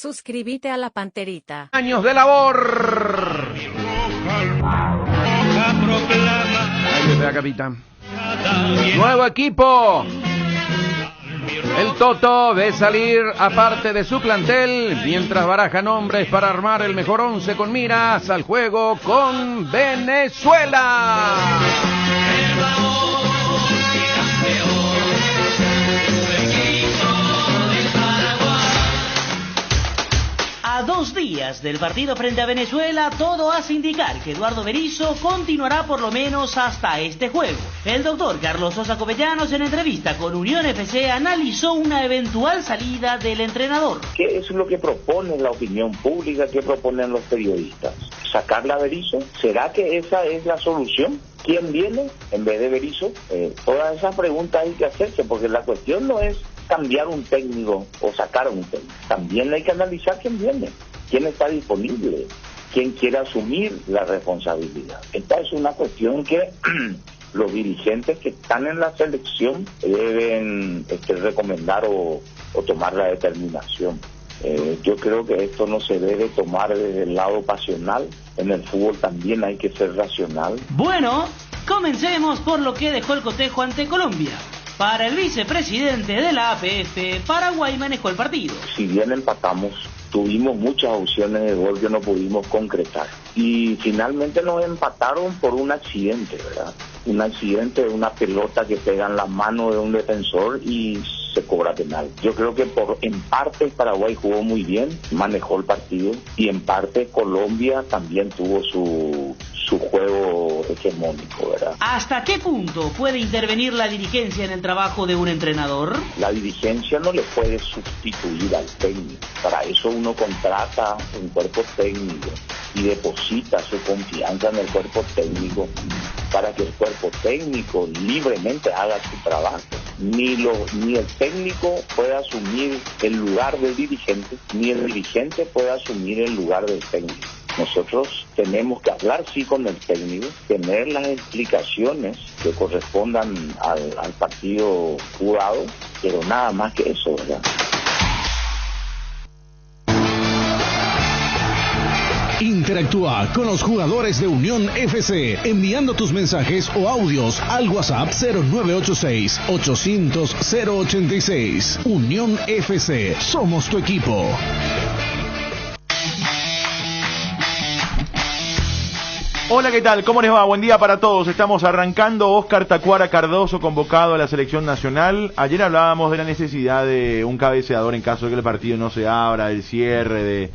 Suscríbete a la Panterita. Años de labor. Ahí está, capitán. Nuevo equipo. El Toto ve salir aparte de su plantel mientras baraja nombres para armar el mejor 11 con miras al juego con Venezuela. A 2 días del partido frente a Venezuela, todo hace indicar que Eduardo Berizzo continuará por lo menos hasta este juego. El doctor Carlos Sosa Covellanos, en entrevista con Unión FC, analizó una eventual salida del entrenador. ¿Qué es lo que propone la opinión pública? ¿Qué proponen los periodistas? ¿Sacarla a Berizzo? ¿Será que esa es la solución? ¿Quién viene en vez de Berizzo? Todas esas preguntas hay que hacerse, porque la cuestión no es cambiar un técnico o sacar a un técnico. También hay que analizar quién viene, quién está disponible, quién quiere asumir la responsabilidad. Esta es una cuestión que los dirigentes que están en la selección deben recomendar o tomar la determinación. Yo creo que esto no se debe tomar desde el lado pasional. En el fútbol también hay que ser racional. Bueno, comencemos por lo que dejó el cotejo ante Colombia. Para el vicepresidente de la APF, Paraguay manejó el partido. Si bien empatamos, tuvimos muchas opciones de gol que no pudimos concretar. Y finalmente nos empataron por un accidente, ¿verdad? Un accidente de una pelota que pega en la mano de un defensor y se cobra penal. Yo creo que en parte Paraguay jugó muy bien, manejó el partido, y en parte Colombia también tuvo su juego hegemónico, ¿verdad? ¿Hasta qué punto puede intervenir la dirigencia en el trabajo de un entrenador? La dirigencia no le puede sustituir al técnico. Para eso uno contrata un cuerpo técnico y deposita su confianza en el cuerpo técnico para que el cuerpo técnico libremente haga su trabajo. Ni el técnico puede asumir el lugar del dirigente, ni el dirigente puede asumir el lugar del técnico. Nosotros tenemos que hablar sí con el técnico, tener las explicaciones que correspondan al partido jugado, pero nada más que eso, ¿verdad? Interactúa con los jugadores de Unión FC enviando tus mensajes o audios al WhatsApp 0986-800-086. Unión FC, somos tu equipo. Hola, ¿qué tal? ¿Cómo les va? Buen día para todos. Estamos arrancando. Oscar Tacuara Cardoso convocado a la selección nacional. Ayer hablábamos de la necesidad de un cabeceador en caso de que el partido no se abra, el cierre de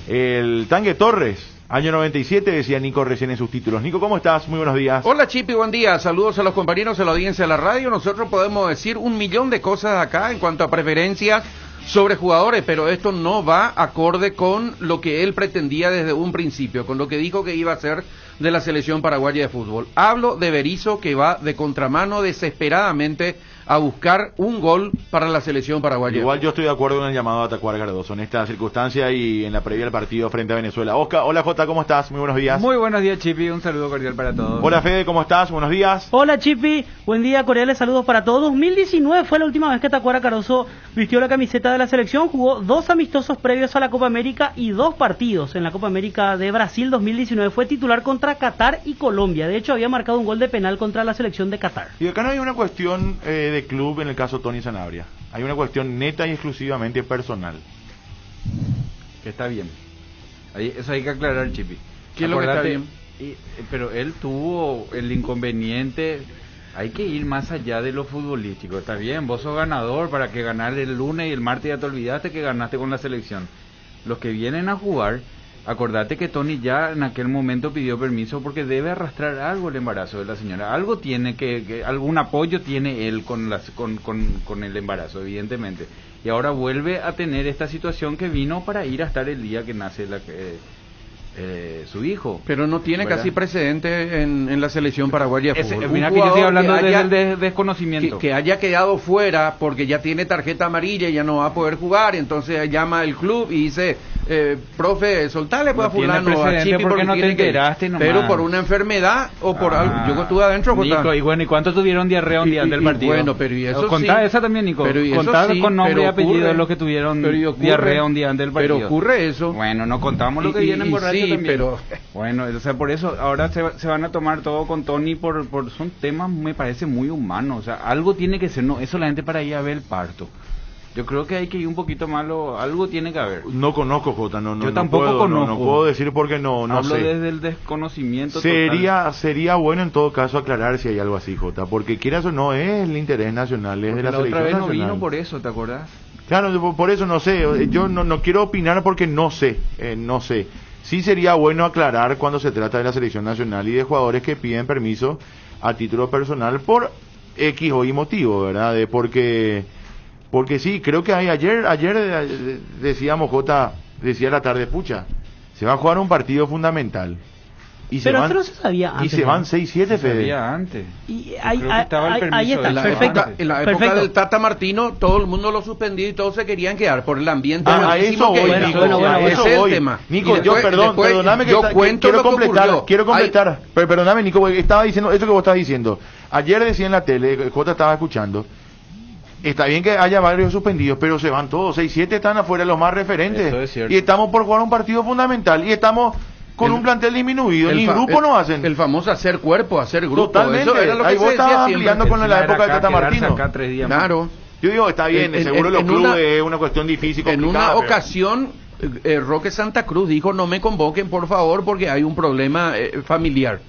el Tangue Torres. Año 97, decía Nico recién en sus títulos. Nico, ¿cómo estás? Muy buenos días. Hola, Chipi, buen día. Saludos a los compañeros de la audiencia de la radio. Nosotros podemos decir 1.000.000 de cosas acá en cuanto a preferencias sobre jugadores, pero esto no va acorde con lo que él pretendía desde un principio, con lo que dijo que iba a hacer de la selección paraguaya de fútbol. Hablo de Berizzo, que va de contramano desesperadamente a buscar un gol para la selección paraguaya. Igual yo estoy de acuerdo con el llamado a Tacuara Cardoso en esta circunstancia y en la previa del partido frente a Venezuela. Oscar, hola Jota, ¿cómo estás? Muy buenos días. Muy buenos días, Chipi, un saludo cordial para todos. Hola Fede, ¿cómo estás? Buenos días. Hola Chipi, buen día, cordiales saludos para todos. 2019 fue la última vez que Tacuara Cardoso vistió la camiseta de la selección, jugó 2 amistosos previos a la Copa América y 2 partidos en la Copa América de Brasil 2019. Fue titular contra Qatar y Colombia, de hecho había marcado un gol de penal contra la selección de Qatar. Y acá no hay una cuestión de club en el caso Tony Sanabria, hay una cuestión neta y exclusivamente personal. Que está bien, eso hay que aclarar, Chipi. ¿Qué es lo que está bien? Pero él tuvo el inconveniente. Hay que ir más allá de lo futbolístico. Está bien, vos sos ganador, para que ganar el lunes y el martes ya te olvidaste que ganaste con la selección. Los que vienen a jugar, acordate que Tony ya en aquel momento pidió permiso porque debe arrastrar algo el embarazo de la señora. Algo tiene que algún apoyo tiene él con el embarazo, evidentemente. Y ahora vuelve a tener esta situación que vino para ir a estar el día que nace su hijo. Pero no tiene, ¿verdad?, casi precedente en la selección paraguaya de fútbol. Mira que yo estoy hablando desde el desconocimiento. Que haya quedado fuera porque ya tiene tarjeta amarilla y ya no va a poder jugar, entonces llama el club y dice, profe, soltale pues No a tiene fulano, a precedente Chipi, porque no te tiene que- enteraste nomás. pero por una enfermedad o por algo. Yo estuve adentro, Jota. Nico, y bueno, ¿y cuántos tuvieron diarrea un día antes del partido? Bueno, pero y eso Contá sí. esa también, Nico. Pero y eso Contá sí, con nombre y pero apellido ocurre. los que tuvieron Pero y ocurre. diarrea un día antes del partido. Pero ocurre eso. Bueno, no contamos lo que vienen borrachos sí, también. pero Bueno, o sea, por eso ahora se van a tomar todo con Tony por son temas, me parece, muy humanos. O sea, algo tiene que ser, no es solamente para ir a ver el parto. Yo creo que hay que ir un poquito más, algo tiene que haber. No conozco, Jota, no, Yo tampoco puedo, conozco. No puedo decir porque no Hablo sé. desde el desconocimiento total. Sería bueno en todo caso aclarar si hay algo así, Jota, porque quieras o no es el interés nacional, es Porque de la la otra selección vez no nacional. vino por eso, ¿te acordás? Claro, por eso no sé, yo no quiero opinar porque no sé. Sí sería bueno aclarar cuando se trata de la selección nacional y de jugadores que piden permiso a título personal por X o Y motivo, ¿verdad? Porque sí, creo que hay ayer decíamos, Jota, decía la tarde, pucha, se va a jugar un partido fundamental. Y Pero esto no se sabía antes. Y se van ¿no? 6-7, Se Fede. sabía antes. Y Yo ahí, creo que estaba el ahí permiso está, de la perfecto. época. En la época perfecto. del Tata Martino, todo el mundo lo suspendió y todos se querían quedar por el ambiente. A buenísimo eso que voy, era. Nico, bueno, a Ese eso es el voy. tema. Nico, Y después- perdóname yo que cuento quiero lo que completar, ocurrió. quiero completar. Pero perdóname, Nico, porque estaba diciendo eso que vos estás diciendo. Ayer decía en la tele, Jota estaba escuchando. Está bien que haya varios suspendidos, pero se van todos. 6-7 están afuera los más referentes. Eso es cierto. Y estamos por jugar un partido fundamental. Y estamos con un plantel disminuido. Ni grupo no hacen. El famoso hacer cuerpo, hacer grupo. Totalmente. Eso era lo que Ahí se vos decía estabas siempre. ampliando con la Encima época de era Tata acá, quedarse Martino. acá 3 días más. Claro. Yo digo, está bien, seguro los en clubes una- es una cuestión difícil, En complicada. una pero- ocasión, Roque Santa Cruz dijo, no me convoquen, por favor, porque hay un problema familiar.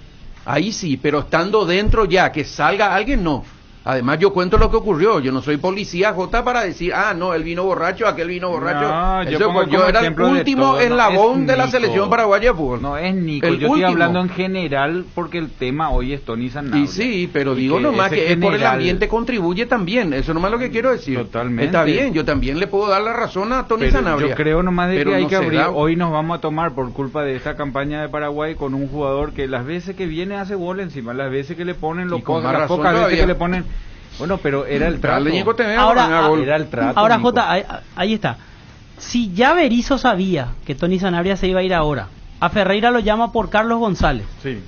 Ahí sí, pero estando dentro ya, que salga alguien, no. Además, yo cuento lo que ocurrió. Yo no soy policía, Jota, para decir, no, él vino borracho, aquel vino borracho. No, yo Eso, pongo pues, yo como era el ejemplo de último todo, no eslabón es de la Nico. selección paraguaya de fútbol. No es Nico, El yo estoy último. hablando en general porque el tema hoy es Tony Sanabria. Y sí, pero Y digo nomás ese que es por el general- ambiente contribuye también. Eso nomás lo que quiero decir. Totalmente. Está bien, yo también le puedo dar la razón a Tony Pero Sanabria. yo creo nomás de Pero que hay no que se abrir. da. Hoy nos vamos a tomar por culpa de esta campaña de Paraguay con un jugador que las veces que viene hace gol encima, las veces que le ponen, Y con más las razón pocas veces todavía. que le ponen. Bueno, pero era el trato. Dale, Nico, te veo, Ahora, haga gol. Era el trato. Ahora, Nico. Jota, ahí está. Si ya Berizzo sabía que Tony Sanabria se iba a ir ahora, a Ferreira lo llama por Carlos González. Sí.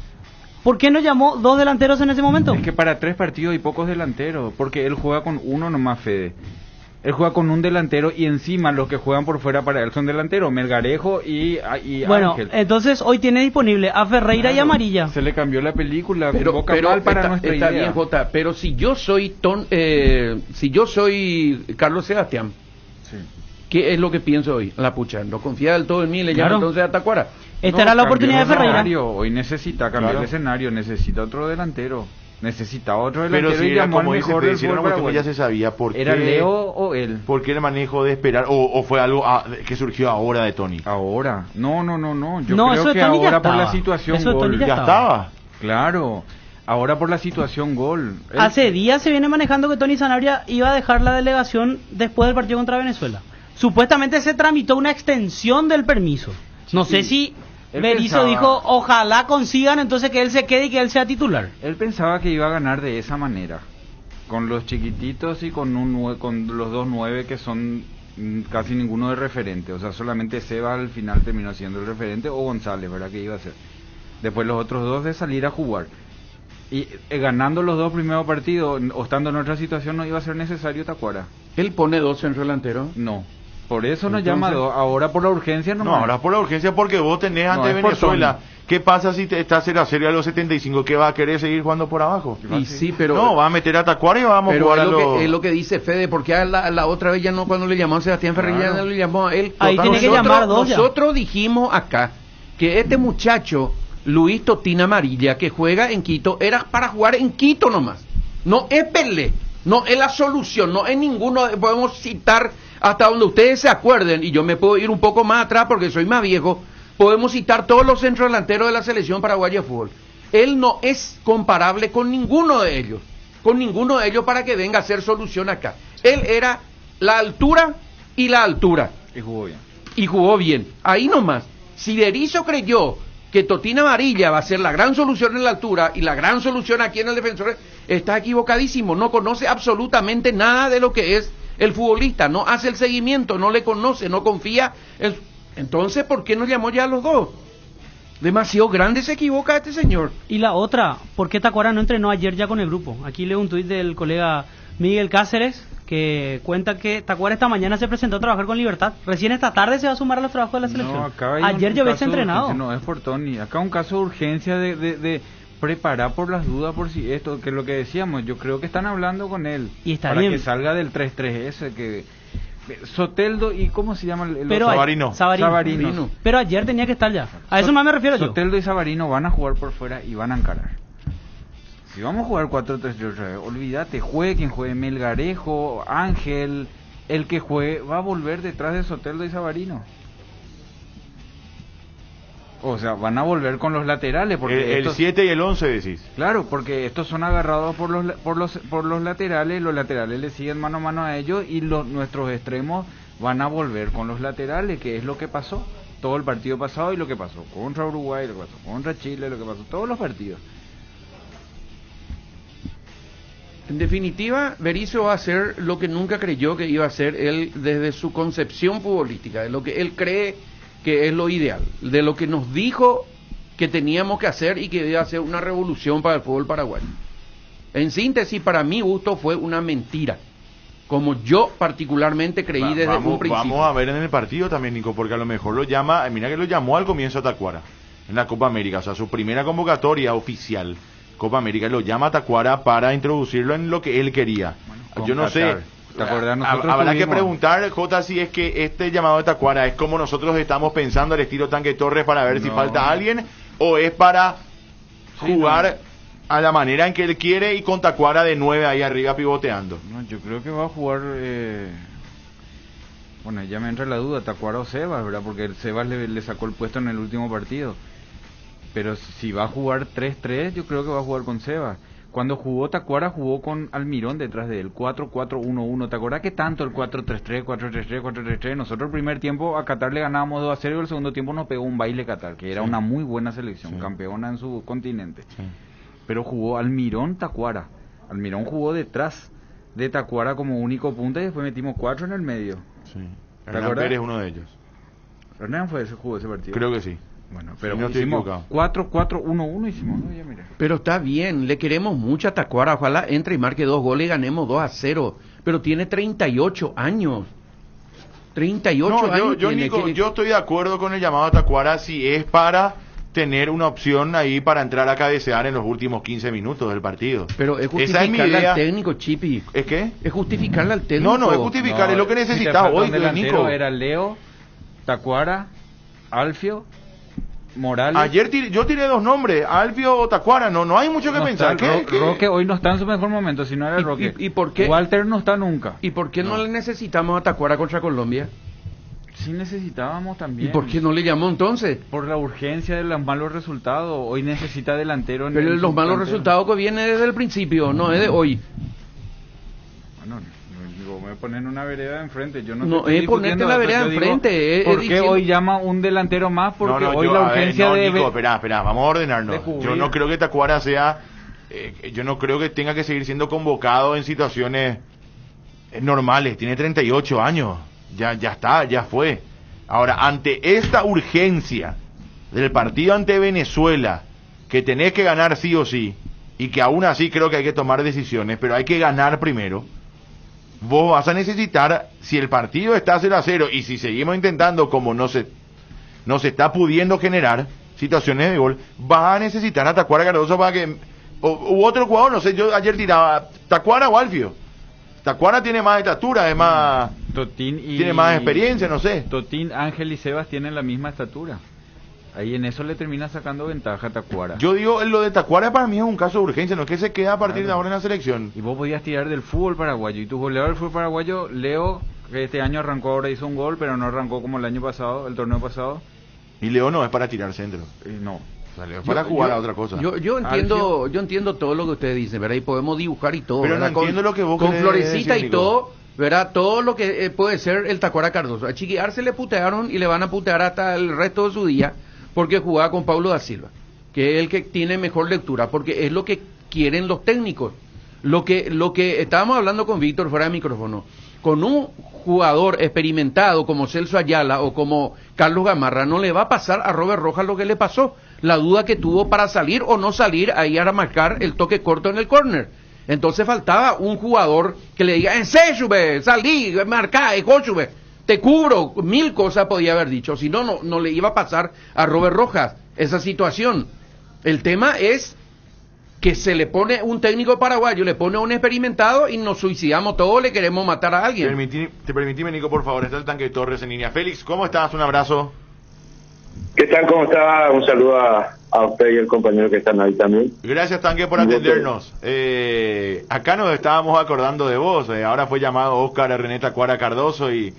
¿Por qué no llamó 2 delanteros en ese momento? Es que para 3 partidos hay pocos delanteros, porque él juega con uno nomás, Fede. Él juega con un delantero y encima los que juegan por fuera para él son delanteros, Melgarejo y Bueno, Ángel. entonces hoy tiene disponible a Ferreira y a Claro, Amarilla. Se le cambió la película, Pero convoca mal para nuestra está idea. bien, Jota, pero si yo soy Carlos Sebastián, Sí. ¿qué es lo que pienso hoy? La pucha, no confía del todo en mí, le Claro. llamo entonces a Tacuara. Esta era la cambió oportunidad de el Ferreira. escenario, hoy necesita cambiar Claro. el escenario, necesita otro delantero. Necesita otro Pero delantero si y era llamó al como dice mejor Fede, del si era fútbol una cuestión que ya paraguayo. se sabía. ¿Por ¿Era qué- Leo o él? ¿Por qué el manejo de esperar? ¿O fue algo que surgió ahora de Tony? Ahora. No. Yo No, creo eso de que Tony ya ahora por la estaba. situación Eso de Tony gol. ya Ya estaba. Claro. Ahora por la situación gol. Él- Hace días se viene manejando que Tony Sanabria iba a dejar la delegación después del partido contra Venezuela. Supuestamente se tramitó una extensión del permiso. No sé si Él Berizzo pensaba- dijo, ojalá consigan entonces que él se quede y que él sea titular. Él pensaba que iba a ganar de esa manera, con los chiquititos y con los 2-9 que son casi ninguno de referente, o sea, solamente Seba al final terminó siendo el referente, o González, ¿verdad? Que iba a ser. Después los otros dos de salir a jugar. Y ganando los 2 primeros partidos, o estando en otra situación, no iba a ser necesario Tacuara. Él pone 2 centrodelanteros. No. Por eso nos Entonces- llama ahora por la urgencia No, nomás. ahora por la urgencia porque vos tenés No, ante es por Venezuela. Tony. ¿Qué pasa si te está 0-0 a los 75? ¿Qué va a querer seguir jugando por abajo? Y sí, pero... No, va a meter a Tacuara y vamos a Pero jugar es a lo, los... que, es lo que dice Fede, porque a la otra vez ya no, cuando le llamó a Sebastián Ferreira, ya no le llamó a él. Ahí tiene que llamar 2 ya. Nosotros dijimos acá que este muchacho, Luis Totín Amarilla, que juega en Quito, era para jugar en Quito nomás. No es Pelé, no es la solución, no es ninguno, podemos citar hasta donde ustedes se acuerden, y yo me puedo ir un poco más atrás porque soy más viejo, podemos citar todos los centrodelanteros de la selección paraguaya de fútbol. Él no es comparable con ninguno de ellos para que venga a hacer solución acá. Él era la altura y la altura. Y jugó bien. Y jugó bien. Ahí nomás. Si Berizzo creyó que Totín Amarilla va a ser la gran solución en la altura y la gran solución aquí en el Defensor, está equivocadísimo. No conoce absolutamente nada de lo que es el futbolista. No hace el seguimiento, no le conoce, no confía Entonces, ¿por qué no llamó ya a los dos? Demasiado grande se equivoca este señor. Y la otra, ¿por qué Tacuara no entrenó ayer ya con el grupo? Aquí leo un tuit del colega Miguel Cáceres que cuenta que Tacuara esta mañana se presentó a trabajar con Libertad. Recién esta tarde se va a sumar a los trabajos de la selección. No, acá hay ayer ya hubiese entrenado. No, es por Tony. Acá un caso de urgencia de preparar por las dudas, por si esto, que es lo que decíamos. Yo creo que están hablando con él. Y está para bien. que salga del 3-3 ese que... Soteldo y ¿cómo se llama el Pero Savarino. Savarino. Pero ayer tenía que estar ya. A eso más me refiero yo. Soteldo y Savarino van a jugar por fuera y van a encarar. Si vamos a jugar 4-3-3, olvídate, juegue quien juegue, Melgarejo, Ángel, el que juegue va a volver detrás de Soteldo y Savarino. O sea, van a volver con los laterales porque el 7 y el 11 decís. Claro, porque estos son agarrados por los laterales le siguen mano a mano a ellos y nuestros extremos van a volver con los laterales, que es lo que pasó todo el partido pasado y lo que pasó contra Uruguay, lo que pasó contra Chile, lo que pasó todos los partidos. En definitiva, Berizzo va a hacer lo que nunca creyó que iba a hacer él desde su concepción futbolística, de lo que él cree que es lo ideal, de lo que nos dijo que teníamos que hacer y que iba a ser una revolución para el fútbol paraguayo. En síntesis, para mi gusto fue una mentira, como yo particularmente creí desde un principio. Vamos a ver en el partido también, Nico, porque a lo mejor lo llama, mira que lo llamó al comienzo a Tacuara, en la Copa América, o sea, su primera convocatoria oficial, Copa América, lo llama a Tacuara para introducirlo en lo que él quería. Yo no sé... ¿Te acuerdas? Habrá que preguntar, Jota, si es que este llamado de Tacuara es como nosotros estamos pensando al estilo Tanque Torres para ver si falta alguien, o es para jugar a la manera en que él quiere y con Tacuara de 9 ahí arriba pivoteando. No, yo creo que va a jugar... Bueno, ya me entra la duda, Tacuara o Sebas, ¿verdad? Porque el Sebas le sacó el puesto en el último partido. Pero si va a jugar 3-3, yo creo que va a jugar con Sebas. Cuando jugó Tacuara, jugó con Almirón detrás de él, 4-4-1-1. ¿Te acuerdas que tanto el 4-3-3, 4-3-3, 4-3-3? Nosotros el primer tiempo a Qatar le ganábamos 2-0 y el segundo tiempo nos pegó un baile Qatar, que era una muy buena selección, campeona en su continente. Sí. Pero jugó Almirón Tacuara. Almirón jugó detrás de Tacuara como único punta y después metimos 4 en el medio. Sí. Hernán Pérez es uno de ellos. ¿Hernán jugó ese partido? Creo que sí. Bueno, pero no hicimos 4-4-1-1 hicimos, ¿no? Ya mira. Pero está bien, le queremos mucho a Tacuara, ojalá entre y marque 2 goles y ganemos 2-0, pero tiene 38 años. 38 años. Yo estoy de acuerdo con el llamado a Tacuara si es para tener una opción ahí para entrar a cabecear en los últimos 15 minutos del partido. Pero es justificarle al técnico, Chipi. ¿Es qué? Es justificarle al técnico. No es justificar, es lo que necesitaba hoy, Nico. Era Leo, Tacuara, Alfio, Morales. Ayer yo tiré 2 nombres, Alfio o Tacuara, no hay mucho que pensar. Roque hoy no está en su mejor momento, si no era Roque. ¿Y por qué? Walter no está nunca. ¿Y por qué no le necesitamos a Tacuara contra Colombia? Sí necesitábamos también. ¿Y por qué no le llamó entonces? Por la urgencia de los malos resultados. Hoy necesita delantero. Pero los malos resultados que vienen desde el principio, no es de hoy. Bueno, me ponen una vereda enfrente. Yo no es ponerte la vereda enfrente. ¿Por qué hoy llama un delantero más? Porque hoy la urgencia de... Nico, espera, vamos a ordenarnos. Yo no creo que Tacuara sea... yo no creo que tenga que seguir siendo convocado en situaciones normales. Tiene 38 años. Ya está, ya fue. Ahora, ante esta urgencia del partido ante Venezuela, que tenés que ganar sí o sí, y que aún así creo que hay que tomar decisiones, pero hay que ganar primero, vos vas a necesitar, si el partido está 0-0, y si seguimos intentando como no se está pudiendo generar situaciones de gol, vas a necesitar a Tacuara Cardoso para que... u otro jugador, no sé, yo ayer tiraba Tacuara o Alfio. Tacuara tiene más estatura, además tiene más experiencia, no sé. Totín, Ángel y Sebas tienen la misma estatura. Ahí en eso le termina sacando ventaja a Tacuara. Yo digo, lo de Tacuara para mí es un caso de urgencia, no es que se queda a partir de ahora en la selección. Y vos podías tirar del fútbol paraguayo. Y tu goleador del fútbol paraguayo, Leo, que este año arrancó, ahora hizo un gol, pero no arrancó como el año pasado, el torneo pasado. Y Leo no es para tirar centro. No. Para jugar a otra cosa. Yo entiendo todo lo que usted dice, ¿verdad? Y podemos dibujar y todo. Pero ¿verdad? No entiendo lo que vos con florecita decir, y todo, ¿verdad? Todo lo que puede ser el Tacuara Cardoso. A Chiquiar le putearon y le van a putear hasta el resto de su día porque jugaba con Paulo da Silva, que es el que tiene mejor lectura, porque es lo que quieren los técnicos. Lo que estábamos hablando con Víctor fuera de micrófono, con un jugador experimentado como Celso Ayala o como Carlos Gamarra, no le va a pasar a Robert Rojas lo que le pasó, la duda que tuvo para salir o no salir ahí a marcar el toque corto en el córner. Entonces faltaba un jugador que le diga, ensayube, salí, marcá, escóchube, te cubro, 1000 cosas podía haber dicho, si no, no le iba a pasar a Robert Rojas esa situación. El tema es que se le pone un técnico paraguayo, le pone un experimentado y nos suicidamos todos, le queremos matar a alguien. Te permitime, Nico, por favor, está el Tanque Torres en línea. Félix, ¿cómo estás? Un abrazo. ¿Qué tal? ¿Cómo está? Un saludo a usted y el compañero que están ahí también. Gracias, Tanque, por atendernos. Acá nos estábamos acordando de vos. Ahora fue llamado Óscar René Tacuara Cardoso y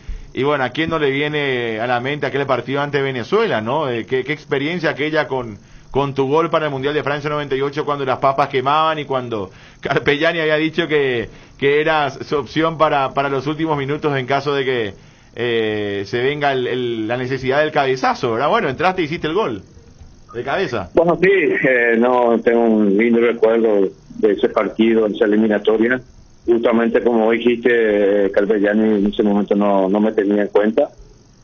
bueno, ¿a quién no le viene a la mente aquel partido ante Venezuela, no? ¿Qué experiencia aquella con tu gol para el Mundial de Francia 98 cuando las papas quemaban y cuando Carpellani había dicho que era su opción para los últimos minutos en caso de que se venga la necesidad del cabezazo, ¿verdad? Bueno, entraste y hiciste el gol de cabeza. Bueno, sí, no tengo un lindo recuerdo de ese partido, de esa eliminatoria. Justamente como dijiste, Carpellani en ese momento no me tenía en cuenta,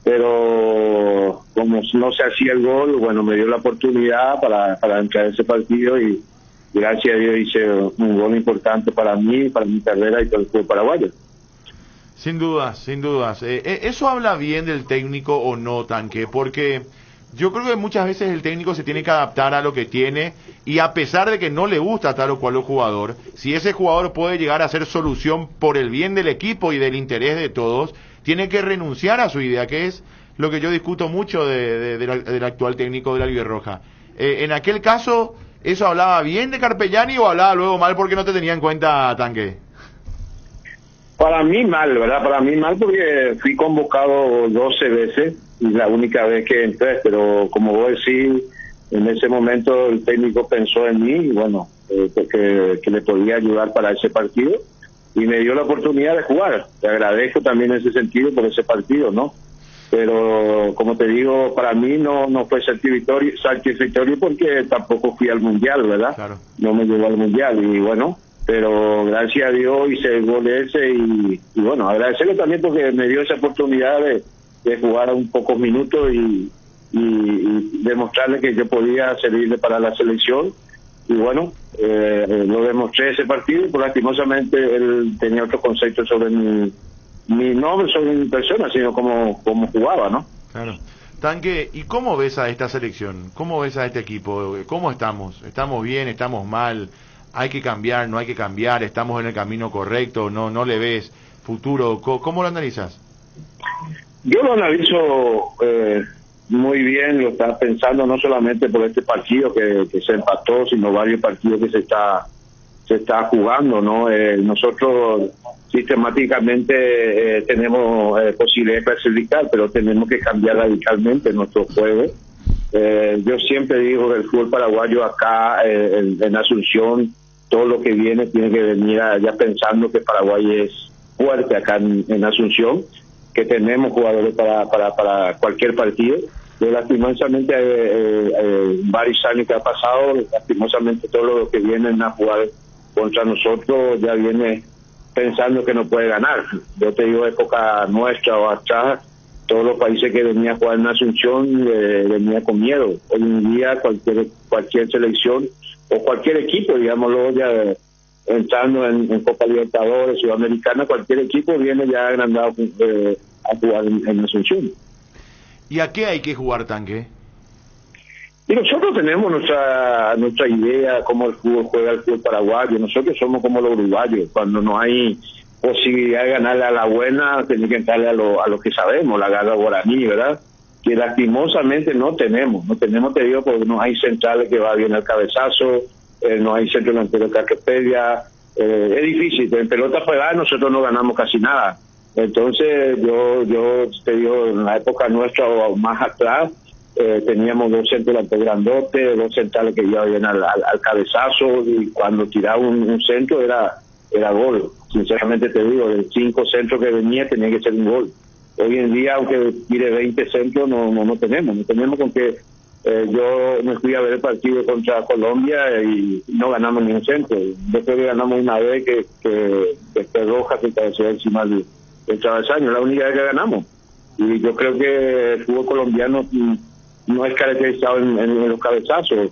pero como no se hacía el gol, bueno, me dio la oportunidad para entrar a ese partido y gracias a Dios hice un gol importante para mí, para mi carrera y para el fútbol paraguayo. Sin dudas, sin dudas. ¿Eso habla bien del técnico o no, Tanque? Porque yo creo que muchas veces el técnico se tiene que adaptar a lo que tiene y a pesar de que no le gusta tal o cual jugador, si ese jugador puede llegar a ser solución por el bien del equipo y del interés de todos, tiene que renunciar a su idea, que es lo que yo discuto mucho del actual técnico de la Albirroja. En aquel caso, ¿eso hablaba bien de Carpellani o hablaba luego mal porque no te tenía en cuenta, Tanque? Para mí mal, ¿verdad? Para mí mal porque fui convocado 12 veces y la única vez que entré, pero como vos decís, en ese momento el técnico pensó en mí y bueno, que le podía ayudar para ese partido y me dio la oportunidad de jugar. Te agradezco también en ese sentido por ese partido, ¿no? Pero como te digo, para mí no fue satisfactorio porque tampoco fui al Mundial, ¿verdad? Claro. No me llevó al Mundial y bueno, pero gracias a Dios hice el gol ese y bueno, agradecerle también porque me dio esa oportunidad de jugar un pocos minutos y demostrarle que yo podía servirle para la selección y bueno, lo demostré ese partido, pero lastimosamente él tenía otro concepto sobre no sobre mi persona, sino como jugaba, ¿no? Claro. Tanque, ¿y cómo ves a esta selección? ¿Cómo ves a este equipo? ¿Cómo estamos? ¿Estamos bien? ¿Estamos mal? ¿Hay que cambiar? ¿No hay que cambiar? ¿Estamos en el camino correcto? ¿No le ves futuro? ¿Cómo lo analizas? Yo lo analizo muy bien, lo estaba pensando no solamente por este partido que se empató, sino varios partidos que se está jugando, ¿no? Nosotros sistemáticamente tenemos posibilidad de clasificar, pero tenemos que cambiar radicalmente nuestro juego. Yo siempre digo que el fútbol paraguayo acá en Asunción, todo lo que viene tiene que venir ya pensando que Paraguay es fuerte acá en Asunción, que tenemos jugadores para cualquier partido. Pero lastimosamente varios años que ha pasado, lastimosamente todos los que vienen a jugar contra nosotros ya viene pensando que no puede ganar. Yo te digo, época nuestra o atrás, todos los países que venían a jugar en Asunción venía con miedo. Hoy en día cualquier selección o cualquier equipo, digámoslo, ya entrando en Copa Libertadores, Sudamericana, cualquier equipo viene ya agrandado a jugar en Asunción. ¿Y a qué hay que jugar, Tanque? Y nosotros tenemos nuestra idea cómo el fútbol juega el fútbol paraguayo. Nosotros somos como los uruguayos. Cuando no hay posibilidad de ganarle a la buena, tenemos que entrarle a lo que sabemos, la garra guaraní, ¿verdad? Que lastimosamente no tenemos, te digo, porque no hay centrales que va bien al cabezazo, no hay centro delantero que Arquepedia, es difícil. En pelota pegada nosotros no ganamos casi nada. Entonces yo te digo, en la época nuestra o más atrás, teníamos dos centros delanteros grandotes, dos centrales que iban bien al cabezazo y cuando tiraba un centro era gol. Sinceramente te digo, de 5 centros que venía tenía que ser un gol. Hoy en día, aunque tire 20 centros, no tenemos con que yo me fui a ver el partido contra Colombia y no ganamos ni un centro. Después que ganamos una vez que Rojas se cabeció encima el travesaño, es la única vez que ganamos. Y yo creo que el fútbol colombiano no es caracterizado en los cabezazos,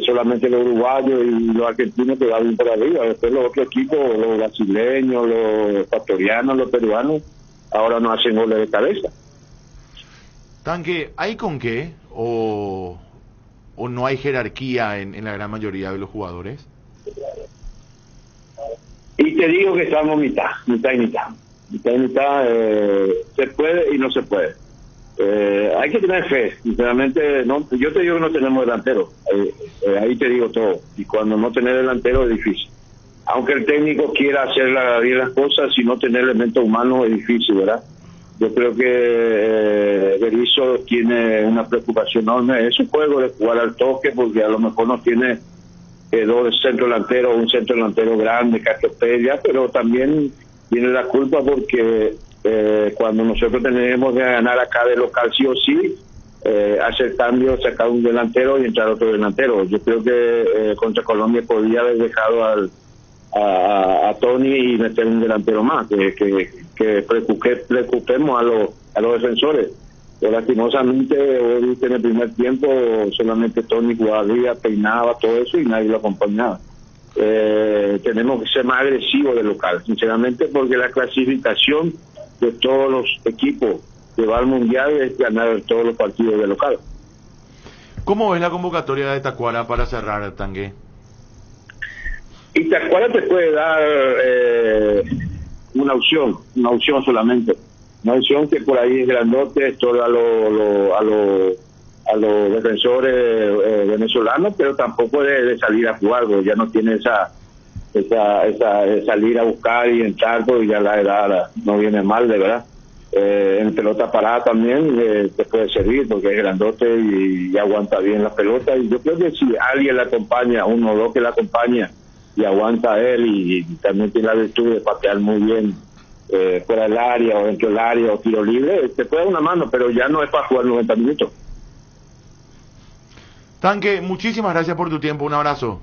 solamente los uruguayos y los argentinos que van por arriba. Después los otros equipos, los brasileños, los ecuatorianos, los peruanos, ahora no hacen goles de cabeza. Tanque, ¿hay con qué o no hay jerarquía en la gran mayoría de los jugadores? Y te digo que estamos mitad y mitad. Se puede y no se puede. Hay que tener fe, sinceramente. No, yo te digo que no tenemos delantero, ahí te digo todo. Y cuando no tener delantero es difícil. Aunque el técnico quiera hacer bien las cosas, si no tener elementos humanos es difícil, ¿verdad? Yo creo que Berizzo tiene una preocupación enorme. Es un juego de jugar al toque, porque a lo mejor no tiene dos centro delanteros, un centro delantero grande, Castropella, pero también tiene la culpa porque cuando nosotros tenemos que ganar acá de local sí o sí, hacer cambios, sacar un delantero y entrar otro delantero. Yo creo que contra Colombia podría haber dejado a Tony y meter un delantero más, que preocupemos a los defensores. Pero lastimosamente hoy en el primer tiempo solamente Tony jugaba arriba, peinaba, todo eso y nadie lo acompañaba. Tenemos que ser más agresivos de local, sinceramente, porque la clasificación de todos los equipos que va al mundial es ganar todos los partidos de local. ¿Cómo ves la convocatoria de Tacuara para cerrar, Tangué? Y Tacuara te puede dar una opción solamente, una opción que por ahí es grandote, todo a los defensores venezolanos, pero tampoco de salir a jugar, porque ya no tiene esa salir a buscar y entrar, porque ya la edad no viene mal, de verdad. En pelota parada también te puede servir, porque es grandote y aguanta bien la pelota, y yo creo que si alguien le acompaña, uno o dos que le acompaña y aguanta él, y también tiene la virtud de patear muy bien fuera del área o dentro del área o tiro libre, te puede dar una mano, pero ya no es para jugar 90 minutos. Tanque, muchísimas gracias por tu tiempo, un abrazo.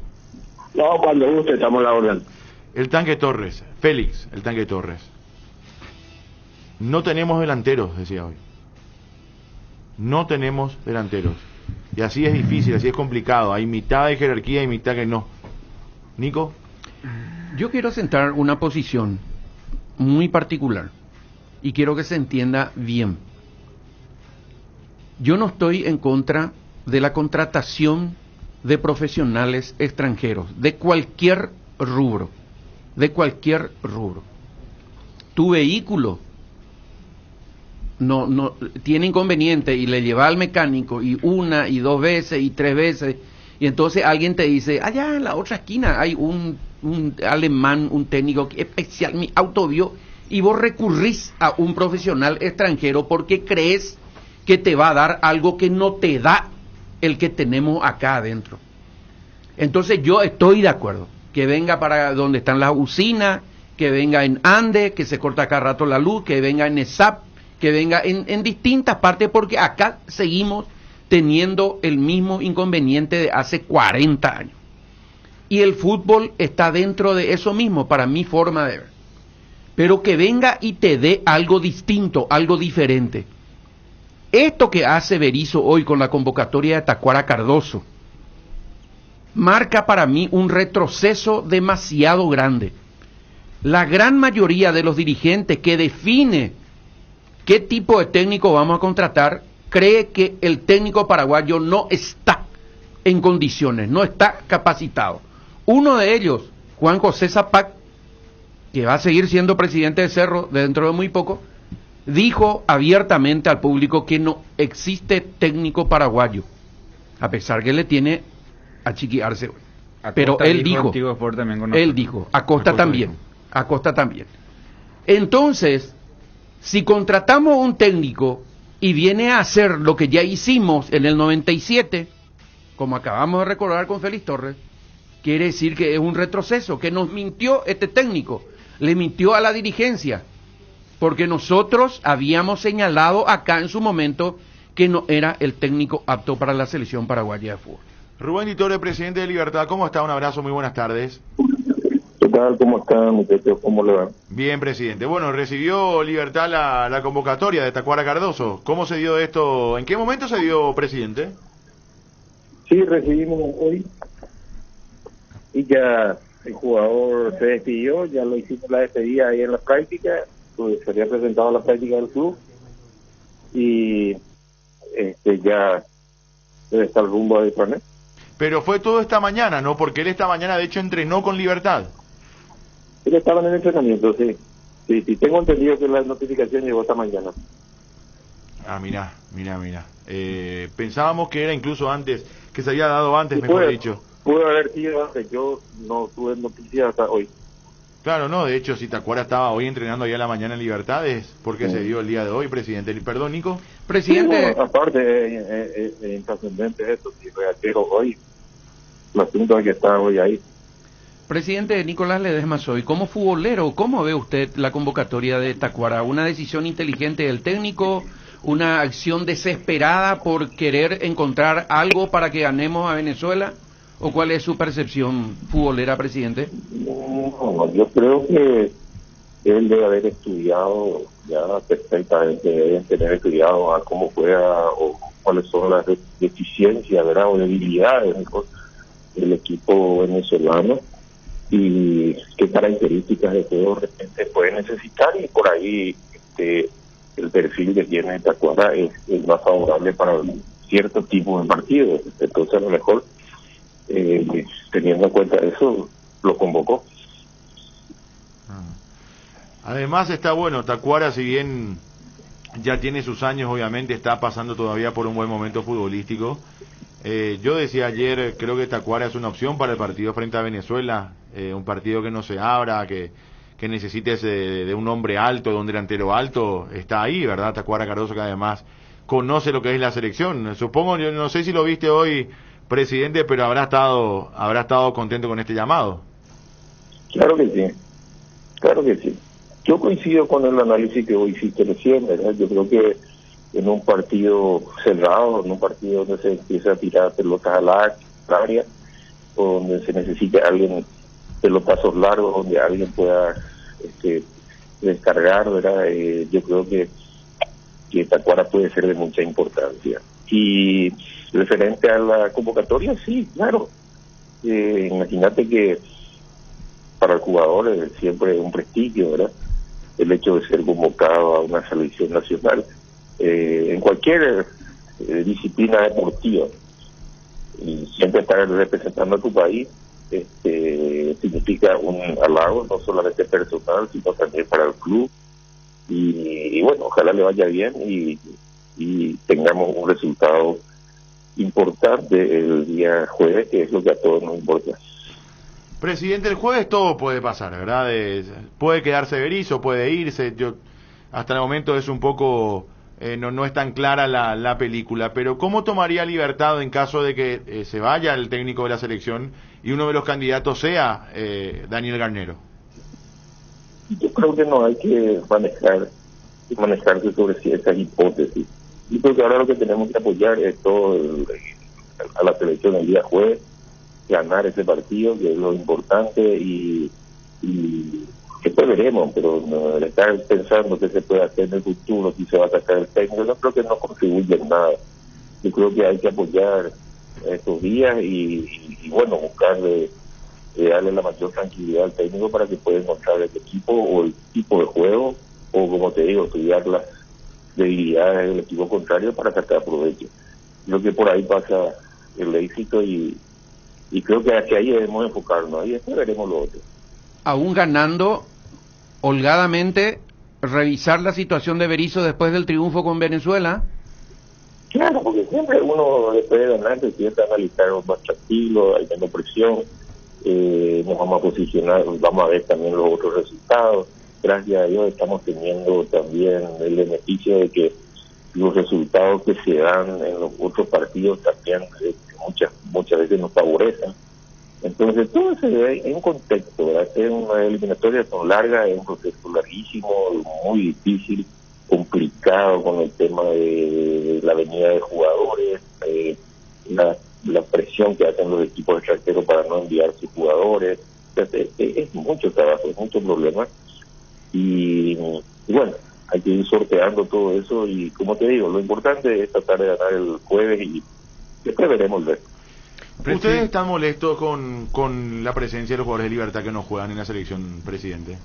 No, cuando guste, estamos a la orden. El Tanque Torres, Félix, el Tanque Torres. No tenemos delanteros, decía hoy. No tenemos delanteros. Y así es difícil, así es complicado. Hay mitad de jerarquía y mitad que no. Nico. Yo quiero sentar una posición muy particular y quiero que se entienda bien. Yo no estoy en contra de la contratación de profesionales extranjeros, de cualquier rubro, Tu vehículo no tiene inconveniente y le lleva al mecánico y una y dos veces y tres veces, y entonces alguien te dice, allá en la otra esquina hay un alemán, un técnico especial, mi auto vio, y vos recurrís a un profesional extranjero porque crees que te va a dar algo que no te da el que tenemos acá adentro. Entonces yo estoy de acuerdo que venga para donde están las usinas, que venga en Ande, que se corta cada rato la luz, que venga en ESAP, que venga en distintas partes, porque acá seguimos teniendo el mismo inconveniente de hace 40 años. Y el fútbol está dentro de eso mismo, para mi forma de ver. Pero que venga y te dé algo distinto, algo diferente. Esto que hace Berizzo hoy con la convocatoria de Tacuara Cardoso marca para mí un retroceso demasiado grande. La gran mayoría de los dirigentes que define qué tipo de técnico vamos a contratar cree que el técnico paraguayo no está en condiciones, no está capacitado. Uno de ellos, Juan José Zapac, que va a seguir siendo presidente de Cerro dentro de muy poco, dijo abiertamente al público que no existe técnico paraguayo, a pesar que le tiene a chiquiarse. Pero él dijo, Acosta también. Entonces, si contratamos un técnico y viene a hacer lo que ya hicimos en el 97, como acabamos de recordar con Félix Torres, quiere decir que es un retroceso, que nos mintió este técnico, le mintió a la dirigencia, porque nosotros habíamos señalado acá en su momento que no era el técnico apto para la selección paraguaya de fútbol. Rubén Di Torre, presidente de Libertad, ¿cómo está? Un abrazo, muy buenas tardes. ¿Qué tal? ¿Cómo están, muchachos? ¿Cómo le va? Bien, presidente. Bueno, recibió Libertad la convocatoria de Tacuara Cardoso. ¿Cómo se dio esto? ¿En qué momento se dio, presidente? Sí, recibimos hoy y ya el jugador se despidió, ya lo hicimos la despedida ahí en la práctica, pues se había presentado a la práctica del club y ya debe estar rumbo a Displanet. Pero fue todo esta mañana, ¿no? Porque él esta mañana de hecho entrenó con Libertad. Él estaba en el entrenamiento, sí. Sí, tengo entendido que la notificación llegó esta mañana. Ah, mira. Pensábamos que era incluso antes, que se había dado antes, sí, mejor dicho. Pudo haber sido antes, yo no tuve noticias hasta hoy. Claro, no, de hecho, si Tacuara estaba hoy entrenando allá a la mañana en Libertad, es porque se dio el día de hoy, presidente. Perdón, Nico. Presidente. Sí, bueno, aparte, es intrascendente esto, si reactivo hoy, el asunto es que está hoy ahí. Presidente Nicolás Ledesma Soy, como futbolero, ¿cómo ve usted la convocatoria de Tacuara? ¿Una decisión inteligente del técnico? ¿Una acción desesperada por querer encontrar algo para que ganemos a Venezuela? ¿O cuál es su percepción futbolera, presidente? No, yo creo que él debe haber estudiado ya perfectamente, debe tener estudiado a cómo juega o cuáles son las deficiencias, ¿verdad? O debilidades del equipo venezolano y qué características de juego de repente puede necesitar, y por ahí el perfil que tiene Tacuara es más favorable para cierto tipo de partidos. Entonces a lo mejor teniendo en cuenta eso lo convocó. Además está bueno, Tacuara, si bien ya tiene sus años, obviamente está pasando todavía por un buen momento futbolístico. Yo decía ayer, creo que Tacuara es una opción para el partido frente a Venezuela, un partido que no se abra, que necesites de un hombre alto, de un delantero alto, está ahí, ¿verdad? Tacuara Cardoso, que además conoce lo que es la selección. Supongo, yo no sé si lo viste hoy, presidente, pero habrá estado contento con este llamado. Claro que sí. Yo coincido con el análisis que hoy hiciste recién, ¿verdad? Yo creo que en un partido cerrado, en un partido donde se empieza a tirar pelotas al área, o donde se necesita alguien, pelotazos largos, donde alguien pueda descargar, ¿verdad? Yo creo que Tacuara puede ser de mucha importancia. Y referente a la convocatoria, sí, claro. Imagínate que para el jugador es siempre un prestigio, ¿verdad? El hecho de ser convocado a una selección nacional en cualquier disciplina deportiva, y siempre estar representando a tu país significa un halago, no solamente personal, sino también para el club. Y bueno, ojalá le vaya bien y tengamos un resultado importante el día jueves, que es lo que a todos nos importa. Presidente, el jueves todo puede pasar, ¿verdad? Puede quedarse Berizzo, puede irse. Hasta el momento es un poco, no es tan clara la película, pero ¿cómo tomaría Libertad en caso de que se vaya el técnico de la selección y uno de los candidatos sea Daniel Garnero? Yo creo que no hay que manejarse sobre ciertas hipótesis. Yo creo que ahora lo que tenemos que apoyar es a la selección el día jueves, ganar ese partido, que es lo importante, y después veremos, pero no, estar pensando que se puede hacer en el futuro, si se va a sacar el técnico, yo creo que no contribuye en nada. Yo creo que hay que apoyar estos días y bueno, buscarle, darle la mayor tranquilidad al técnico para que pueda encontrar el equipo o el tipo de juego, o como te digo, estudiar las debilidades del equipo contrario para sacar provecho. Creo que por ahí pasa el éxito y creo que hacia ahí debemos enfocarnos, y después veremos lo otro. Aún ganando holgadamente, revisar la situación de Berizzo después del triunfo con Venezuela. Claro, porque siempre uno después de ganar se siente a analizar más tranquilo, hay menos presión, nos vamos a posicionar, vamos a ver también los otros resultados. Gracias a Dios estamos teniendo también el beneficio de que los resultados que se dan en los otros partidos también muchas veces nos favorecen. Entonces todo se ve en un contexto, ¿verdad? Es una eliminatoria tan larga, es un proceso larguísimo, muy difícil, complicado con el tema de la venida de jugadores, la presión que hacen los equipos extranjeros para no enviar sus jugadores, Entonces, es mucho trabajo, es mucho problema. Y bueno, hay que ir sorteando todo eso y como te digo, lo importante es tratar de ganar el jueves y después veremos ver. ¿Ustedes están molestos con la presencia de los jugadores de Libertad que no juegan en la selección, presidente?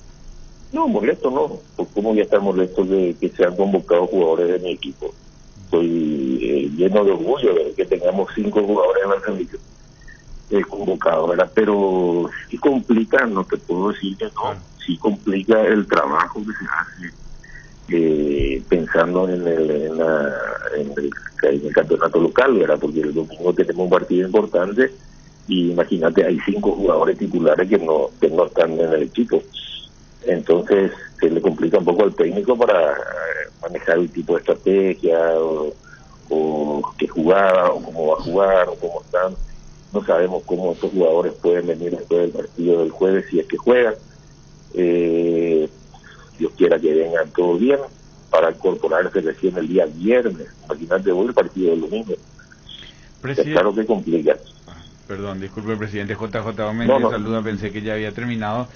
No, molesto no, pues cómo voy a estar molesto de que se han convocado jugadores de mi equipo. Estoy lleno de orgullo de que tengamos 5 jugadores en la selección convocados, ¿verdad? Pero sí complica, no te puedo decir que no, sí complica el trabajo que se hace pensando en el campeonato local, ¿verdad? Porque el domingo tenemos un partido importante y imagínate, hay 5 jugadores titulares que no están en el equipo. Entonces se le complica un poco al técnico para manejar el tipo de estrategia o qué jugada o cómo va a jugar o cómo están. No sabemos cómo estos jugadores pueden venir después del partido del jueves si es que juegan. Dios quiera que vengan todos bien para incorporarse recién el día viernes. Imagínate hoy el partido del domingo. Es claro que complica. Perdón, disculpe, presidente JJ Gómez, no. saluda, pensé que ya había terminado.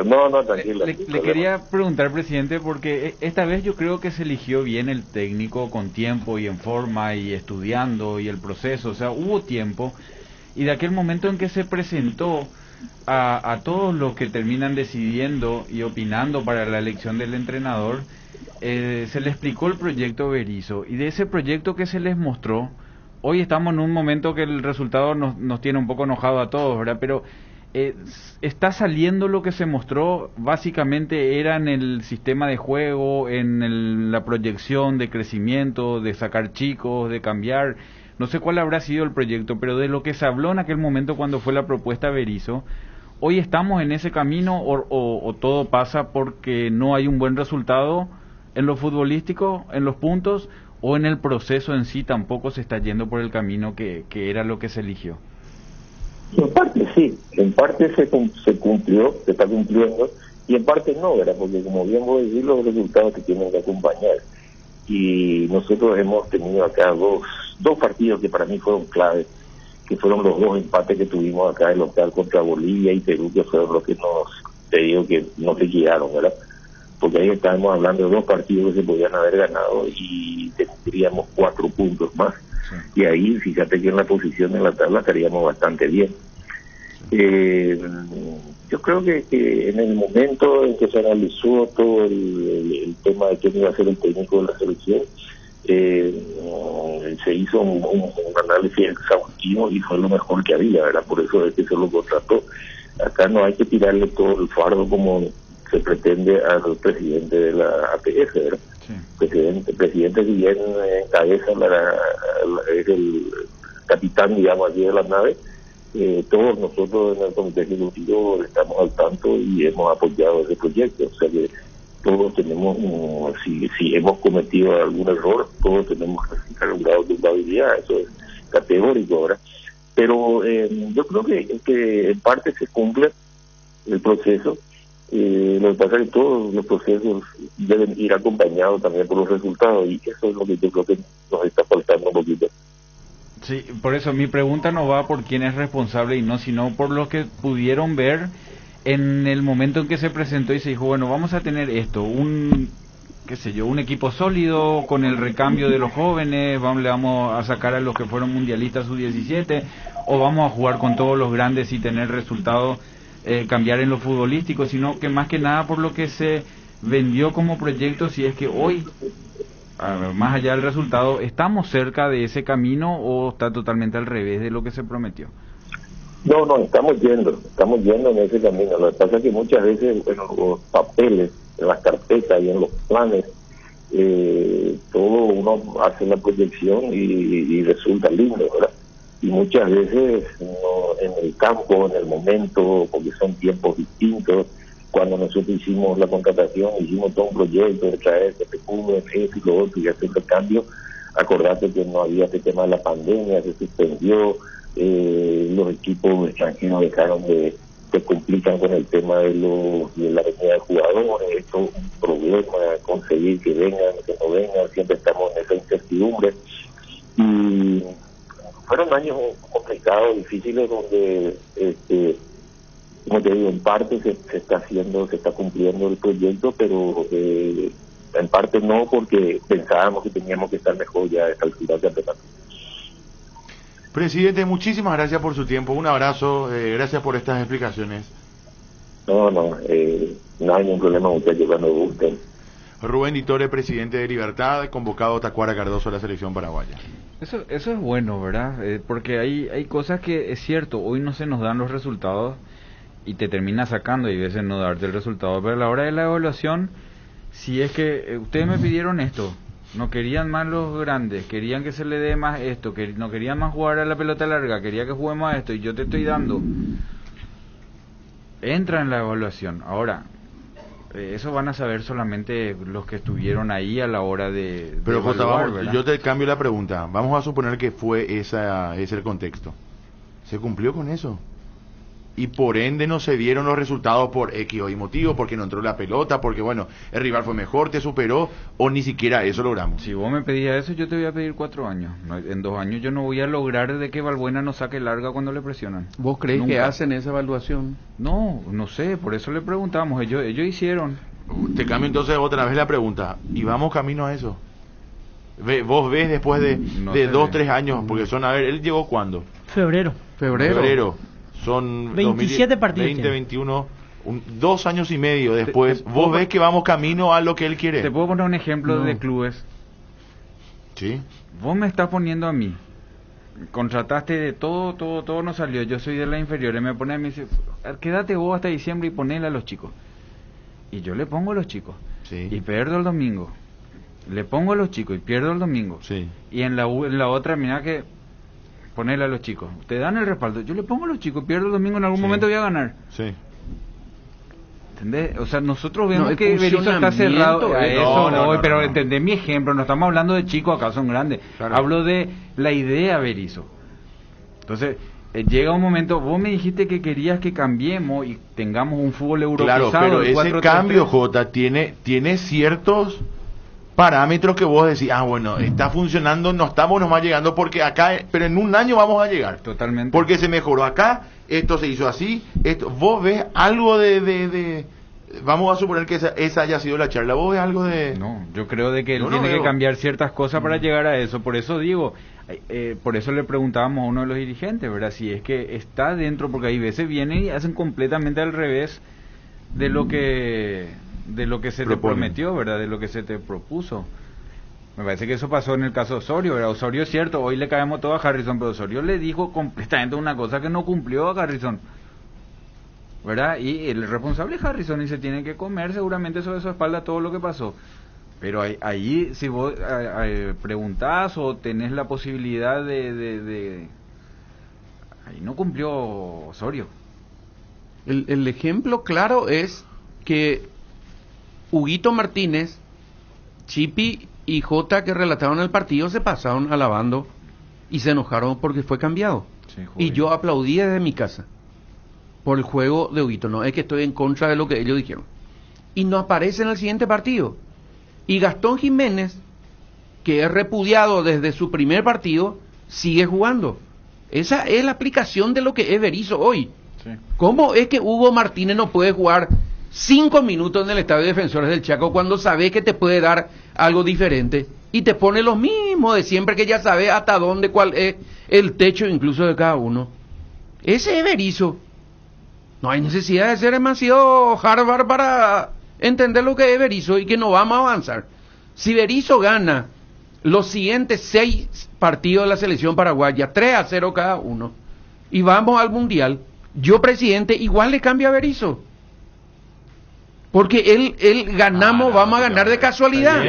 No, tranquilo. Le quería preguntar, presidente, porque esta vez yo creo que se eligió bien el técnico con tiempo y en forma y estudiando y el proceso, o sea, hubo tiempo, y de aquel momento en que se presentó a todos los que terminan decidiendo y opinando para la elección del entrenador, se le explicó el proyecto Berizzo, y de ese proyecto que se les mostró, hoy estamos en un momento que el resultado nos tiene un poco enojados a todos, ¿verdad? Pero está saliendo lo que se mostró, básicamente era en el sistema de juego, en la proyección de crecimiento, de sacar chicos, de cambiar. No sé cuál habrá sido el proyecto, pero de lo que se habló en aquel momento cuando fue la propuesta Berizzo, ¿hoy estamos en ese camino o todo pasa porque no hay un buen resultado en lo futbolístico, en los puntos, o en el proceso en sí tampoco se está yendo por el camino que era lo que se eligió? En parte sí, en parte se cumplió, se está cumpliendo, y en parte no, ¿verdad? Porque como bien voy a decir, los resultados que tienen que acompañar. Y nosotros hemos tenido acá dos partidos que para mí fueron claves, que fueron los 2 empates que tuvimos acá en local contra Bolivia y Perú, que fueron los que te digo que no se guiaron, ¿verdad? Porque ahí estábamos hablando de 2 partidos que se podían haber ganado y tendríamos 4 puntos más. Sí. Y ahí, fíjate que en la posición en la tabla estaríamos bastante bien. Yo creo que en el momento en que se analizó todo el tema de quién iba a ser el técnico de la selección, se hizo un análisis exhaustivo y fue lo mejor que había, ¿verdad? Por eso es que se lo contrató. Acá no hay que tirarle todo el fardo como se pretende al presidente de la APF, ¿verdad? Sí. Presidente si bien encabeza es el capitán, digamos, allí de la nave. Todos nosotros en el comité ejecutivo estamos al tanto y hemos apoyado ese proyecto, o sea que todos tenemos, si hemos cometido algún error, todos tenemos que un grado de culpabilidad, eso es categórico, ¿verdad? Pero yo creo que en parte se cumple el proceso. Lo que pasa es que todos los procesos deben ir acompañados también por los resultados, y eso es lo que yo creo que nos está faltando un poquito. Sí, por eso mi pregunta no va por quién es responsable y no, sino por lo que pudieron ver en el momento en que se presentó y se dijo, bueno, vamos a tener esto, un equipo sólido con el recambio de los jóvenes, le vamos a sacar a los que fueron mundialistas sub-17, o vamos a jugar con todos los grandes y tener resultados, cambiar en lo futbolístico, sino que más que nada por lo que se vendió como proyecto, si es que hoy, más allá del resultado, ¿estamos cerca de ese camino o está totalmente al revés de lo que se prometió? No, estamos yendo en ese camino. Lo que pasa es que muchas veces, los papeles, en las carpetas y en los planes, todo uno hace la proyección y resulta lindo, ¿verdad? Y muchas veces en el campo, en el momento, porque son tiempos distintos. Cuando nosotros hicimos la contratación, hicimos todo un proyecto de traer que te cubren eso y lo otro y hacer el cambio. Acordate que no había este tema de la pandemia, se suspendió, los equipos extranjeros dejaron se complican con el tema de la venida de jugadores. Esto es un problema, conseguir que vengan, que no vengan, siempre estamos en esa incertidumbre. Y fueron años complicados, difíciles, donde como te digo, en parte se está haciendo, se está cumpliendo el proyecto, pero en parte no, porque pensábamos que teníamos que estar mejor ya a esta altura del campeonato. Presidente, muchísimas gracias por su tiempo, un abrazo, gracias por estas explicaciones. No hay ningún problema, muchachos, cuando gusten. Rubén Di Torre, presidente de Libertad, convocado Tacuara Cardoso a la selección paraguaya. Eso es bueno, ¿verdad? Porque hay cosas que es cierto, hoy no se nos dan los resultados y te termina sacando y a veces no darte el resultado, pero a la hora de la evaluación, si es que ustedes me pidieron esto, no querían más los grandes, querían que se le dé más esto, que no querían más jugar a la pelota larga, quería que juguemos a esto y yo te estoy dando, entra en la evaluación. Ahora, eso van a saber solamente los que estuvieron ahí a la hora de pero Jota, evaluar, yo te cambio la pregunta, vamos a suponer que fue ese el contexto, ¿se cumplió con eso? Y por ende no se dieron los resultados por X o Y motivo, porque no entró la pelota, porque bueno, el rival fue mejor, te superó, o ni siquiera eso logramos. Si vos me pedías eso, yo te voy a pedir 4 años. En 2 años yo no voy a lograr de que Valbuena no saque larga cuando le presionan. ¿Vos crees Nunca. que hacen esa evaluación? No sé, por eso le preguntamos, ellos hicieron. Te cambio entonces otra vez la pregunta, y vamos camino a eso. Vos ves después de 2-3 años, porque son, a ver, él llegó ¿cuándo? Febrero. Son 27 partidos. 2021, 2 años y medio después. ¿Vos ves que vamos camino a lo que él quiere? Te puedo poner un ejemplo de clubes. Sí. Vos me estás poniendo a mí. Contrataste de todo no salió. Yo soy de la inferior. Me pone a mí, dice, quédate vos hasta diciembre y ponele a los chicos. Y yo le pongo a los chicos. Sí. Y pierdo el domingo. Le pongo a los chicos y pierdo el domingo. Sí. Y en la otra, mira que ponerle a los chicos, te dan el respaldo, yo le pongo a los chicos, pierdo el domingo, en algún momento voy a ganar. Sí. ¿Entendés? O sea, nosotros vemos que Berizzo está cerrado a eso, pero entendés mi ejemplo, no estamos hablando de chicos, acá son grandes, claro. Hablo de la idea Berizzo. Entonces, llega un momento, vos me dijiste que querías que cambiemos y tengamos un fútbol europeizado. Claro, pero ese cambio, Jota, tiene ciertos parámetros que vos decís, bueno, está funcionando, no estamos nomás llegando porque acá, pero en un año vamos a llegar. Totalmente. Porque se mejoró acá, esto se hizo así, vos ves algo de vamos a suponer que esa haya sido la charla, vos ves algo de... No, yo creo de que él tiene que cambiar ciertas cosas para llegar a eso, por eso digo, por eso le preguntábamos a uno de los dirigentes, ¿verdad? Si es que está dentro, porque hay veces vienen y hacen completamente al revés de lo que se te prometió, ¿verdad? De lo que se te propuso. Me parece que eso pasó en el caso de Osorio, ¿verdad? Osorio es cierto, hoy le caemos todo a Harrison, pero Osorio le dijo completamente una cosa que no cumplió a Harrison, ¿verdad? Y el responsable es Harrison y se tiene que comer seguramente sobre su espalda todo lo que pasó. Pero ahí si vos preguntás o tenés la posibilidad de ahí no cumplió Osorio. El ejemplo claro es que Huguito Martínez, Chipi y Jota, que relataron el partido, se pasaron alabando y se enojaron porque fue cambiado. Sí, y yo aplaudí desde mi casa por el juego de Huguito. No es que estoy en contra de lo que ellos dijeron. Y no aparece en el siguiente partido. Y Gastón Jiménez, que es repudiado desde su primer partido, sigue jugando. Esa es la aplicación de lo que es Berizzo hoy. Sí. ¿Cómo es que Hugo Martínez no puede jugar 5 minutos en el Estadio de Defensores del Chaco cuando sabe que te puede dar algo diferente y te pone lo mismo de siempre, que ya sabe hasta dónde, cuál es el techo incluso de cada uno? Ese es Berizzo. No hay necesidad de ser demasiado Harvard para entender lo que es Berizzo y que no vamos a avanzar. Si Berizzo gana los siguientes 6 partidos de la selección paraguaya, 3-0 cada uno, y vamos al Mundial, yo, presidente, igual le cambio a Berizzo. Porque él ganamos, vamos a ganar de casualidad.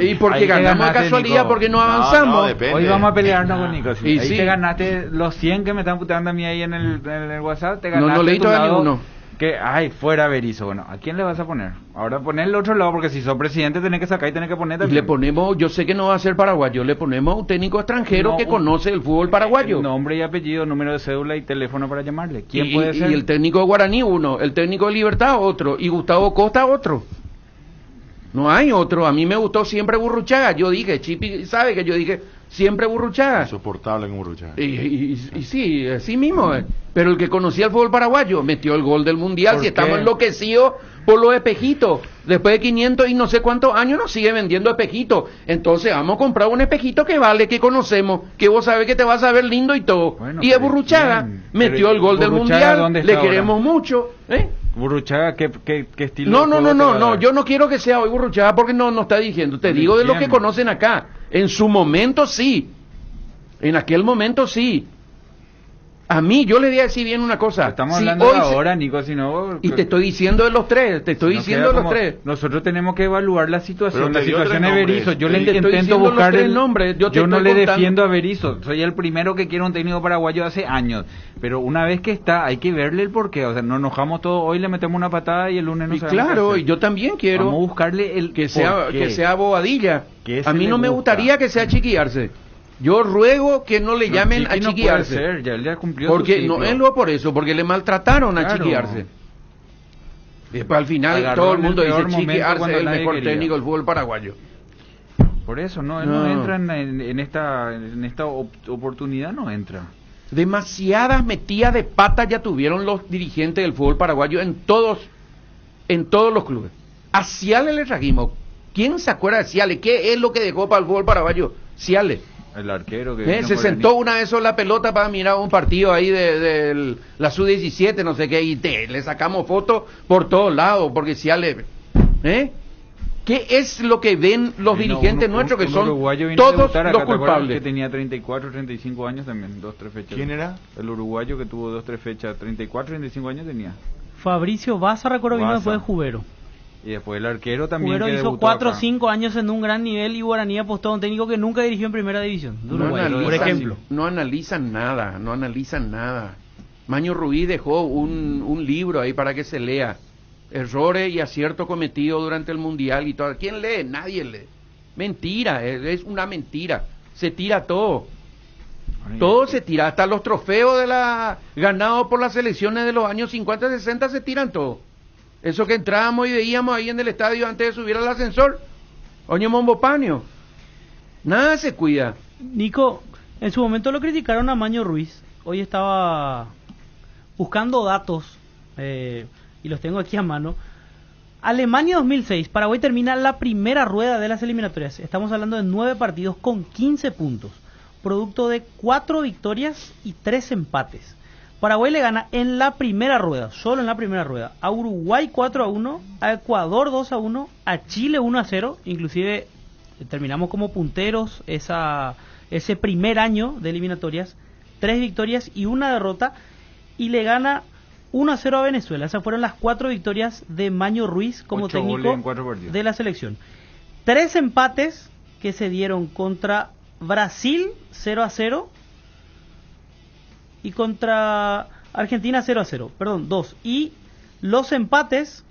Y porque ganamos de casualidad, Nico. Porque no avanzamos. Hoy vamos a pelearnos con Nico. Sí. Ahí te ganaste los 100 que me están putando a mí ahí en el WhatsApp. Te ganaste. No leí todavía ninguno. Que, fuera Berizzo. Bueno, ¿a quién le vas a poner? Ahora poner el otro lado, porque si sos presidente tenés que sacar y tenés que poner también. Y le ponemos, yo sé que no va a ser paraguayo, le ponemos un técnico extranjero que conoce el fútbol paraguayo. Nombre y apellido, número de cédula y teléfono para llamarle. ¿Quién puede ser? Y el técnico de Guaraní uno, el técnico de Libertad otro, y Gustavo Costa otro. No hay otro. A mí me gustó siempre Burruchaga. Yo dije, Chipi sabe que yo dije, siempre Burruchaga. Insoportable con Burruchaga. Y sí, así mismo. Pero el que conocía el fútbol paraguayo metió el gol del Mundial. Si estamos enloquecidos por los espejitos. Después de 500 y no sé cuántos años nos sigue vendiendo espejitos. Entonces vamos a comprar un espejito que vale, que conocemos, que vos sabés que te vas a ver lindo y todo. Bueno, y es Burruchaga. Metió el gol del Mundial. Le queremos mucho. Burruchaga, ¿qué estilo? No, yo no quiero que sea hoy Burruchaga porque no está diciendo. Te digo de los que conocen acá. En su momento sí. En aquel momento sí. A mí, yo le voy a decir bien una cosa. Estamos hablando de ahora, Nico, si no... Y te estoy diciendo de los tres, Nosotros tenemos que evaluar la situación de Berizzo. Yo le intento buscar el nombre. Yo no le defiendo a Berizzo. Soy el primero que quiere un técnico paraguayo hace años. Pero una vez que está, hay que verle el porqué. O sea, nos enojamos todos, hoy le metemos una patada y el lunes no sabemos qué hacer. Claro, y yo también quiero... Vamos a buscarle el que sea bobadilla. A mí no me gusta. gustaría que sea chiquillarse. Yo ruego que no le llamen a chiquillarse. No puede ser, ya le ha cumplido porque su no es lo por eso, porque le maltrataron a chiquillarse. Después al final todo el mundo dice chiquillarse es el mejor técnico del fútbol paraguayo. Por eso no entra en esta oportunidad, no entra. Demasiadas metidas de pata ya tuvieron los dirigentes del fútbol paraguayo en todos los clubes. A Ciale le trajimos. ¿Quién se acuerda de Ciale? ¿Qué es lo que dejó para el fútbol paraguayo? Ciale. El arquero que se sentó una vez sobre la pelota para mirar un partido ahí de la Sub-17, no sé qué, y le sacamos fotos por todos lados, porque Ciale... ¿Qué es lo que ven los dirigentes nuestros, que son todos los culpables? Que tenía 34, 35 años también, 2-3 fechas. ¿Quién era? El uruguayo que tuvo 2-3 fechas, 34, 35 años tenía. Fabricio Baza, recuerdo, vino después de Jubero. Y después el arquero también. Jubero hizo 4 o 5 años en un gran nivel y Guaraní apostó a un técnico que nunca dirigió en primera división de Uruguay, por ejemplo. No analizan nada. Maño Ruiz dejó un libro ahí para que se lea. Errores y aciertos cometidos durante el Mundial y todo. ¿Quién lee? Nadie lee. Mentira, es una mentira. Se tira todo. Todo se tira, hasta los trofeos ganados por las selecciones de los años 50, 60 se tiran todo. Eso que entrábamos y veíamos ahí en el estadio antes de subir al ascensor. Oño Mombopaño. Nada se cuida. Nico, en su momento lo criticaron a Maño Ruiz. Hoy estaba buscando datos, y los tengo aquí a mano. Alemania 2006, Paraguay termina la primera rueda de las eliminatorias. Estamos hablando de 9 partidos con 15 puntos. Producto de 4 victorias y 3 empates. Paraguay le gana en la primera rueda, solo en la primera rueda, a Uruguay 4-1, a Ecuador 2-1, a Chile 1-0, inclusive terminamos como punteros ese primer año de eliminatorias, 3 victorias y 1 derrota, y le gana 1-0 a Venezuela. Esas fueron las 4 victorias de Maño Ruiz como técnico de la selección. 3 empates que se dieron contra Brasil 0-0, y contra Argentina 0-0, perdón, 2. Y los empates,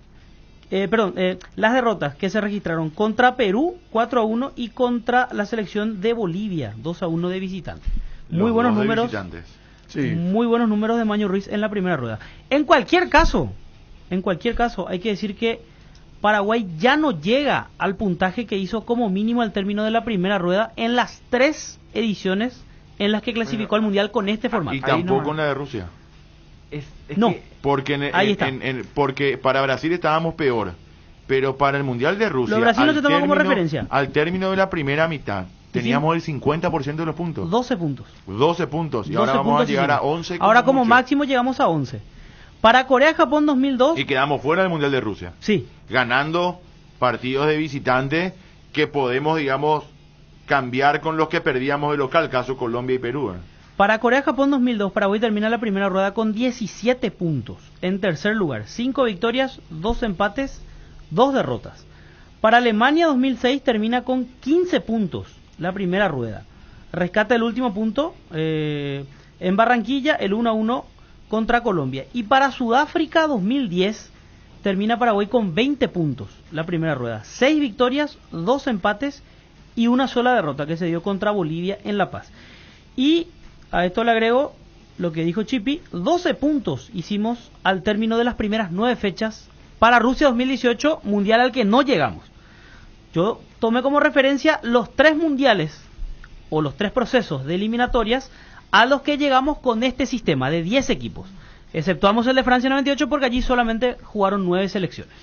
las derrotas que se registraron contra Perú 4-1 y contra la selección de Bolivia 2-1 de visitante. Muy buenos números. Sí. Muy buenos números de Maño Ruiz en la primera rueda. En cualquier caso, hay que decir que Paraguay ya no llega al puntaje que hizo como mínimo al término de la primera rueda en las 3 ediciones en las que clasificó al Mundial con este formato. Y tampoco en la de Rusia. No. Porque porque para Brasil estábamos peor, pero para el Mundial de Rusia, Brasil no se toma como referencia. Al término de la primera mitad teníamos el 50% de los puntos. 12 puntos. 12 puntos. Y ahora vamos a llegar a 11. Ahora como máximo llegamos a 11. Para Corea-Japón 2002. Y quedamos fuera del Mundial de Rusia. Sí. Ganando partidos de visitante que podemos, digamos, cambiar con los que perdíamos de local, caso Colombia y Perú. Para Corea-Japón 2002, Paraguay termina la primera rueda con 17 puntos. En tercer lugar, 5 victorias, 2 empates, 2 derrotas. Para Alemania 2006 termina con 15 puntos la primera rueda. Rescata el último punto en Barranquilla, el 1-1 contra Colombia. Y para Sudáfrica 2010 termina Paraguay con 20 puntos la primera rueda. 6 victorias, 2 empates y una sola derrota que se dio contra Bolivia en La Paz. Y a esto le agrego lo que dijo Chipi, 12 puntos hicimos al término de las primeras 9 fechas para Rusia 2018, mundial al que no llegamos. Yo tomé como referencia los 3 mundiales o los 3 procesos de eliminatorias a los que llegamos con este sistema de 10 equipos. Exceptuamos el de Francia 98 porque allí solamente jugaron 9 selecciones.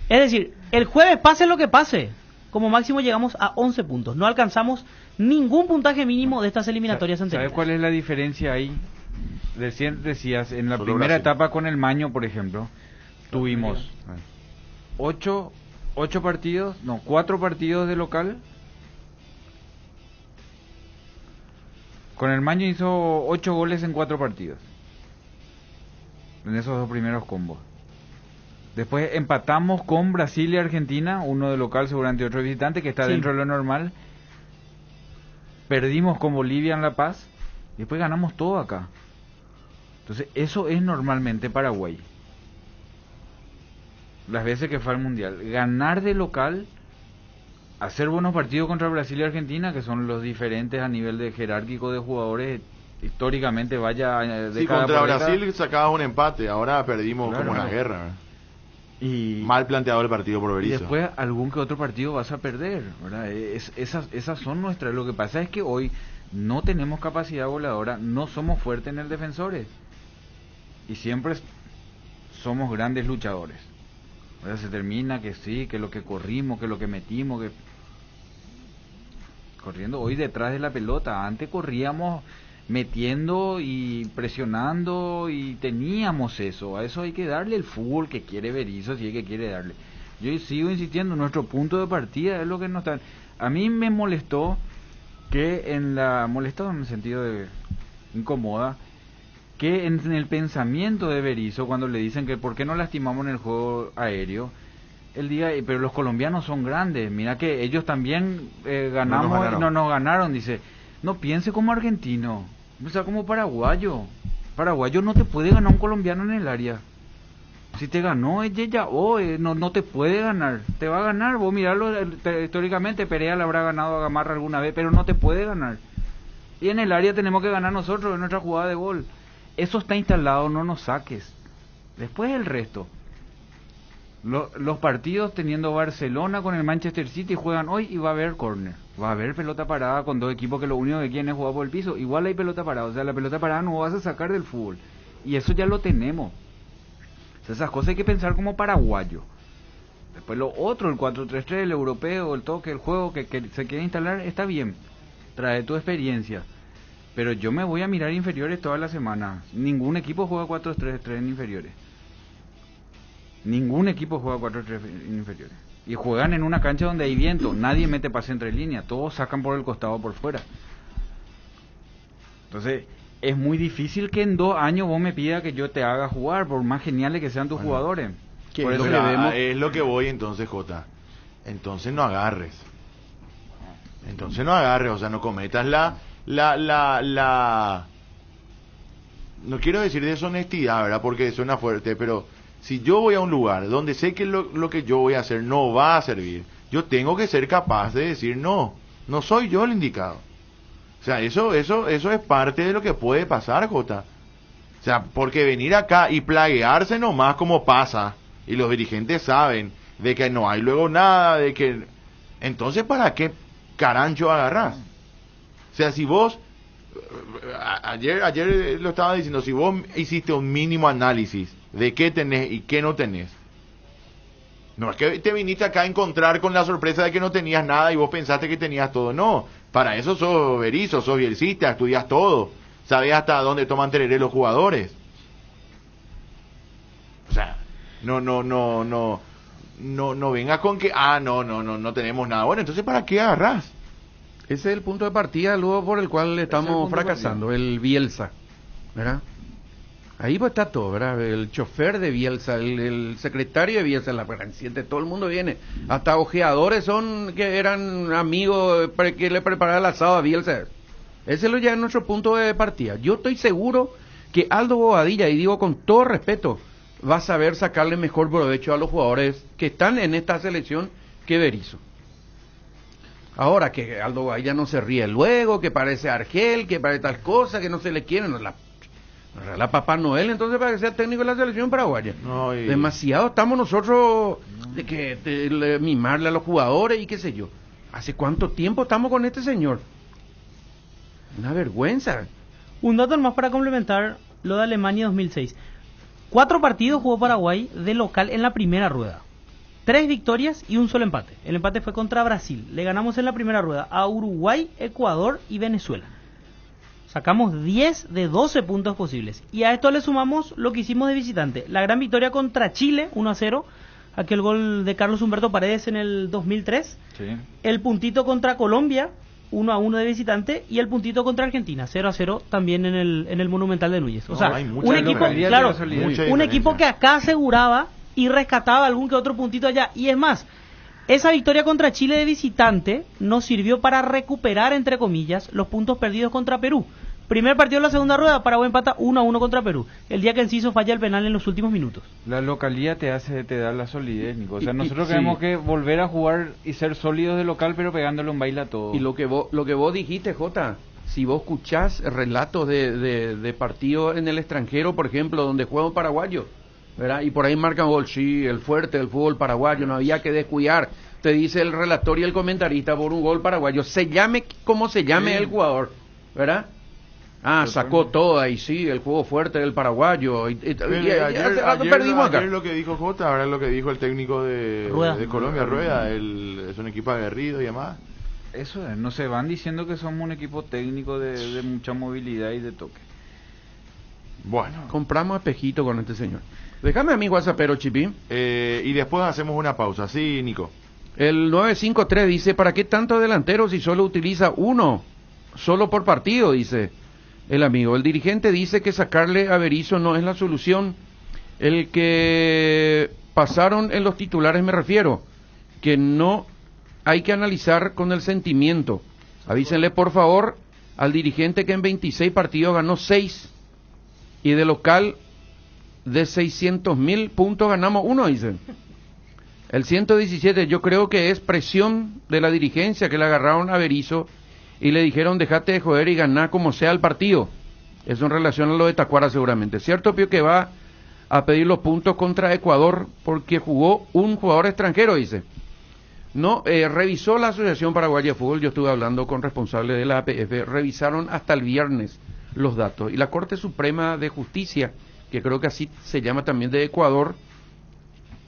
Es decir, el jueves pase lo que pase, como máximo llegamos a 11 puntos. No alcanzamos ningún puntaje mínimo de estas eliminatorias anteriores. ¿Sabes cuál es la diferencia ahí? Recién decías, en la Solo primera Brasil. etapa con el Maño, por ejemplo, tuvimos 4 partidos de local. Con el Maño hizo 8 goles en 4 partidos. En esos 2 primeros combos. Después empatamos con Brasil y Argentina, uno de local seguramente otro de visitante, que está Sí. dentro de lo normal. Perdimos con Bolivia en La Paz, y después ganamos todo acá. Entonces eso es normalmente Paraguay. Las veces que fue al Mundial. Ganar de local, hacer buenos partidos contra Brasil y Argentina, que son los diferentes a nivel de jerárquico de jugadores, históricamente vaya de Sí, cada contra por década. Brasil sacabas un empate, ahora perdimos Claro, como en la no. guerra. ¿verdad? Y Mal planteado el partido por y Berizzo. después algún que otro partido vas a perder, ¿verdad? Esas son nuestras. Lo que pasa es que hoy no tenemos capacidad goleadora, no somos fuertes en el defensores y siempre somos grandes luchadores. ¿Verdad? Se termina que sí, que lo que corrimos, que lo que metimos, que corriendo hoy detrás de la pelota. Antes corríamos metiendo y presionando y teníamos eso. A eso hay que darle el fútbol que quiere Berizzo, si es que quiere darle. Yo sigo insistiendo, nuestro punto de partida es lo que nos está... A mí me molestó que molestado en el sentido de incomoda, que en el pensamiento de Berizzo, cuando le dicen que por qué no lastimamos en el juego aéreo, él diga, pero los colombianos son grandes, mira que ellos también ganamos, no nos ganaron, dice, no piense como argentino, o sea, como paraguayo no te puede ganar un colombiano en el área. Si te ganó ella, no te puede ganar, te va a ganar, vos mirarlo históricamente, Perea le habrá ganado a Gamarra alguna vez, pero no te puede ganar. Y en el área tenemos que ganar nosotros en nuestra jugada de gol. Eso está instalado, no nos saques. Después el resto. Los partidos teniendo Barcelona con el Manchester City juegan hoy y va a haber córner. Va a haber pelota parada con 2 equipos que lo único que quieren es jugar por el piso. Igual hay pelota parada, o sea, la pelota parada no vas a sacar del fútbol. Y eso ya lo tenemos. O sea, esas cosas hay que pensar como paraguayo. Después lo otro, el 4-3-3, el europeo, el toque, el juego que se quiere instalar, está bien. Trae tu experiencia. Pero yo me voy a mirar inferiores toda la semana. Ningún equipo juega 4-3-3 en inferiores. Ningún equipo juega 4-3 en inferiores. Y juegan en una cancha donde hay viento. Nadie mete pase entre líneas. Todos sacan por el costado o por fuera. Entonces, es muy difícil que en 2 años vos me pidas que yo te haga jugar, por más geniales que sean tus jugadores. Por eso que vemos. es lo que voy entonces, Jota. Entonces no agarres. O sea, no cometas no quiero decir deshonestidad, ¿verdad? Porque suena fuerte, pero si yo voy a un lugar donde sé que lo que yo voy a hacer no va a servir, yo tengo que ser capaz de decir no soy yo el indicado. O sea, eso es parte de lo que puede pasar, Jota. O sea, porque venir acá y plaguearse nomás como pasa, y los dirigentes saben de que no hay luego nada, de que... Entonces, ¿para qué carancho agarrás? O sea, si vos... Ayer lo estaba diciendo, si vos hiciste un mínimo análisis de qué tenés y qué no tenés, no es que te viniste acá a encontrar con la sorpresa de que no tenías nada y vos pensaste que tenías todo, no, para eso sos Berizzo, sos bielcista, estudias todo, sabés hasta dónde toman tereré los jugadores. O sea, no vengas con que no tenemos nada. Bueno, entonces ¿para qué agarrás? Ese es el punto de partida luego por el cual estamos fracasando, el Bielsa, ¿verdad? Ahí pues está todo, ¿verdad? El chofer de Bielsa, el secretario de Bielsa, la presidente, todo el mundo viene. Hasta ojeadores son que eran amigos que le preparaban el asado a Bielsa. Ese es ya es nuestro punto de partida. Yo estoy seguro que Aldo Bobadilla, y digo con todo respeto, va a saber sacarle mejor provecho a los jugadores que están en esta selección que Berizzo. Ahora que Aldo Bobadilla no se ríe luego, que parece Argel, que parece tal cosa, que no se le quiere, no la Papá Noel, entonces para que sea técnico de la selección paraguaya. Demasiado estamos nosotros de mimarle a los jugadores y qué sé yo. ¿Hace cuánto tiempo estamos con este señor? Una vergüenza. Un dato más para complementar lo de Alemania 2006. 4 partidos jugó Paraguay de local en la primera rueda. 3 victorias y un solo empate. El empate fue contra Brasil. Le ganamos en la primera rueda a Uruguay, Ecuador y Venezuela. Sacamos 10 de 12 puntos posibles. Y a esto le sumamos lo que hicimos de visitante. La gran victoria contra Chile, 1-0. Aquel gol de Carlos Humberto Paredes en el 2003. Sí. El puntito contra Colombia, 1-1 de visitante. Y el puntito contra Argentina, 0-0 también en el Monumental de Núñez. O sea, un equipo, claro, un equipo que acá aseguraba y rescataba algún que otro puntito allá. Y es más, esa victoria contra Chile de visitante nos sirvió para recuperar, entre comillas, los puntos perdidos contra Perú. Primer partido de la segunda rueda, Paraguay empata 1-1 contra Perú. El día que Enciso falla el penal en los últimos minutos. La localidad te da la solidez, Nico. O sea, nosotros tenemos que volver a jugar y ser sólidos de local, pero pegándole un baile a todo. Y lo que vos dijiste, Jota, si vos escuchás relatos de partidos en el extranjero, por ejemplo, donde juega un paraguayo, ¿verdad? Y por ahí marcan gol, sí, el fuerte del fútbol paraguayo, no había que descuidar. Te dice el relator y el comentarista por un gol paraguayo, se llame como se llame el jugador, ¿verdad? Sacó todo ahí, sí, el juego fuerte del paraguayo. Ayer lo que dijo Jota, ahora lo que dijo el técnico de Colombia, Rueda, es un equipo aguerrido y demás. Eso es, no se van diciendo que somos un equipo técnico de mucha movilidad y de toque. Bueno, compramos espejito con este señor. Déjame a mi WhatsAppero, Chipín. Y después hacemos una pausa, ¿sí, Nico? El 953 dice, ¿para qué tanto delantero si solo utiliza uno? Solo por partido, dice el amigo. El dirigente dice que sacarle a Berizzo no es la solución. El que pasaron en los titulares me refiero, que no hay que analizar con el sentimiento. Avísenle por favor al dirigente que en 26 partidos ganó 6 y de local de 600.000 puntos ganamos 1, dicen. El 117 yo creo que es presión de la dirigencia que le agarraron a Berizzo y le dijeron dejate de joder y ganá como sea el partido. Eso en relación a lo de Tacuara seguramente. Cierto, Pío, que va a pedir los puntos contra Ecuador porque jugó un jugador extranjero, dice. No, revisó la Asociación Paraguaya de Fútbol, yo estuve hablando con responsables de la APF, revisaron hasta el viernes los datos. Y la Corte Suprema de Justicia, que creo que así se llama también de Ecuador,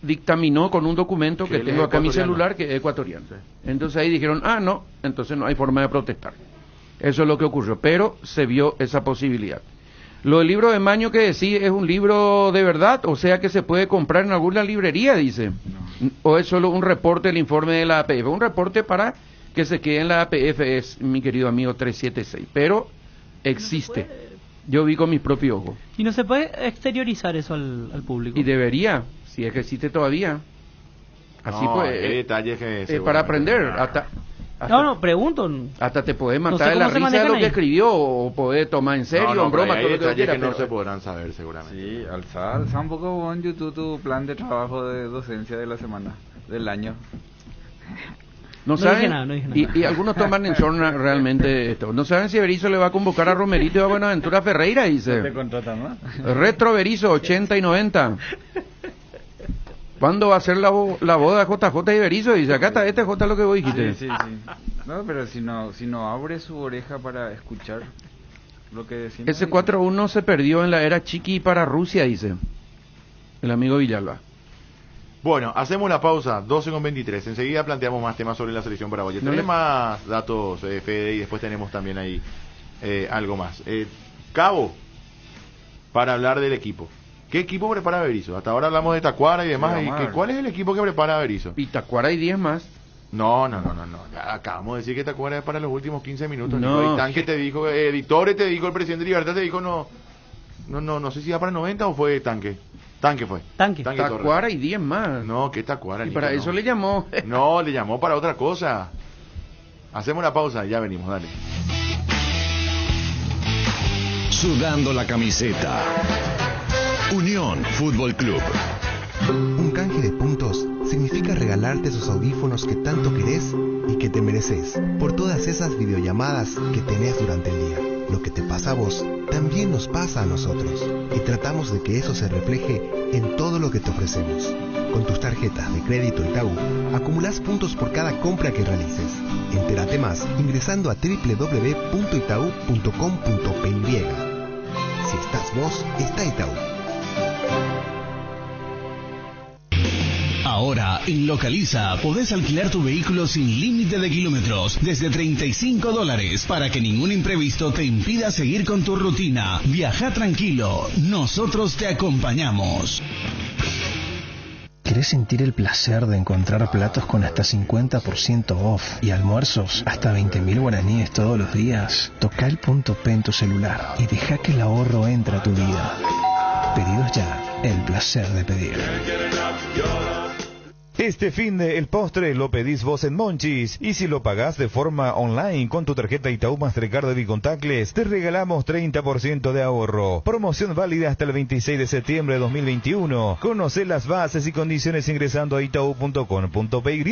dictaminó con un documento que tengo acá en mi celular que es ecuatoriano. Entonces ahí dijeron, no, entonces no hay forma de protestar. Eso es lo que ocurrió, pero se vio esa posibilidad. Lo del libro de Maño que decís, ¿es un libro de verdad? O sea que se puede comprar en alguna librería, dice. No. ¿O es solo un reporte del informe de la APF? Un reporte para que se quede en la APF es, mi querido amigo 376. Pero existe. Yo vi con mis propios ojos. ¿Y no se puede exteriorizar eso al público? Y debería, si es que existe todavía. Así no, pues. Detalles que para aprender. Hasta no, pregunto. Hasta te podés matar de la risa de lo que escribió o podés tomar en serio, en broma, todo lo que quieras. Que no se podrán saber seguramente. Sí, alza un poco en YouTube tu plan de trabajo de docencia de la semana, del año. No saben, dije nada. Y algunos toman en sorna realmente esto. No saben si Berizzo le va a convocar a Romerito y a Buenaventura Ferreira, dice. ¿No te contratan más? Retro Berizzo, 80 y 90. ¿Cuándo va a ser la boda de JJ y Berizzo? Dice, acá está J lo que vos dijiste. Sí. No, pero si no abre su oreja para escuchar lo que decimos. Ese 4-1 se perdió en la era Chiqui para Rusia, dice el amigo Villalba. Bueno, hacemos la pausa, 12:23. Enseguida planteamos más temas sobre la selección paraguaya. Tenemos más datos, Fede, y después tenemos también ahí algo más. Cabo, para hablar del equipo. ¿Qué equipo prepara Berizzo? Hasta ahora hablamos de Tacuara y demás. ¿Cuál es el equipo que prepara Berizzo? Y Tacuara hay 10 más. No. Ya acabamos de decir que Tacuara es para los últimos 15 minutos. No. Tanque te dijo, Editores te dijo, el presidente de Libertad te dijo, no sé si va para 90 o fue Tanque. Tanque fue. Tanque Tacuara y 10 más. No, ¿qué Tacuara? Y para eso le llamó. No, le llamó para otra cosa. Hacemos la pausa y ya venimos, dale. Sudando la camiseta. Unión Fútbol Club. Un canje de puntos significa regalarte esos audífonos que tanto querés y que te mereces por todas esas videollamadas que tenés durante el día. Lo que te pasa a vos también nos pasa a nosotros y tratamos de que eso se refleje en todo lo que te ofrecemos. Con tus tarjetas de crédito Itaú, acumulás puntos por cada compra que realices. Entérate más ingresando a www.itau.com.py. Si estás vos, está Itaú. Ahora, en Localiza, podés alquilar tu vehículo sin límite de kilómetros, desde $35, para que ningún imprevisto te impida seguir con tu rutina. Viaja tranquilo, nosotros te acompañamos. ¿Querés sentir el placer de encontrar platos con hasta 50% off y almuerzos hasta 20.000 guaraníes todos los días? Toca el punto P en tu celular y deja que el ahorro entre a tu vida. Pedidos ya, el placer de pedir. Este fin de el postre lo pedís vos en Monchis, y si lo pagás de forma online con tu tarjeta Itaú Mastercard de Contactless, te regalamos 30% de ahorro. Promoción válida hasta el 26 de septiembre de 2021. Conoce las bases y condiciones ingresando a itau.com.py.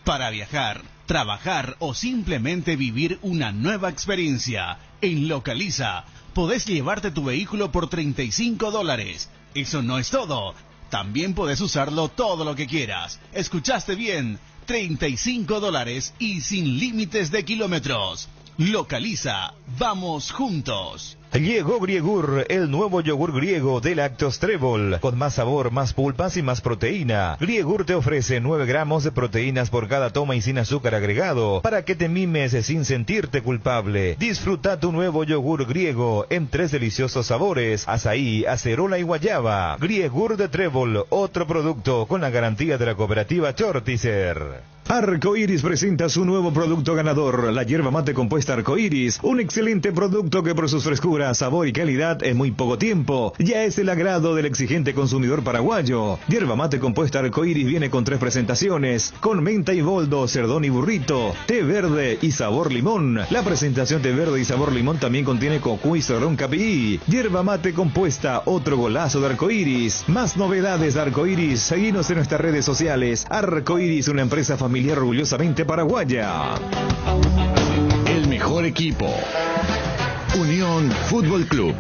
Para viajar, trabajar o simplemente vivir una nueva experiencia, en Localiza, podés llevarte tu vehículo por $35. Eso no es todo. También podés usarlo todo lo que quieras. ¿Escuchaste bien? $35 y sin límites de kilómetros. Localiza. Vamos juntos. Llegó Griegur, el nuevo yogur griego de Lactos Trébol, con más sabor, más pulpas y más proteína. Griegur te ofrece 9 gramos de proteínas por cada toma y sin azúcar agregado, para que te mimes sin sentirte culpable. Disfruta tu nuevo yogur griego en 3 deliciosos sabores: azaí, acerola y guayaba. Griegur de Trébol, otro producto con la garantía de la cooperativa Chortizer. Arcoiris presenta su nuevo producto ganador, la yerba mate compuesta Arcoiris, un excelente producto que por sus frescuras, sabor y calidad en muy poco tiempo ya es el agrado del exigente consumidor paraguayo. Yerba mate compuesta Arcoiris viene con 3 presentaciones, con menta y boldo, cerdón y burrito, té verde y sabor limón. La presentación té verde y sabor limón también contiene cocuy y cerrón capií. Yerba mate compuesta, otro golazo de Arcoiris. Más novedades de Arcoiris, seguinos en nuestras redes sociales. Arcoiris, una empresa familiar orgullosamente paraguaya. El mejor equipo. Unión Fútbol Club.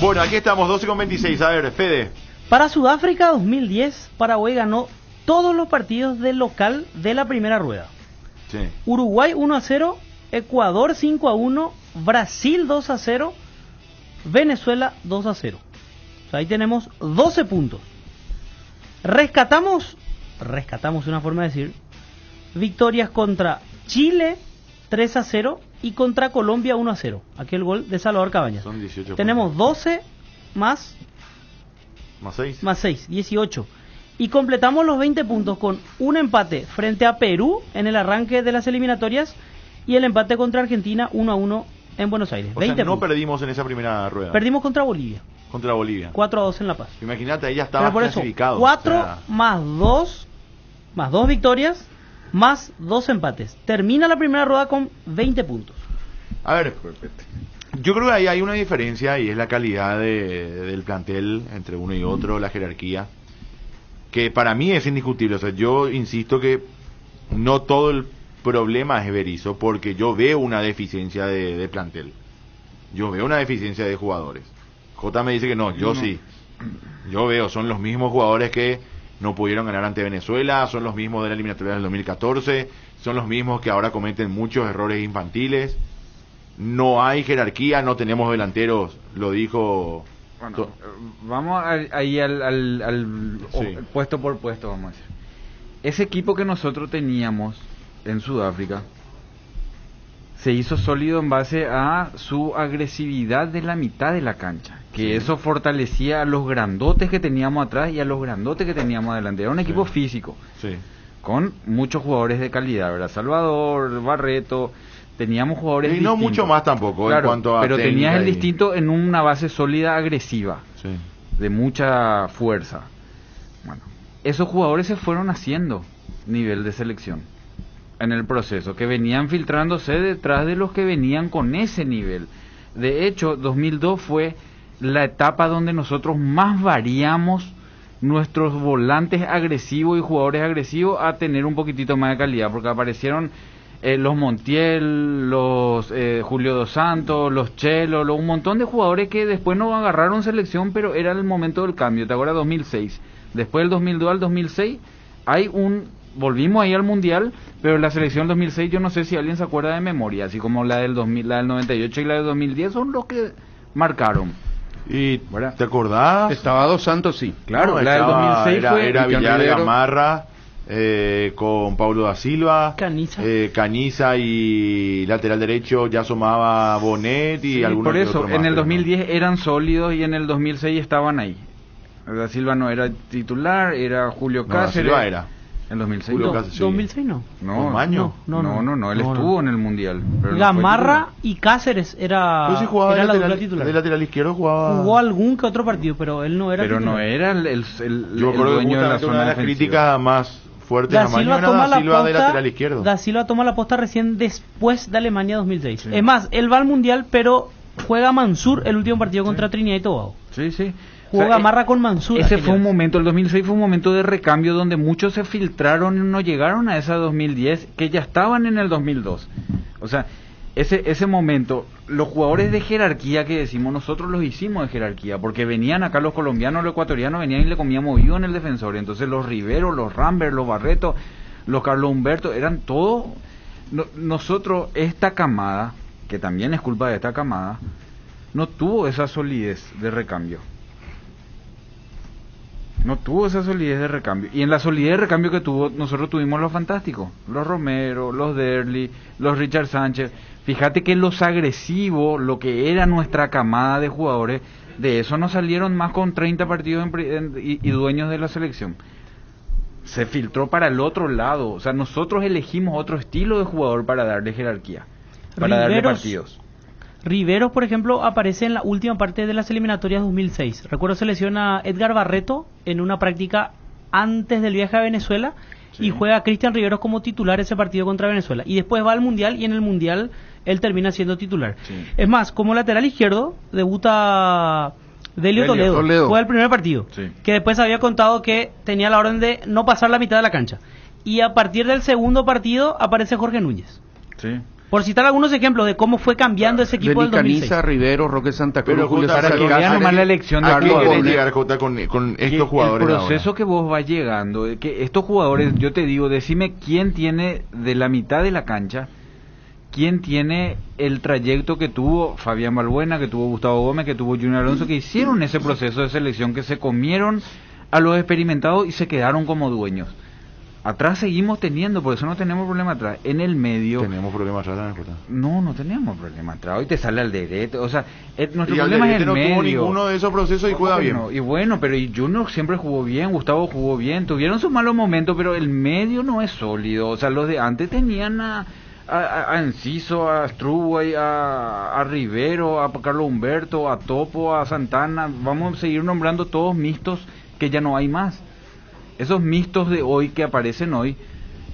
Bueno, aquí estamos, 12:26. A ver, Fede. Para Sudáfrica 2010, Paraguay ganó todos los partidos del local de la primera rueda. Sí. Uruguay 1-0, Ecuador 5-1, Brasil 2-0, Venezuela 2-0. O sea, ahí tenemos 12 puntos. Rescatamos una forma de decir, victorias contra Chile 3-0 y contra Colombia 1-0. Aquí el gol de Salvador Cabañas. Son 18 tenemos puntos. 12 más 6, 18. Y completamos los 20 puntos con un empate frente a Perú en el arranque de las eliminatorias y el empate contra Argentina 1-1 en Buenos Aires. O 20 sea, no puntos. perdimos en esa primera rueda. Perdimos contra Bolivia. 4-2 en La Paz. Imagínate, ahí ya estaba Pero por eso, clasificado. 4 o sea, más 2 victorias más 2 empates. Termina la primera rueda con 20 puntos. A ver, yo creo que ahí hay una diferencia y es la calidad del plantel entre uno y otro, la jerarquía, que para mí es indiscutible. O sea, yo insisto que no todo el problema es Berizzo, porque yo veo una deficiencia de plantel. Yo veo una deficiencia de jugadores. J me dice que no, yo sí. Yo veo, son los mismos jugadores que no pudieron ganar ante Venezuela, son los mismos de la eliminatoria del 2014, son los mismos que ahora cometen muchos errores infantiles. No hay jerarquía, no tenemos delanteros, lo dijo... Bueno, vamos ahí al Sí. puesto por puesto, vamos a decir. Ese equipo que nosotros teníamos en Sudáfrica se hizo sólido en base a su agresividad de la mitad de la cancha, que Sí. eso fortalecía a los grandotes que teníamos atrás y a los grandotes que teníamos adelante. Era un equipo físico, Sí. con muchos jugadores de calidad, ¿verdad? Salvador, Barreto, teníamos jugadores Y no distintos. mucho más tampoco, Claro, en cuanto a pero técnica tenías el y- distinto en una base sólida, agresiva, Sí. de mucha fuerza. Bueno, esos jugadores se fueron haciendo nivel de selección en el proceso, que venían filtrándose detrás de los que venían con ese nivel. De hecho, 2002 fue la etapa donde nosotros más variamos nuestros volantes agresivos y jugadores agresivos a tener un poquitito más de calidad, porque aparecieron los Montiel, los Julio Dos Santos, los Chelo, un montón de jugadores que después no agarraron selección, pero era el momento del cambio. ¿Te acuerdas? 2006. Después del 2002 al 2006 volvimos ahí al Mundial, pero la selección 2006 yo no sé si alguien se acuerda de memoria, así como la del 2000, la del 98 y la del 2010 son los que marcaron. ¿Y ¿verdad? te acordás? Estaba Dos Santos, sí. Claro, No, la del 2006 fue era Villar Rivero. Gamarra con Paulo da Silva, Caniza. y lateral derecho ya sumaba Bonet y Sí, algunos por eso, otros más, en el pero 2010 eran sólidos y en el 2006 estaban ahí. Da Silva no era titular, era Julio no, da Cáceres. Silva era. En 2006 Julio no. Cáceres, sí. 2006 no. No, ¿Con Maño? no, él estuvo en el Mundial. pero no fue Gamarra titular. y Cáceres era, Pero sí jugaba era de la dupla lateral, titular. de lateral izquierdo jugaba. Jugó algún que otro partido, pero él no era Pero titular. no era el Yo el creo que dueño de la justamente una zona de las defensiva. críticas más fuertes Da a Maño Silva era toma Da la Silva de lateral posta, izquierdo. Da Silva toma la posta recién después de Alemania 2006. Sí. Es más, él va al Mundial, pero juega Mansur el último partido contra Trinidad y Tobago. Sí, sí. Jugó Gamarra con Mansur. Ese aquella fue un vez. momento, el 2006 fue un momento de recambio donde muchos se filtraron y no llegaron a esa 2010 que ya estaban en el 2002. O sea, ese momento, los jugadores de jerarquía que decimos nosotros los hicimos de jerarquía, porque venían acá los colombianos, los ecuatorianos, venían y le comíamos vivo en el defensor. Entonces los Rivero, los Rambert, los Barreto, los Carlos Humberto, eran todos... nosotros, esta camada, que también es culpa de esta camada, no tuvo esa solidez de recambio. No tuvo esa solidez de recambio. Y en la solidez de recambio que tuvo, nosotros tuvimos los fantásticos. Los Romero, los Derli, los Richard Sánchez. Fíjate que los agresivos, lo que era nuestra camada de jugadores, de eso no salieron más con 30 partidos y dueños de la selección. Se filtró para el otro lado. O sea, nosotros elegimos otro estilo de jugador para darle jerarquía. Para darle partidos. Riveros, por ejemplo, aparece en la última parte de las eliminatorias 2006. Recuerdo se lesiona Edgar Barreto en una práctica antes del viaje a Venezuela y juega a Cristian Riveros como titular ese partido contra Venezuela. Y después va al Mundial y en el Mundial él termina siendo titular. Sí. Es más, como lateral izquierdo debuta Delio Toledo. Fue el primer partido. Sí. Que después había contado que tenía la orden de no pasar la mitad de la cancha. Y a partir del segundo partido aparece Jorge Núñez. Sí. Por citar algunos ejemplos de cómo fue cambiando ese equipo del 2006. Caniza, Rivero, Roque Santa Cruz, Pero Julio Jota, César para que Cáceres. vean nomás la elección de ¿A qué jugadores. querés llegar, Jota, con estos jugadores El proceso ahora? que vos vas llegando, que estos jugadores, yo te digo, decime quién tiene de la mitad de la cancha, quién tiene el trayecto que tuvo Fabián Balbuena, que tuvo Gustavo Gómez, que tuvo Junior Alonso, que hicieron ese proceso de selección, que se comieron a los experimentados y se quedaron como dueños. Atrás seguimos teniendo, por eso no tenemos problema atrás. En el medio... Tenemos problemas atrás, Jota. No tenemos problema atrás. Hoy te sale al derecho. O sea, nuestro Y problema es Alderete el no medio. tuvo ninguno de esos procesos y juega bien. Y bueno, pero y Junior siempre jugó bien, Gustavo jugó bien, tuvieron sus malos momentos, pero el medio no es sólido. O sea, los de antes tenían a Enciso, a Strubay, a Rivero, a Carlos Humberto, a Topo, a Santana. Vamos a seguir nombrando todos mixtos que ya no hay más. Esos mixtos de hoy que aparecen hoy,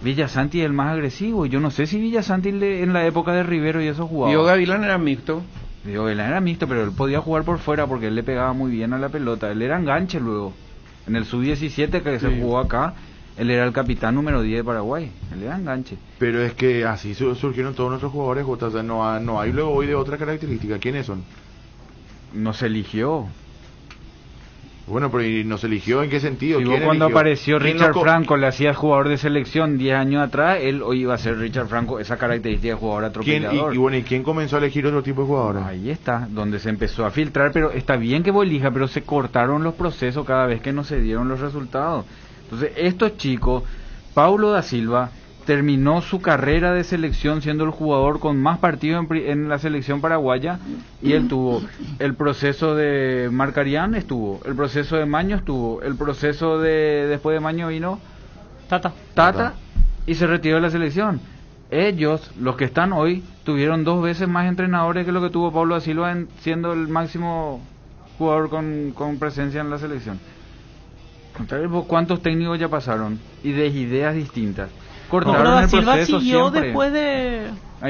Villasanti es el más agresivo. Yo no sé si Villasanti en la época de Rivero y esos jugadores. Pío Gavilán era mixto. Pío Gavilán era mixto, pero él podía jugar por fuera porque él le pegaba muy bien a la pelota. Él era enganche luego. En el sub-17 que se jugó acá, él era el capitán número 10 de Paraguay. Él era enganche. Pero es que así surgieron todos nuestros jugadores, Jota. O sea, no hay luego hoy de otra característica. ¿Quiénes son? No se eligió. Bueno, pero ¿y nos eligió en qué sentido? Si vos ¿Quién cuando eligió? apareció ¿Quién Richard lo Franco le hacías jugador de selección 10 años atrás, él hoy iba a ser Richard Franco, esa característica de jugador ¿Quién, atropellador. ¿y quién comenzó a elegir otro tipo de jugadores? Ahí está, donde se empezó a filtrar, pero está bien que vos elijas, pero se cortaron los procesos cada vez que no se dieron los resultados. Entonces, estos chicos, Paulo da Silva terminó su carrera de selección siendo el jugador con más partidos en la selección paraguaya, y él tuvo el proceso de Marcarián, estuvo el proceso de Maño, estuvo el proceso de después de Maño vino Tata y se retiró de la selección. Ellos, los que están hoy, tuvieron 2 veces más entrenadores que lo que tuvo Paulo da Silva siendo el máximo jugador con presencia en la selección. ¿Cuántos técnicos ya pasaron? Y de ideas distintas. Cortaron pero da el Silva proceso siguió siempre. después de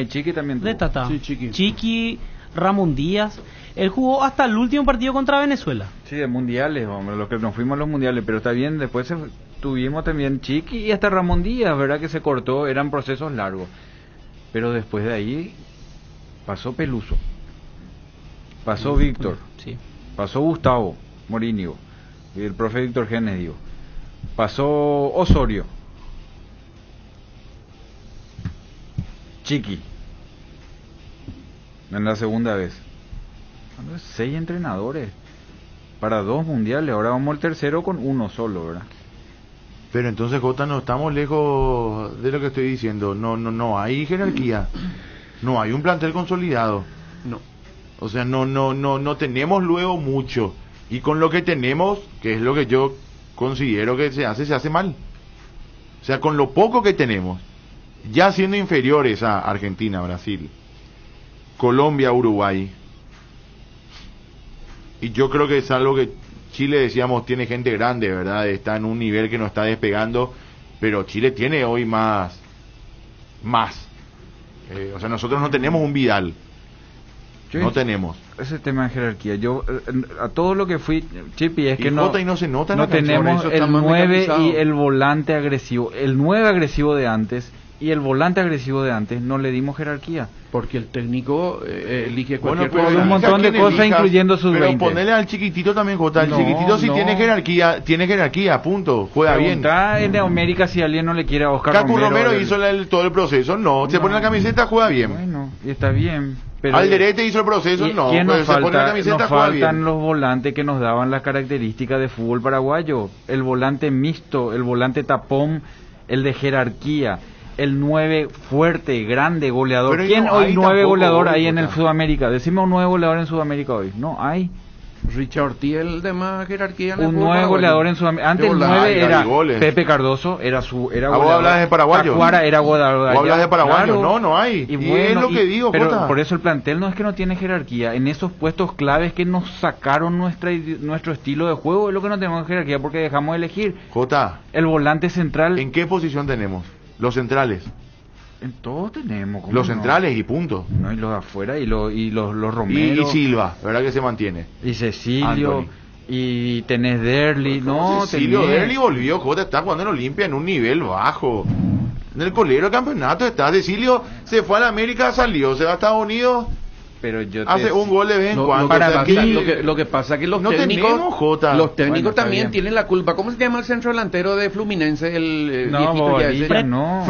Chiqui también de tuvo. Tata. Sí, Chiqui. Chiqui, Ramón Díaz. Él jugó hasta el último partido contra Venezuela. Sí, de mundiales, hombre, los que nos fuimos a los mundiales, pero está bien, después tuvimos también Chiqui y hasta Ramón Díaz, ¿verdad? Que se cortó, eran procesos largos. Pero después de ahí pasó Peluso, pasó Víctor, Sí. pasó Gustavo Morínigo, y el profe Víctor Genes, digo. Pasó Osorio. Chiqui. En la segunda vez. 6 entrenadores. Para 2 mundiales. Ahora vamos al tercero con 1 solo, ¿verdad? Pero entonces, Jota, no estamos lejos de lo que estoy diciendo. No hay jerarquía. No hay un plantel consolidado. No. O sea, no tenemos luego mucho. Y con lo que tenemos, que es lo que yo considero que se hace mal. O sea, con lo poco que tenemos, ya siendo inferiores a Argentina, Brasil, Colombia, Uruguay, y yo creo que es algo que Chile, decíamos, tiene gente grande, ¿verdad? Está en un nivel que no está despegando, pero Chile tiene hoy más. O sea, nosotros no tenemos un Vidal. No tenemos. Ese tema de jerarquía, yo a todo lo que fui, Chipi, es que no se nota no tenemos el 9 y el volante agresivo. El 9 agresivo de antes y el volante agresivo de antes no le dimos jerarquía. Porque el técnico elige cualquier cosa. Un montón de cosas, incluyendo sus 20. Pero ponele al chiquitito también, Jota. El chiquitito si tiene jerarquía, punto. Juega bien. En América si alguien no le quiere a Oscar Cacu Romero hizo todo el proceso, se pone la camiseta, juega bien. Bueno, y está bien. Pero Alderete hizo el proceso, no. ¿Quién nos se pone la camiseta, nos juega faltan bien. los volantes que nos daban las características de fútbol paraguayo? El volante mixto, el volante tapón, el de jerarquía. El 9 fuerte, grande, goleador. Pero ¿Quién no hoy hay 9 tampoco, goleador hay en el Sudamérica? Decime un 9 goleador en Sudamérica hoy. No hay. Richard Ortiz, el de más jerarquía en el un fútbol 9 goleador en Sudamérica. Antes el 9 era Pepe Cardoso, era goleador. ¿Vos hablas de paraguayo? Tacuara era goleador. ¿Vos hablas de paraguayo? Claro. No hay. Y bueno, es lo que digo, pero Jota. por eso el plantel no es que no tiene jerarquía. En esos puestos claves que nos sacaron nuestro estilo de juego es lo que no tenemos jerarquía porque dejamos de elegir. Jota. El volante central. ¿En qué posición tenemos? Los centrales. En todos tenemos. Los centrales y punto. No, y los de afuera y los Romero. Y Silva, ¿verdad que se mantiene? Y Cecilio. Anthony. Y tenés Derli. No, Cecilio Derli volvió, Jota, está jugando en Olimpia en un nivel bajo. En el colero del campeonato está. Cecilio se fue a la América, salió, se va a Estados Unidos. Pero hace un gol de vez en cuando. Lo que pasa es que los técnicos, los técnicos también tienen la culpa. ¿Cómo se llama el centro delantero de Fluminense? El viejito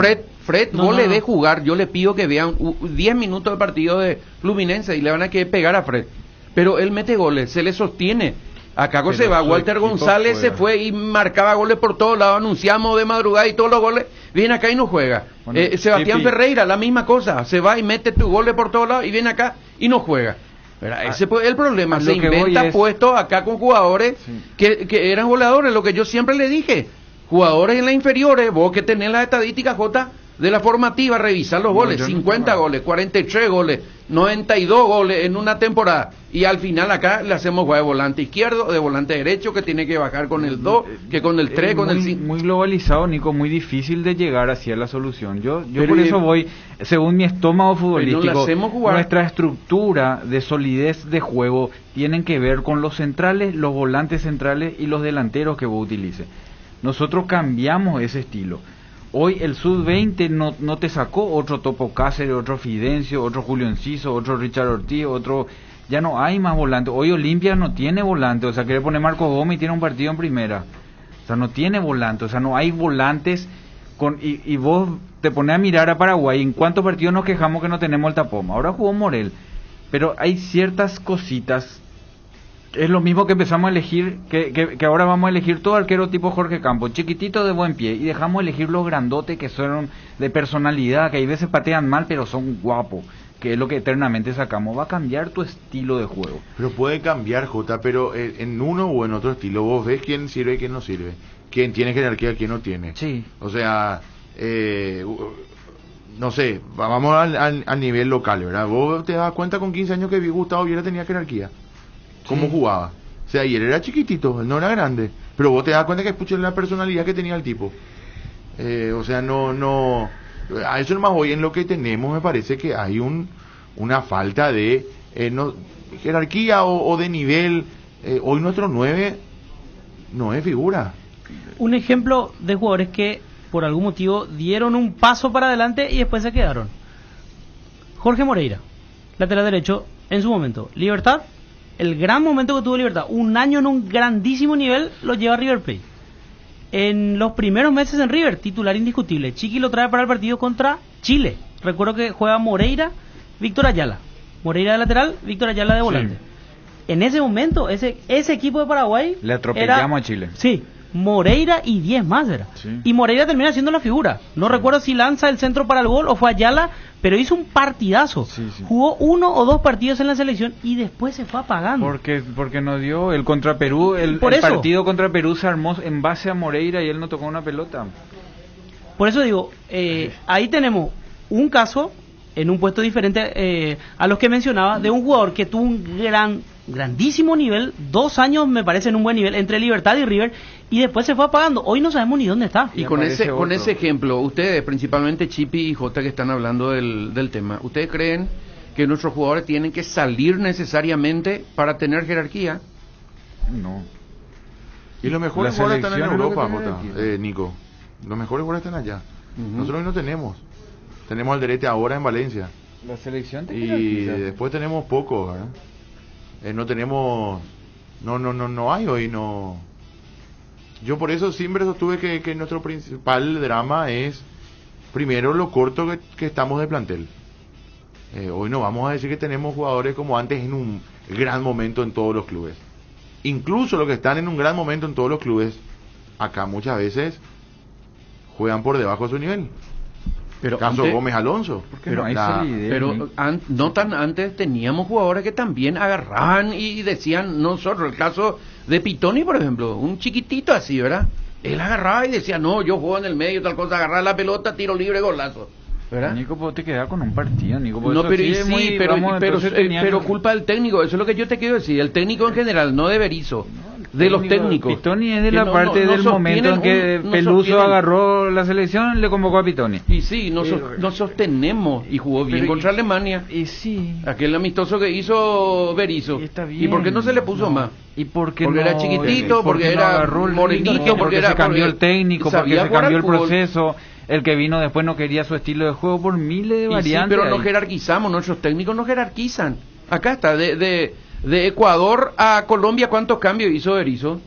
Fred, vos le ves jugar, yo le pido que vean 10 minutos del partido de Fluminense y le van a querer pegar a Fred. Pero él mete goles, se le sostiene. Acá se va, Walter González se fue y marcaba goles por todos lados, anunciamos de madrugada y todos los goles, viene acá y no juega. Bueno, Sebastián Ferreira, la misma cosa, se va y mete tus goles por todos lados y viene acá y no juega. Ese es el problema, se inventa puestos acá con jugadores que eran goleadores, lo que yo siempre le dije, jugadores en las inferiores, vos que tenés las estadísticas, Jota, de la formativa, revisar los goles, 50 goles, 43 goles, 92 goles en una temporada, y al final acá le hacemos jugar de volante izquierdo, de volante derecho, que tiene que bajar con el 2, que con el 3, con el 5. Muy globalizado, Nico, muy difícil de llegar hacia la solución. Yo por eso voy, según mi estómago futbolístico, nuestra estructura de solidez de juego tienen que ver con los centrales, los volantes centrales y los delanteros que vos utilices. Nosotros cambiamos ese estilo. Hoy el Sub-20 no te sacó otro Topo Cáceres, otro Fidencio, otro Julio Enciso, otro Richard Ortiz, otro... Ya no hay más volantes. Hoy Olimpia no tiene volante. O sea, quiere poner Marcos Gómez y tiene un partido en primera. O sea, no tiene volante. O sea, no hay volantes. Y vos te pones a mirar a Paraguay. ¿En cuántos partidos nos quejamos que no tenemos el tapón? Ahora jugó Morel. Pero hay ciertas cositas. Es lo mismo que empezamos a elegir, que ahora vamos a elegir todo arquero tipo Jorge Campos, chiquitito de buen pie, y dejamos elegir los grandotes que son de personalidad, que hay veces patean mal, pero son guapos, que es lo que eternamente sacamos. Va a cambiar tu estilo de juego. Pero puede cambiar, Jota, pero en uno o en otro estilo, vos ves quién sirve y quién no sirve, quién tiene jerarquía y quién no tiene. Sí. O sea, no sé, vamos al nivel local, ¿verdad? Vos te das cuenta con 15 años que Gustavo Viera tenía jerarquía. ¿Cómo jugaba? O sea, y él era chiquitito, él no era grande. Pero vos te das cuenta que escuché la personalidad que tenía el tipo. O sea, no... A eso nomás hoy en lo que tenemos me parece que hay una falta de jerarquía o de nivel. Hoy nuestro 9 no es figura. Un ejemplo de jugadores que por algún motivo dieron un paso para adelante y después se quedaron. Jorge Moreira, lateral derecho, en su momento. Libertad. El gran momento que tuvo Libertad, un año en un grandísimo nivel, lo lleva a River Plate. En los primeros meses en River, titular indiscutible. Chiqui lo trae para el partido contra Chile. Recuerdo que juega Moreira, Víctor Ayala. Moreira de lateral, Víctor Ayala de volante. Sí. En ese momento, ese equipo de Paraguay... Le atropellamos a Chile. Sí, Moreira y 10 más era. Sí. Y Moreira termina siendo la figura. No recuerdo si lanza el centro para el gol o fue Ayala, pero hizo un partidazo. Sí. Jugó 1 o 2 partidos en la selección y después se fue apagando. Porque nos dio el contra Perú, el partido contra Perú se armó en base a Moreira y él no tocó una pelota. Por eso digo, ahí tenemos un caso en un puesto diferente a los que mencionaba, de un jugador que tuvo un grandísimo nivel, 2 años me parece en un buen nivel, entre Libertad y River, y después se fue apagando. Hoy no sabemos ni dónde está. Y con ese ejemplo, ustedes, principalmente Chipi y Jota, que están hablando del tema, ¿ustedes creen que nuestros jugadores tienen que salir necesariamente para tener jerarquía? No. Y los mejores jugadores están en Europa, Jota, Nico. Los mejores jugadores están allá. Nosotros hoy no tenemos. Tenemos Alderete ahora en Valencia. La selección te y después tenemos poco, ¿verdad? No tenemos, no hay hoy, no. Yo por eso siempre sostuve que nuestro principal drama es primero lo corto que estamos de plantel. Hoy no vamos a decir que tenemos jugadores como antes en un gran momento en todos los clubes. Incluso los que están en un gran momento en todos los clubes, acá muchas veces juegan por debajo de su nivel. Pero caso antes, Gómez Alonso. Pero no tan antes teníamos jugadores que también agarraban y decían nosotros, el caso de Pitoni, por ejemplo, un chiquitito así, ¿verdad? Él agarraba y decía, no, yo juego en el medio, tal cosa, agarrar la pelota, tiro libre, golazo. ¿Verdad? Nico, vos te quedás con un partido, Nico. No, pero culpa del técnico, eso es lo que yo te quiero decir. El técnico en general, no de Berizzo, de los técnicos. Pitoni es de la parte del momento en que Peluso agarró la selección, le convocó a Pitoni. Y sí, nos sostenemos, y jugó bien contra Alemania. Y sí. Aquel amistoso que hizo Berizzo. ¿Y por qué no se le puso más? ¿Y porque era chiquitito, porque era morenito, porque se cambió el técnico, porque se cambió el proceso. El que vino después no quería su estilo de juego por miles de variantes. Sí, pero no jerarquizamos, nuestros técnicos no jerarquizan. Acá está, de Ecuador a Colombia, ¿cuántos cambios hizo Berizzo?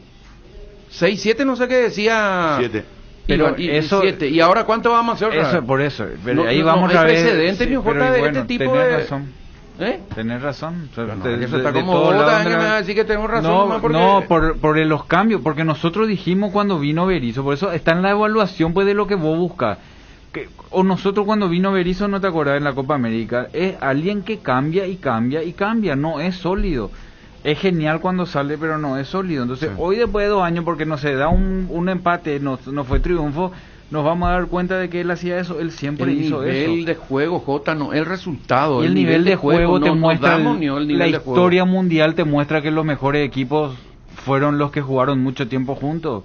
6, 7, no sé qué decía. 7. Pero eso, 7. ¿Y ahora cuánto vamos a hacer? Eso, por eso. Pero ahí vamos a ver. Precedente, sí, de este tipo de... razón. Tenés razón. Eso está como Bogotá, que me va a decir que tenemos razón. Por los cambios, porque nosotros dijimos cuando vino Berizzo, por eso está en la evaluación pues de lo que vos buscas. O nosotros cuando vino Berizzo, no te acordás, en la Copa América, es alguien que cambia y cambia y cambia, no es sólido. Es genial cuando sale, pero no es sólido. Entonces, hoy después de 2 años, porque no se da un empate, no fue triunfo, nos vamos a dar cuenta de que él hacía eso, él siempre hizo eso. El nivel de juego, Jota, no, el resultado. Y el nivel de juego te muestra, la historia juego mundial te muestra que los mejores equipos fueron los que jugaron mucho tiempo juntos.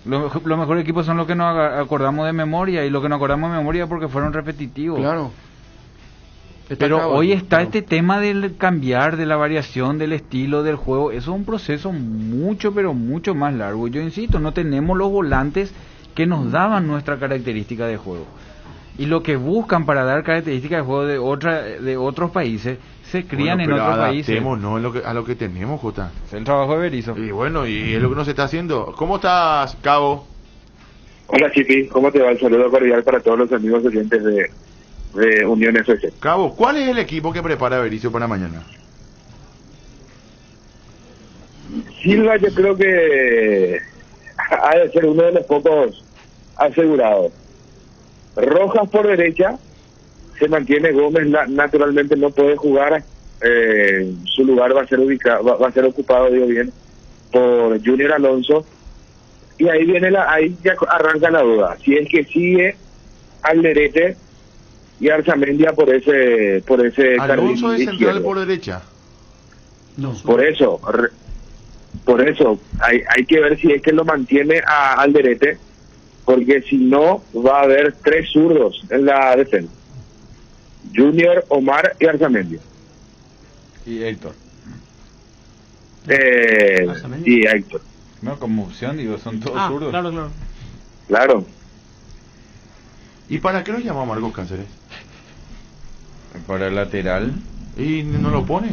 Los mejores equipos son los que nos acordamos de memoria, y los que nos acordamos de memoria porque fueron repetitivos. Claro. Pero hoy está este tema del cambiar, de la variación del estilo del juego. Eso es un proceso mucho, pero mucho más largo. Yo insisto, no tenemos los volantes que nos daban nuestra característica de juego. Y lo que buscan para dar características de juego de otros países, se crían en otros países. No a lo que tenemos, Jota. Es el trabajo de Berizzo. Y bueno, y es lo que nos está haciendo. ¿Cómo estás, Cabo? Hola, Chipi. ¿Cómo te va? El saludo cordial para todos los amigos oyentes de Unión FC. Cabo, ¿cuál es el equipo que prepara Berizzo para mañana? Silva, yo creo que ha de ser uno de los pocos asegurados. Rojas por derecha, se mantiene Gómez, naturalmente no puede jugar, su lugar va a ser ocupado, digo bien, por Junior Alonso, y ahí ya arranca la duda, si es que sigue Alderete y Arzamendia por ese Alonso es central por derecha. No, por eso hay que ver si es que lo mantiene a Alderete, porque si no va a haber 3 zurdos en la defensa: Junior, Omar y Arzamendia. Y Héctor. Y Héctor. No, como opción, digo, son todos zurdos. Claro. ¿Y para qué lo llamó Marcos Cáceres? Para el lateral. ¿Y no lo pone?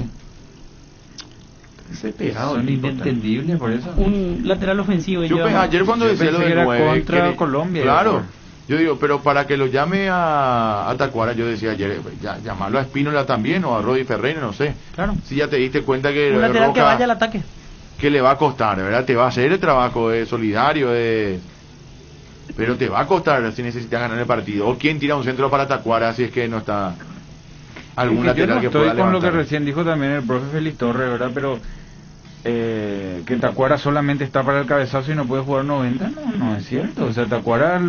Son inentendibles por eso. Un lateral ofensivo. Yo ayer cuando decía lo de 9 contra Colombia. Claro. Yo digo, pero para que lo llame a Tacuara, yo decía ayer, llamarlo a Espínola también o a Rodi Ferreira, no sé. Claro. Si ya te diste cuenta que un lateral Roca, que vaya al ataque. Que le va a costar, ¿verdad? Te va a hacer el trabajo solidario, pero te va a costar si necesitas ganar el partido. O quién tira un centro para Tacuara si es que no está algún lateral que pueda levantar. Estoy con lo que recién dijo también el profe Félix Torres, ¿verdad? Pero que Tacuara solamente está para el cabezazo y no puede jugar 90, no es cierto. O sea, Tacuara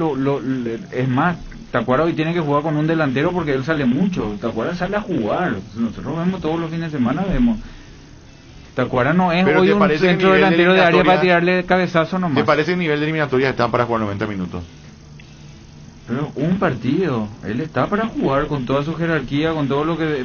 es más, Tacuara hoy tiene que jugar con un delantero porque él sale mucho. Tacuara sale a jugar. Nosotros vemos todos los fines de semana, vemos. Tacuara no es hoy un centro delantero de área para tirarle cabezazo nomás. ¿Te parece el nivel de eliminatoria está para jugar 90 minutos? Pero un partido, él está para jugar con toda su jerarquía, con todo lo que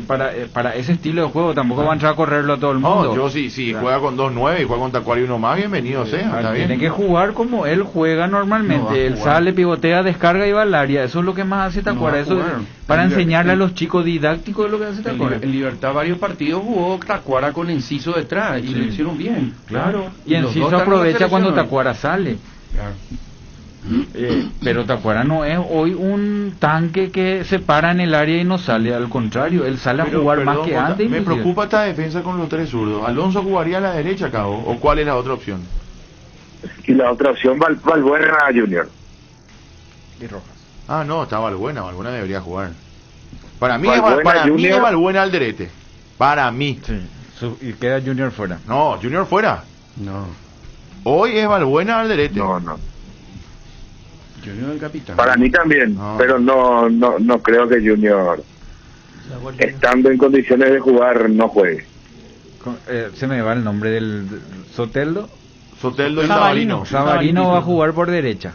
para ese estilo de juego, tampoco va a entrar a correrlo a todo el mundo. No, yo sí, juega con 2-9 y juega con Tacuara y uno más, bienvenido sea, está bien. Tiene que jugar como él juega normalmente, él sale, pivotea, descarga y va al área, eso es lo que más hace Tacuara, eso para enseñarle a los chicos didácticos de lo que hace Tacuara. En Libertad varios partidos jugó Tacuara con Enciso detrás y lo hicieron bien. Claro, y Enciso aprovecha cuando Tacuara sale. Claro. Pero Tacuara no es hoy un tanque que se para en el área y no sale, al contrario, él sale a jugar más que antes. Me preocupa esta defensa con los tres zurdos. ¿Alonso jugaría a la derecha, Cabo? ¿O cuál es la otra opción? Y la otra opción, Valbuena Junior. Y Rojas. Ah, no, está Valbuena debería jugar. Para mí es Valbuena Alderete. Para mí. Sí. Y queda Junior fuera. No, Junior fuera. No. Hoy es Valbuena Alderete. No. Junior el capitán. Para mí también, pero no creo que Junior, estando en condiciones de jugar, no juegue. Se me va el nombre del Soteldo y Savarino. Savarino va a jugar por derecha.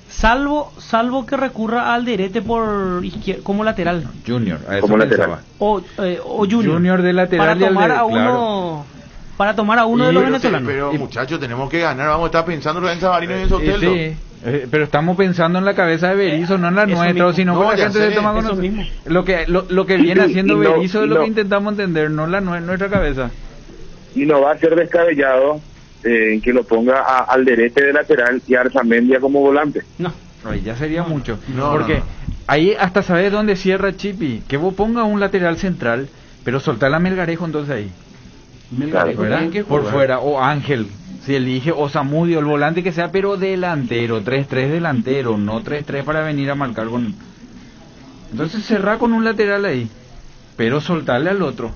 Salvo que recurra al Alderete por izquierda, como lateral. Junior, como lateral. O Junior. Junior de lateral para tomar a uno de los venezolanos. Pero muchachos, tenemos que ganar, vamos a estar pensando en Savarino y en Soteldo. Sí. Pero estamos pensando en la cabeza de Berizzo, no en la nuestra, sino con la gente de toma con nosotros. Lo que viene haciendo Berizzo es lo que intentamos entender, no nuestra cabeza. Y no va a ser descabellado en que lo ponga al Alderete de lateral y a Arzamendia como volante. No, ahí ya sería mucho. Porque ahí hasta sabes dónde cierra Chipi, que vos pongas un lateral central, pero soltar a Melgarejo entonces ahí. Melgarejo, ¿verdad? Por fuera, o Ángel. Si elige o Zamudio, el volante que sea, pero delantero, 3-3 delantero, no 3-3 para venir a marcar con... Entonces cerrar con un lateral ahí, pero soltarle al otro.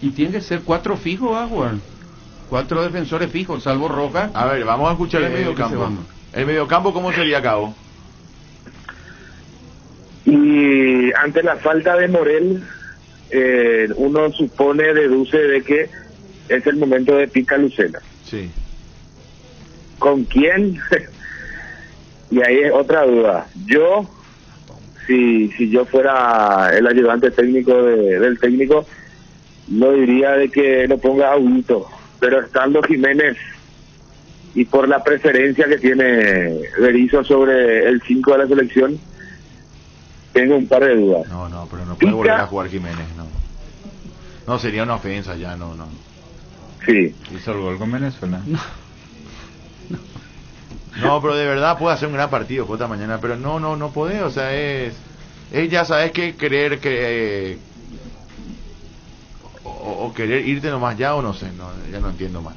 Y tiene que ser 4 fijos, Juan. 4 defensores fijos, salvo Roca. A ver, vamos a escuchar el mediocampo. ¿El mediocampo cómo sería, Cabo? Y ante la falta de Morel, uno deduce de que es el momento de Pica Lucena. Sí. ¿Con quién? Y ahí es otra duda. Yo, si yo fuera el ayudante técnico del técnico, lo diría de que lo ponga a Huguito. Pero estando Jiménez y por la preferencia que tiene Berizzo sobre el 5 de la selección, tengo un par de dudas. No, pero no puede volver a jugar Jiménez, no, sería una ofensa ya, no. Sí. Hizo el gol con Venezuela. No, pero de verdad puede hacer un gran partido Jota mañana, pero no puede, o sea, es ya sabes que querer que o querer irte nomás ya o no sé, ya no entiendo más.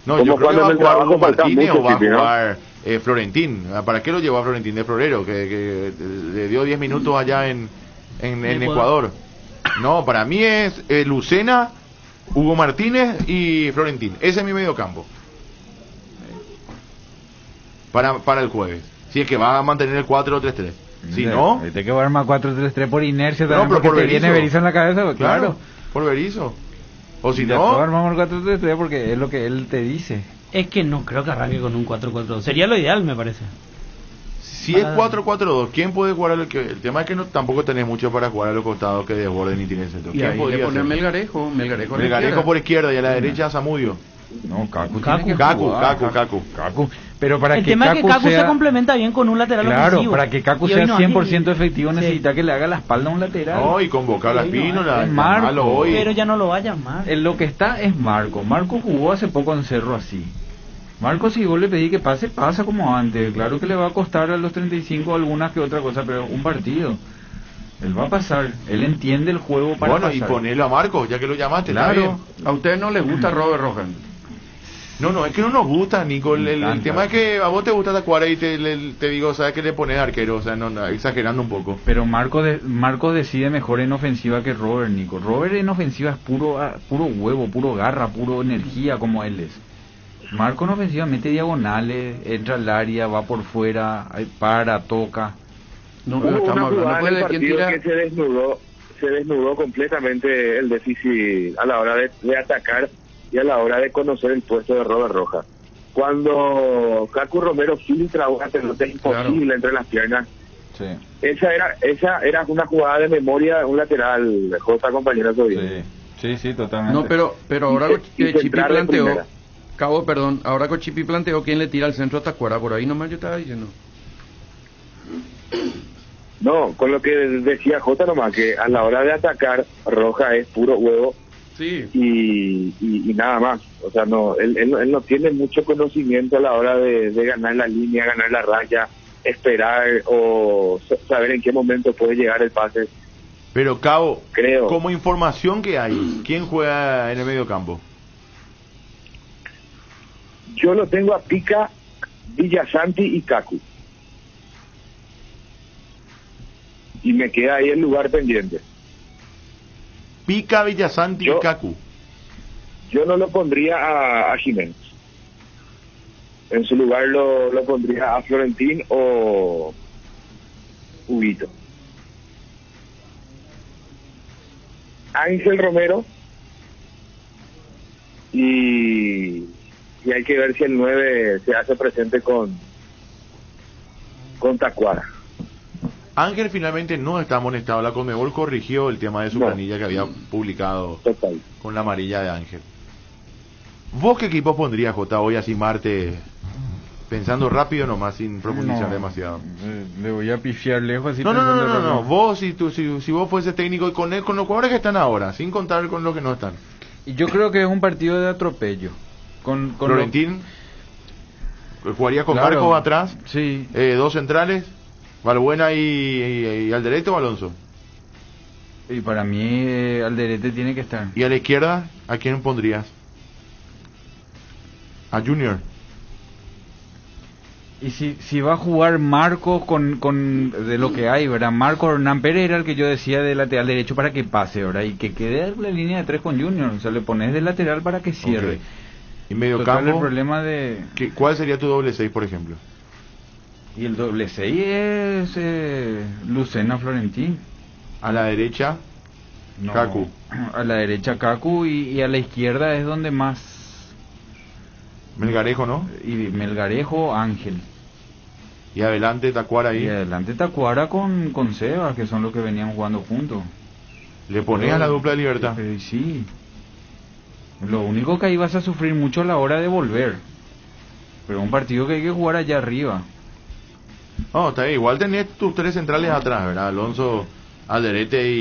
No, yo creo que va a jugar Hugo Martínez o va a jugar Florentín. ¿Para qué lo llevó a Florentín de Florero? Que le dio 10 minutos allá en Ecuador. No, para mí es Lucena, Hugo Martínez y Florentín. Ese es mi medio campo para el jueves. Si es que va a mantener el 4-3-3. Si no, tiene que armar 4-3-3 por inercia también, pero porque te viene Berizzo en la cabeza, pues, claro. Por Berizzo. O si ya no, armamos el 4-3-3 porque es lo que él te dice. Es que no creo que arranque con un 4-4-2. Sería lo ideal, me parece. Si es 4-4-2, ¿quién puede jugar el tema es que tampoco tenés mucho para jugar a los costados que desborden y tienen centro. ¿Quién podría poner Melgarejo por izquierda y a la derecha Zamudio. No, Cacu. Pero para el que tema es que Kaku se sea... complementa bien con un lateral Claro, ofensivo. para que Kaku Y hoy sea no 100% hay. efectivo necesita que le haga la espalda a un lateral. No, y convocar a Sí, Espínola, es Marco. llamarlo hoy. Pero ya no lo va a llamar. En lo que está es Marco. Marco jugó hace poco en Cerro así. Marco, si vos le pedí que pase, pasa como antes. Claro que le va a costar a los 35 algunas que otra cosa, pero un partido. Él va a pasar. Él entiende el juego para bueno, pasar. y ponelo a Marco, ya que lo llamaste. está Claro, bien. a usted no le gusta Robert Rojas. No, es que no nos gusta, Nico. El tema es que a vos te gusta Tacuara y te digo, ¿sabes qué le pones arquero? O sea, no, exagerando un poco. Pero Marco decide mejor en ofensiva que Robert, Nico. Robert en ofensiva es puro huevo, puro garra, puro energía, como él es. Marco en ofensiva mete diagonales, entra al área, va por fuera, toca. No, Hubo pero una estamos jugada hablando en el de quién partido tira. que se desnudó completamente el déficit a la hora de atacar y a la hora de conocer el puesto de Robert Rojas. Cuando Kaku Romero filtra una pelota imposible entre las piernas, Sí. esa era una jugada de memoria de un lateral, J, compañero. Sí, totalmente. No, pero ahora Y que Chipi centrar de planteó, primera. Cabo, perdón, ahora que Chipi planteó quién le tira al centro a Tacuara, por ahí nomás yo estaba diciendo. No, con lo que decía J nomás, que a la hora de atacar, Rojas es puro huevo. Sí. Y nada más. O sea, no, él no tiene mucho conocimiento a la hora de ganar la línea, ganar la raya, esperar o saber en qué momento puede llegar el pase. Pero, Cabo, creo, como información que hay, ¿quién juega en el medio campo? yo lo tengo a Pica, Villasanti y Kaku. Y me queda ahí el lugar pendiente. Pica, Villasanti y Kaku. Yo no lo pondría a Jiménez. En su lugar lo pondría a Florentín o Huguito. Ángel Romero y hay que ver si el 9 se hace presente con Tacuara. Ángel finalmente no está amonestado. La Conmebol corrigió el tema de su planilla que había publicado con la amarilla de Ángel. ¿Vos qué equipo pondrías, Jota, hoy así martes? Pensando rápido nomás, sin profundizar demasiado. Le voy a pifiar lejos así. No. Vos, si vos fuese técnico y con los jugadores que están ahora, sin contar con los que no están. Y yo creo que es un partido de atropello. Con Florentín, jugaría con Marcos atrás. Sí. Dos centrales, Valbuena y Alderete o Alonso. Y para mí Alderete tiene que estar. ¿Y a la izquierda, a quién pondrías? A Junior. Y si va a jugar Marcos con de lo que hay, ¿verdad? Marcos Hernán Pérez era el que yo decía de lateral derecho para que pase, ¿verdad? Y que quede la línea de 3 con Junior. O sea, le pones de lateral para que cierre. Okay. Y medio Total, campo. el problema de... ¿Cuál sería tu doble 6, por ejemplo? Y el doble 6 es Lucena Florentín. A la derecha, No, Kaku. A la derecha Kaku y a la izquierda es donde más... Melgarejo, ¿no? Y Melgarejo, Ángel. Y adelante Tacuara ahí. Y adelante Tacuara con Sebas, que son los que venían jugando juntos. ¿Le pones a la dupla de Libertad? Sí. Lo único que ahí vas a sufrir mucho a la hora de volver. Pero un partido que hay que jugar allá arriba. No, está bien. Igual tenés tus tres centrales atrás, ¿verdad? Alonso, Alderete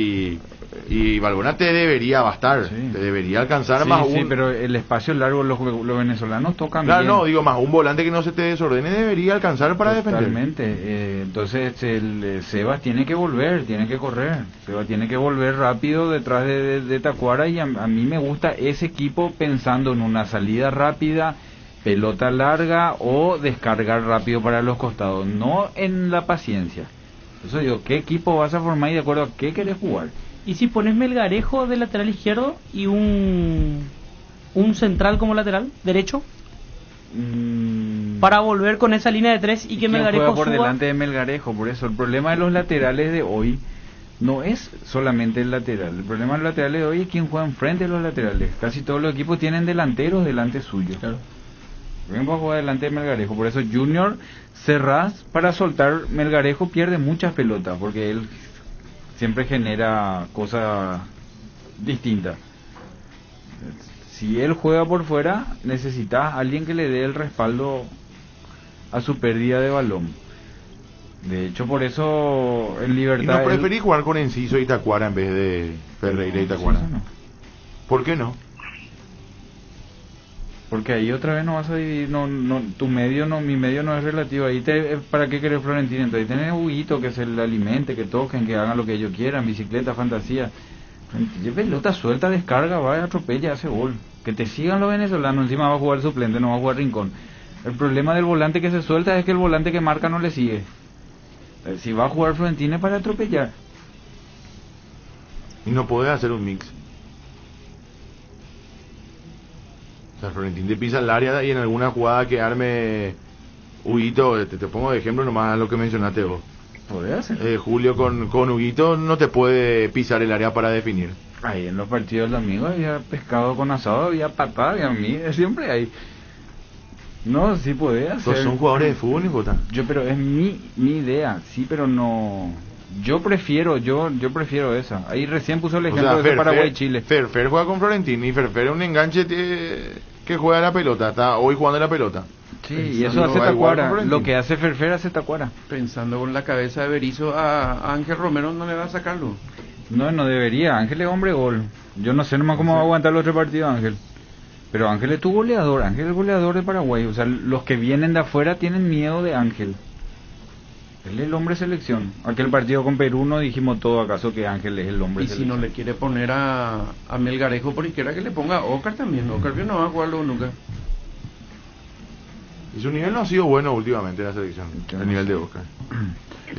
y Valbuena te debería bastar. Te debería alcanzar más Sí, un... pero el espacio largo los venezolanos tocan Claro, bien. no, digo más un volante que no se te desordene debería alcanzar para defender. Totalmente. Entonces el Sebas tiene que volver, tiene que correr. Sebas tiene que volver rápido detrás de Tacuara y a mí me gusta ese equipo pensando en una salida rápida, pelota larga o descargar rápido para los costados, no en la paciencia. Eso digo, ¿qué equipo vas a formar y de acuerdo a qué querés jugar? ¿Y si pones Melgarejo de lateral izquierdo y un central como lateral derecho? Para volver con esa línea de 3 y que Melgarejo juega por suba. delante de Melgarejo. Por eso el problema de los laterales de hoy no es solamente el lateral. El problema de los laterales de hoy es quién juega enfrente de los laterales. Casi todos los equipos tienen delanteros delante suyo. Claro. ¿Quién va a jugar delante de Melgarejo? Por eso Junior Serraz, para soltar Melgarejo, pierde muchas pelotas porque él siempre genera cosas distintas. Si él juega por fuera, necesitas a alguien que le dé el respaldo a su pérdida de balón. De hecho, por eso en Libertad... ¿Y no preferís jugar con Enciso y Tacuara en vez de Ferreira y Tacuara? No. ¿Por qué no? Porque ahí otra vez no vas a dividir, tu medio no, mi medio no es relativo. Ahí ¿para qué querés Florentino? Entonces ahí tenés Huguito, que se le alimente, que toquen, que hagan lo que ellos quieran, bicicleta, fantasía. Pelota suelta, descarga, va, atropella, hace gol. Que te sigan los venezolanos, encima va a jugar suplente, no va a jugar rincón. El problema del volante que se suelta es que el volante que marca no le sigue. Si va a jugar Florentino es para atropellar. Y no podés hacer un mix. O sea, Florentino te pisa el área y en alguna jugada que arme Huguito, te pongo de ejemplo nomás lo que mencionaste vos. Podés hacer. Julio con Huguito no te puede pisar el área para definir. Ahí en los partidos del amigo había pescado con asado, había patada, y a mí siempre hay. No, sí podés hacer. Son jugadores de fútbol, Jota. Pero es mi idea, sí, pero no. Yo prefiero esa. Ahí recién puso el ejemplo de Paraguay-Chile. Fer juega con Florentino y Fer es un enganche que juega la pelota, está hoy jugando la pelota. Sí, y eso hace Tacuara. Lo que hace Fer hace Tacuara. Pensando con la cabeza de Berizzo, a Ángel Romero no le va a sacarlo. No debería. Ángel es hombre gol. Yo no sé nomás cómo va a aguantar el otro partido Ángel. Pero Ángel es tu goleador. Ángel es el goleador de Paraguay. O sea, los que vienen de afuera tienen miedo de Ángel. Él es el hombre selección. Aquel partido con Perú no dijimos todo acaso que Ángel es el hombre selección. Y si no le quiere poner a Melgarejo por izquierda, que le ponga a Oscar también. Oscar no va a jugarlo nunca. Y su nivel no ha sido bueno últimamente en la selección. El nivel de Oscar.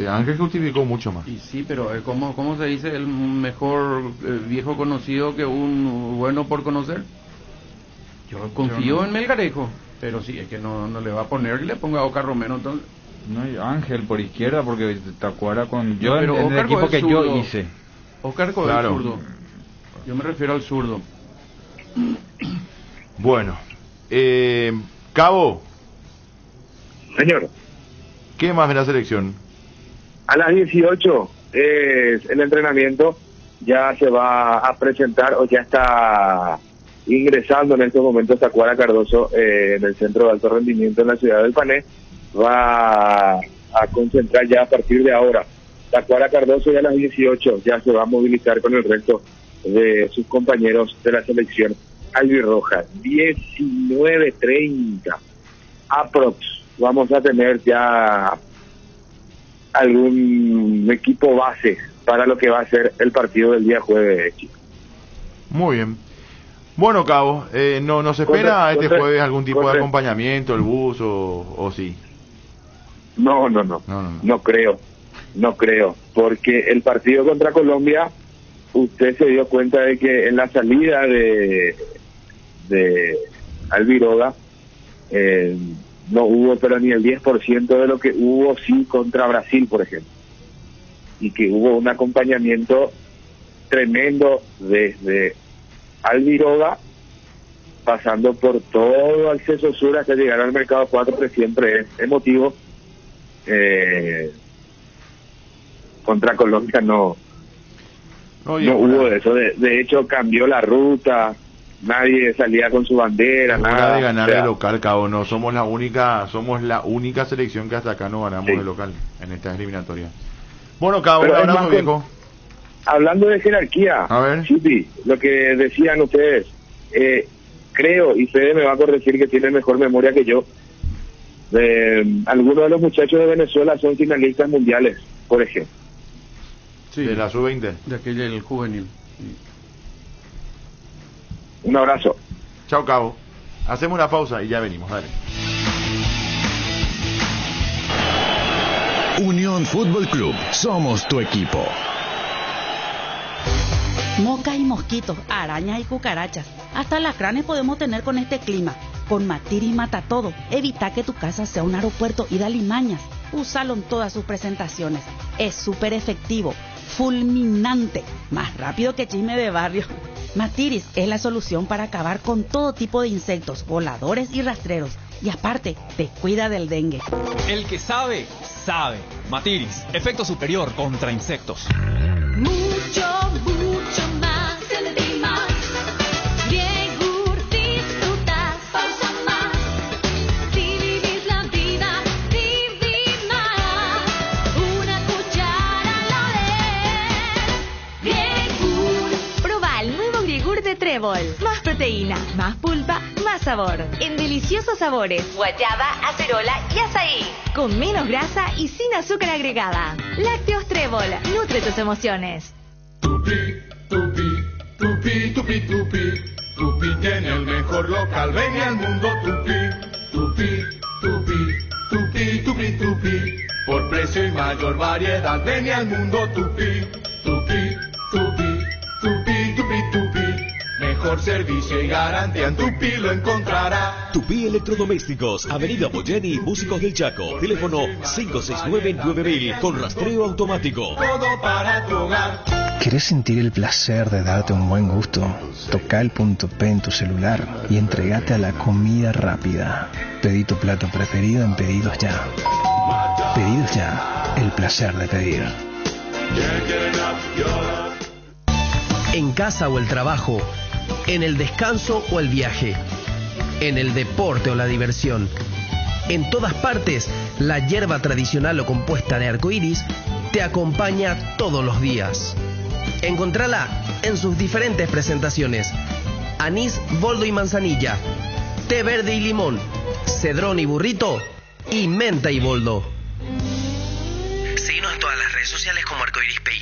Ángel justificó mucho más. Y sí, pero ¿cómo se dice? El mejor viejo conocido que un bueno por conocer. Yo confío en Melgarejo, pero sí, es que no le va a poner y le ponga a Oscar Romero entonces. No, Ángel por izquierda porque Tacuara con... Yo en el equipo que yo hice. Oscar con el zurdo. Yo me refiero al zurdo. Bueno. Cabo. Señor. ¿Qué más de la selección? A las 18 es el entrenamiento. Ya se va a presentar o ya está ingresando en estos momentos Tacuara Cardoso en el Centro de Alto Rendimiento en la ciudad del Pané. Va a concentrar ya a partir de ahora. Tacuara Cardoso ya a las 18 ya se va a movilizar con el resto de sus compañeros de la selección albirroja. 19:30 aprox. Vamos a tener ya algún equipo base para lo que va a ser el partido del día jueves, chicos. Muy bien. Bueno, Cabo, ¿no se espera este jueves algún tipo de acompañamiento, el bus o sí? No creo, porque el partido contra Colombia, usted se dio cuenta de que en la salida de Albiroga no hubo pero ni el 10% de lo que hubo sí contra Brasil, por ejemplo, y que hubo un acompañamiento tremendo desde Albiroga pasando por todo Acceso Sur hasta llegar al Mercado 4, que siempre es emotivo. Contra Colombia no hubo eso. De hecho cambió la ruta, nadie salía con su bandera, nada de ganar de local, Cabo. No somos la única selección que hasta acá no ganamos de local en esta eliminatoria. Bueno, Cabo, un abrazo, viejo. Hablando de jerarquía, a ver, Chipi, lo que decían ustedes, creo, y Fede me va a corregir que tiene mejor memoria que yo, algunos de los muchachos de Venezuela son finalistas mundiales, por ejemplo. Sí, de la sub-20. De aquel el juvenil. Sí. Un abrazo. Chao, Cabo. Hacemos una pausa y ya venimos, dale. Unión Fútbol Club, somos tu equipo. Moscas y mosquitos, arañas y cucarachas, hasta alacranes podemos tener con este clima. Con Matiris mata todo. Evita que tu casa sea un aeropuerto y da limañas. Úsalo en todas sus presentaciones. Es súper efectivo, fulminante, más rápido que chisme de barrio. Matiris es la solución para acabar con todo tipo de insectos, voladores y rastreros. Y aparte, te cuida del dengue. El que sabe, sabe. Matiris, efecto superior contra insectos. Mucho más, Celebi más. Griegur disfrutas, pausa más. Si vivís la vida Trébol. Más proteína, más pulpa, más sabor. En deliciosos sabores: guayaba, acerola y azaí. Con menos grasa y sin azúcar agregada. Lácteos Trébol. Nutre tus emociones. Tupi tiene el mejor local, ven al mundo Tupi. Por precio y mayor variedad, ven al mundo Tupi. Mejor servicio y garantía en Tupi lo encontrará. Tupi Electrodomésticos, Avenida Boyeni, Músicos del Chaco. Teléfono 569-9000 con rastreo automático. Todo para tu hogar. ¿Querés sentir el placer de darte un buen gusto? Toca el punto P en tu celular y entregate a la comida rápida. Pedí tu plato preferido en Pedidos Ya. Pedidos Ya, el placer de pedir. En casa o el trabajo, en el descanso o el viaje, en el deporte o la diversión. En todas partes, la hierba tradicional o compuesta de arcoíris te acompaña todos los días. Encontrala en sus diferentes presentaciones: anís, boldo y manzanilla, té verde y limón, cedrón y burrito, y menta y boldo. Síguenos en todas las redes sociales como Arcoiris Pay.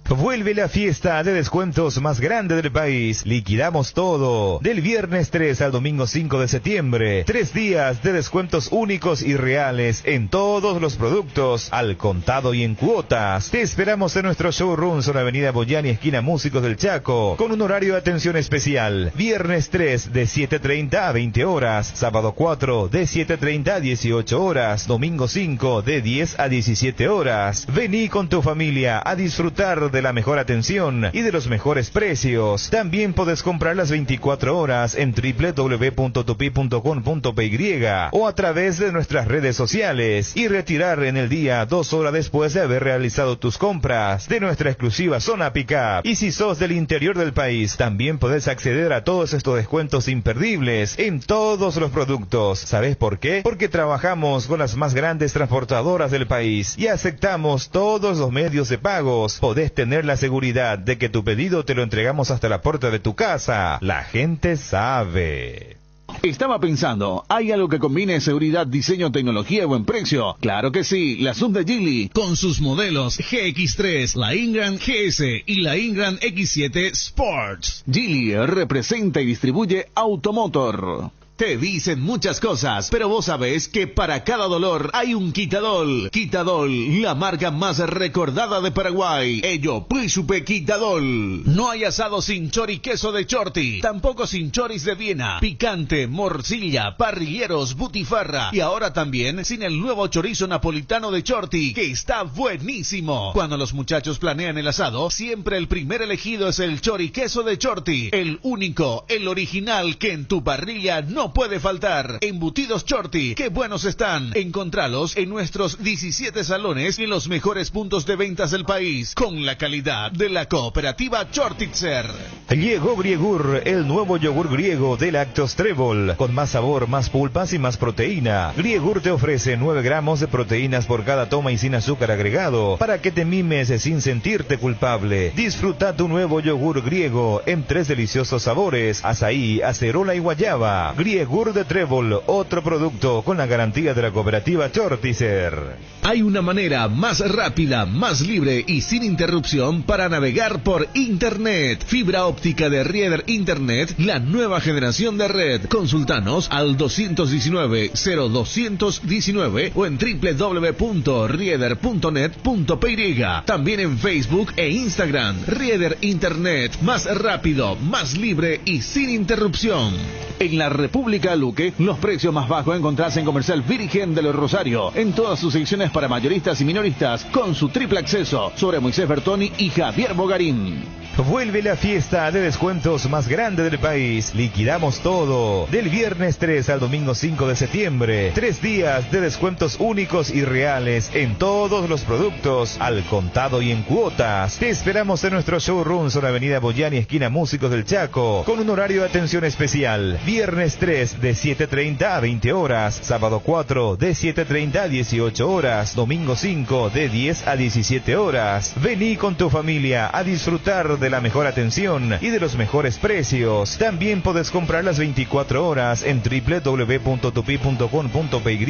Vuelve la fiesta de descuentos más grande del país. Liquidamos todo. Del viernes 3 al domingo 5 de septiembre. 3 días de descuentos únicos y reales en todos los productos, al contado y en cuotas. Te esperamos en nuestros showrooms en la Avenida Boyani, esquina Músicos del Chaco, con un horario de atención especial. Viernes 3 de 7:30 a 20 horas. Sábado 4 de 7:30 a 18 horas. Domingo 5 de 10 a 17 horas. Vení con tu familia a disfrutar de la mejor atención y de los mejores precios. También podés comprar las 24 horas en www.tupi.com.py o a través de nuestras redes sociales y retirar en el día 2 horas después de haber realizado tus compras de nuestra exclusiva zona Pickup. Y si sos del interior del país, también podés acceder a todos estos descuentos imperdibles en todos los productos. ¿Sabés por qué? Porque trabajamos con las más grandes transportadoras del país y aceptamos todos los medios de pagos. Podés tener la seguridad de que tu pedido te lo entregamos hasta la puerta de tu casa. La gente sabe. Estaba pensando, ¿hay algo que combine seguridad, diseño, tecnología y buen precio? Claro que sí, la Sub de Geely. Con sus modelos GX3, la Ingram GS y la Ingram X7 Sports. Geely representa y distribuye Automotor. Te dicen muchas cosas, pero vos sabés que para cada dolor hay un Quitadol. Quitadol, la marca más recordada de Paraguay. Ello, Príncipe Quitadol. No hay asado sin chori queso de Chorti, tampoco sin choris de Viena, picante, morcilla, parrilleros, butifarra y ahora también sin el nuevo chorizo napolitano de Chorti, que está buenísimo. Cuando los muchachos planean el asado, siempre el primer elegido es el chori queso de Chorti, el único, el original que en tu parrilla no puede faltar. Embutidos Chorti, qué buenos están. Encontralos en nuestros 17 salones y en los mejores puntos de ventas del país, con la calidad de la cooperativa Chortitzer. Llegó Griegur, el nuevo yogur griego de Lácteos Trébol, con más sabor, más pulpas y más proteína. Griegur te ofrece 9 gramos de proteínas por cada toma y sin azúcar agregado, para que te mimes sin sentirte culpable. Disfruta tu nuevo yogur griego en 3 deliciosos sabores: azaí, acerola y guayaba. Griegur de Trébol, otro producto con la garantía de la cooperativa Chortitzer. Hay una manera más rápida, más libre y sin interrupción para navegar por Internet. Fibra óptica de Rieder Internet, la nueva generación de red. Consultanos al 219-0219 o en www.rieder.net.py. También en Facebook e Instagram. Rieder Internet, más rápido, más libre y sin interrupción. En la República Luque, los precios más bajos encontrás en Comercial Virgen de los Rosario, en todas sus secciones para mayoristas y minoristas, con su triple acceso sobre Moisés Bertoni y Javier Bogarín. Vuelve la fiesta de descuentos más grande del país. Liquidamos todo. Del viernes 3 al domingo 5 de septiembre. 3 días de descuentos únicos y reales en todos los productos, al contado y en cuotas. Te esperamos en nuestros showrooms en la Avenida Boyani, esquina Músicos del Chaco, con un horario de atención especial. Viernes 3 de 7:30 a 20 horas. Sábado 4 de 7:30 a 18 horas. Domingo 5 de 10 a 17 horas. Vení con tu familia a disfrutar de la mejor atención y de los mejores precios. También podés comprar las 24 horas en www.tupi.com.py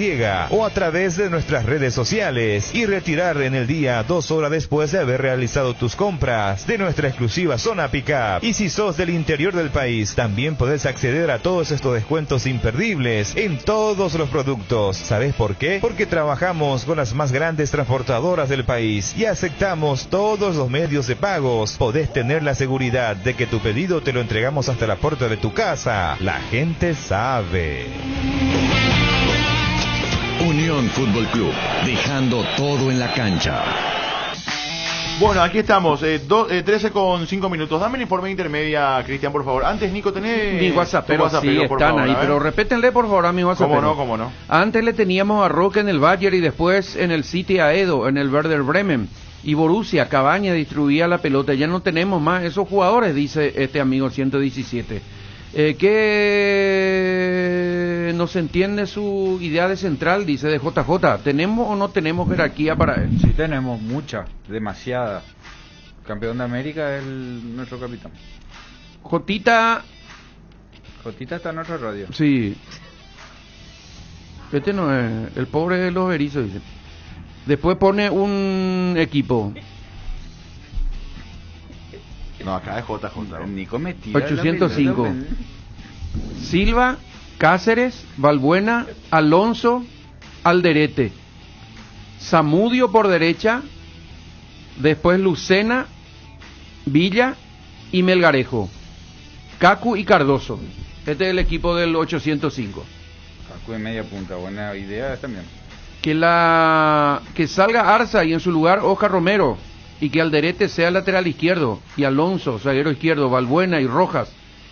o a través de nuestras redes sociales y retirar en el día 2 horas después de haber realizado tus compras de nuestra exclusiva zona Pickup. Y si sos del interior del país, también podés acceder a todos estos descuentos imperdibles en todos los productos. ¿Sabés por qué? Porque trabajamos con las más grandes transportadoras del país y aceptamos todos los medios de pagos. Podés tener la seguridad de que tu pedido te lo entregamos hasta la puerta de tu casa. La gente sabe. Unión Fútbol Club, dejando todo en la cancha. Bueno, aquí estamos, 13:05 minutos. Dame el informe de intermedia, Cristian, por favor. Antes, Nico, tenés mi WhatsApp, pero sí, por están favor, ahí, pero repétenle por favor a mi WhatsApp. ¿Cómo no? Antes le teníamos a Roque en el Bayern y después en el City a Edo, en el Werder Bremen. Y Borussia, Cabaña distribuía la pelota. Ya no tenemos más esos jugadores, dice este amigo 117. Que no se entiende su idea de central, dice de JJ. ¿Tenemos o no tenemos jerarquía para él? Sí tenemos, mucha, demasiada. Campeón de América es nuestro capitán. Jotita está en nuestra radio. Sí. Este no es, el pobre de los erizos, dice. Después pone un equipo. No, acá es JJ. Nico metía 805. Silva, Cáceres, Valbuena, Alonso, Alderete, Zamudio por derecha, después Lucena, Villa y Melgarejo, Cacu y Cardoso. Este es el equipo del 805. Cacu en media punta, buena idea también. Que salga Arza y en su lugar Oscar Romero, y que Alderete sea lateral izquierdo y Alonso zaguero izquierdo, Valbuena y Rojas,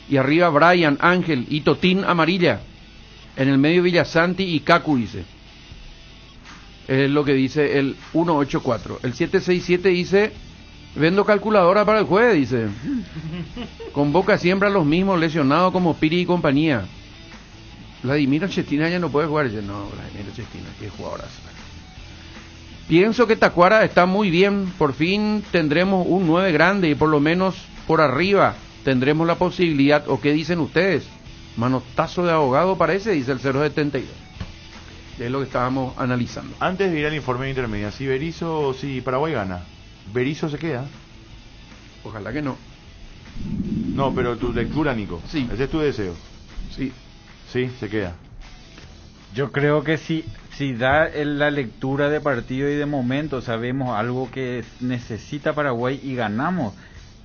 y arriba Brian, Ángel y Totín amarilla, en el medio Villasanti y Cacu, dice. Es lo que dice el 184. El 767 dice: vendo calculadora para el jueves, dice. Convoca siempre a los mismos lesionados como Piri y compañía. Vladimir Chestina ya no puede jugar. Dice, no, Vladimir Chestina, qué jugadorazo. Pienso que Tacuara está muy bien. Por fin tendremos un 9 grande y por lo menos por arriba tendremos la posibilidad. ¿O qué dicen ustedes? Manotazo de abogado parece, dice el 072. Es lo que estábamos analizando. Antes de ir al informe de intermedia, si Paraguay gana, ¿Berizzo se queda? Ojalá que no. No, pero tu lectura, Nico. Sí. Ese es tu deseo. Sí. Sí, se queda. Yo creo que si da la lectura de partido y de momento sabemos algo que necesita Paraguay y ganamos,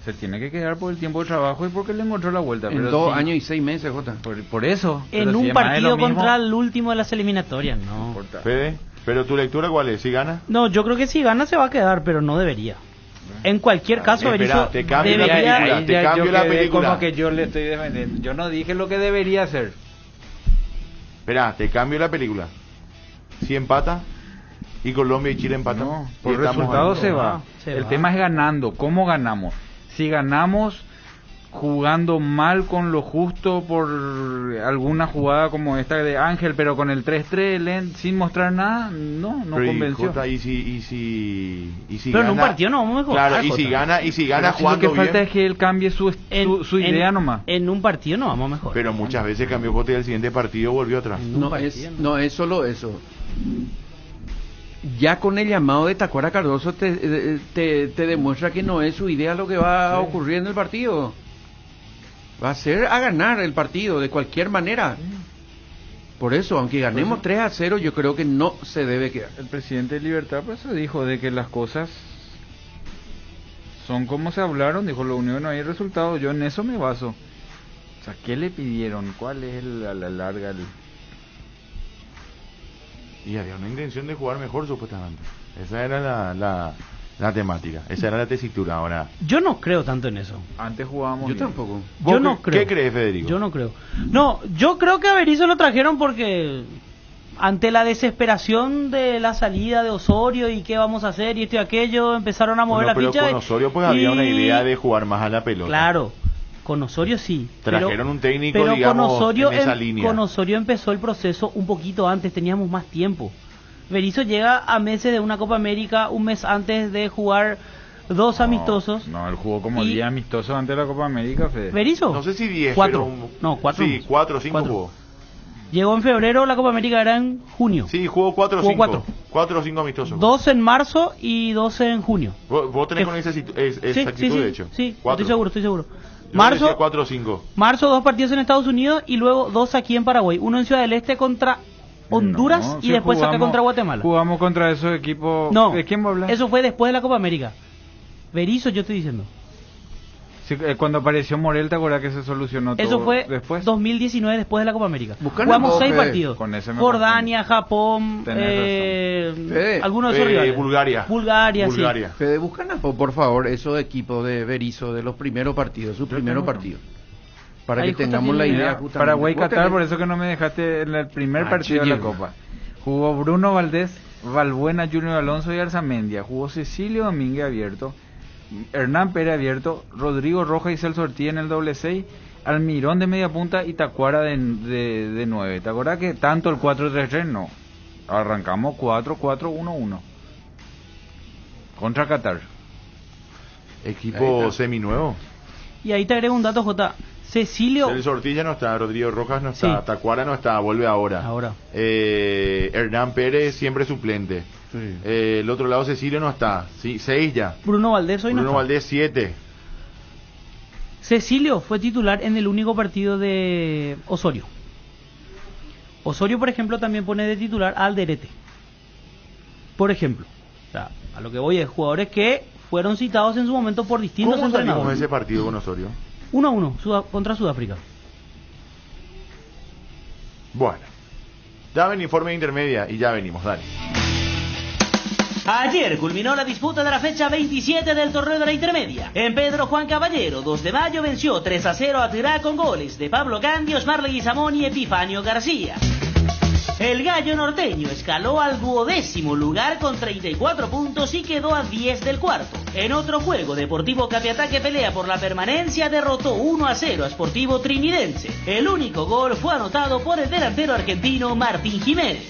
se tiene que quedar por el tiempo de trabajo y porque le encontró la vuelta. En 2 años y 6 meses, Jota. Por eso. En un partido contra el último de las eliminatorias, no. Fede, ¿pero tu lectura cuál es? ¿Si gana? No, yo creo que si gana se va a quedar, pero no debería. En cualquier caso, Berizzo te cambio la película. Como que yo le estoy defendiendo. Yo no dije lo que debería hacer. Espera, te cambio la película. Si empata y Colombia y Chile empatan. No, por resultado se va. El tema es ganando. ¿Cómo ganamos? Si ganamos jugando mal con lo justo por alguna jugada como esta de Ángel, pero con el 3-3 sin mostrar nada, no convenció. Y si pero gana, en un partido no vamos a mejorar. Claro, y si gana jugando bien. Lo que falta bien, es que él cambie su idea nomás. En un partido no vamos a mejorar. Pero muchas veces cambió Jota y el siguiente partido volvió atrás. No es solo eso. Ya con el llamado de Tacuara Cardoso te demuestra que no es su idea lo que va a ocurrir en el partido. Va a ser a ganar el partido de cualquier manera. Por eso, aunque ganemos 3-0, yo creo que no se debe quedar. El presidente de Libertad pues dijo de que las cosas son como se hablaron, dijo, lo único que no hay resultado, yo en eso me baso. O sea, ¿qué le pidieron? ¿Cuál es a la larga Y había una intención de jugar mejor, supuestamente. Esa era la temática, esa era la tesitura. Ahora, yo no creo tanto en eso. Antes jugábamos. Yo bien. tampoco. Yo no creo. ¿Qué crees, Federico? Yo no creo. No, yo creo que a Berizzo lo trajeron porque ante la desesperación de la salida de Osorio y qué vamos a hacer y esto y aquello, empezaron a mover la ficha. Pero con Osorio pues había una idea de jugar más a la pelota. Claro. Con Osorio sí. Trajeron un técnico, pero digamos, con Osorio en esa línea. Con Osorio empezó el proceso un poquito antes, teníamos más tiempo. Berizzo llega a meses de una Copa América, un mes antes de jugar 2 amistosos. No, él jugó como 10 amistosos antes de la Copa América, Fede. ¿Berizzo? No sé si 10, 4. pero... No, 4. Sí, 4 o 5 jugó. Llegó en febrero, la Copa América era en junio. Sí, jugó 4 o 5. 4 o 5 amistosos. 2 en marzo y 2 en junio. ¿Vos tenés con esa actitud, de hecho? Sí, 4. estoy seguro. Yo Marzo, decía 4 o 5. Marzo 2 partidos en Estados Unidos y luego 2 aquí en Paraguay. Uno en Ciudad del Este contra Honduras y después acá contra Guatemala. Jugamos contra esos equipos. No, ¿de quién me hablas? Eso fue después de la Copa América. Berizzo, yo estoy diciendo. Sí, cuando apareció Morel, ¿te acuerdas que se solucionó todo? Eso fue después. 2019, después de la Copa América. Buscando Jugamos 6 partidos. Con ese Jordania, Japón, algunos de esos rivales. Bulgaria, sí. Fede, buscan por favor esos equipos de Berizzo de los primeros partidos, sus primeros partidos. Para ahí que tengamos la idea. Justamente. Paraguay-Qatar, por eso que no me dejaste en el primer partido de la Copa. Jugó Bruno Valdés, Valbuena, Junior Alonso y Arzamendia. Jugó Cecilio Domínguez abierto, Hernán Pérez abierto, Rodrigo Rojas y Celso Ortiz en el doble 6, Almirón de media punta y Tacuara de 9. ¿Te acuerdas que tanto el 4-3-3? No. Arrancamos 4-4-1-1 contra Qatar. Equipo seminuevo. Y ahí te agrego un dato, J. Cecilio. Celso Ortiz ya no está, Rodrigo Rojas no está, Sí. Tacuara no está, vuelve ahora. Hernán Pérez siempre suplente. Sí. El otro lado Cecilio no está, sí, 6 ya. Bruno Valdés hoy Bruno no está. Valdés 7. Cecilio fue titular en el único partido de Osorio. Osorio, por ejemplo, también pone de titular a Alderete. Por ejemplo. O sea, a lo que voy es jugadores que fueron citados en su momento por distintos ¿Cómo salimos entrenadores. ese partido con Osorio? 1-1 contra Sudáfrica. Bueno, ya ven informe de intermedia y ya venimos, dale. Ayer culminó la disputa de la fecha 27 del torneo de la intermedia. En Pedro Juan Caballero, 2 de mayo, venció 3-0 a Tirá con goles de Pablo Candios, Marley Guizamón y Epifanio García. El Gallo Norteño escaló al 12º lugar con 34 puntos y quedó a 10 del cuarto. En otro juego, Deportivo Capiatá, que pelea por la permanencia, derrotó 1-0 a Sportivo Trinidense. El único gol fue anotado por el delantero argentino Martín Jiménez.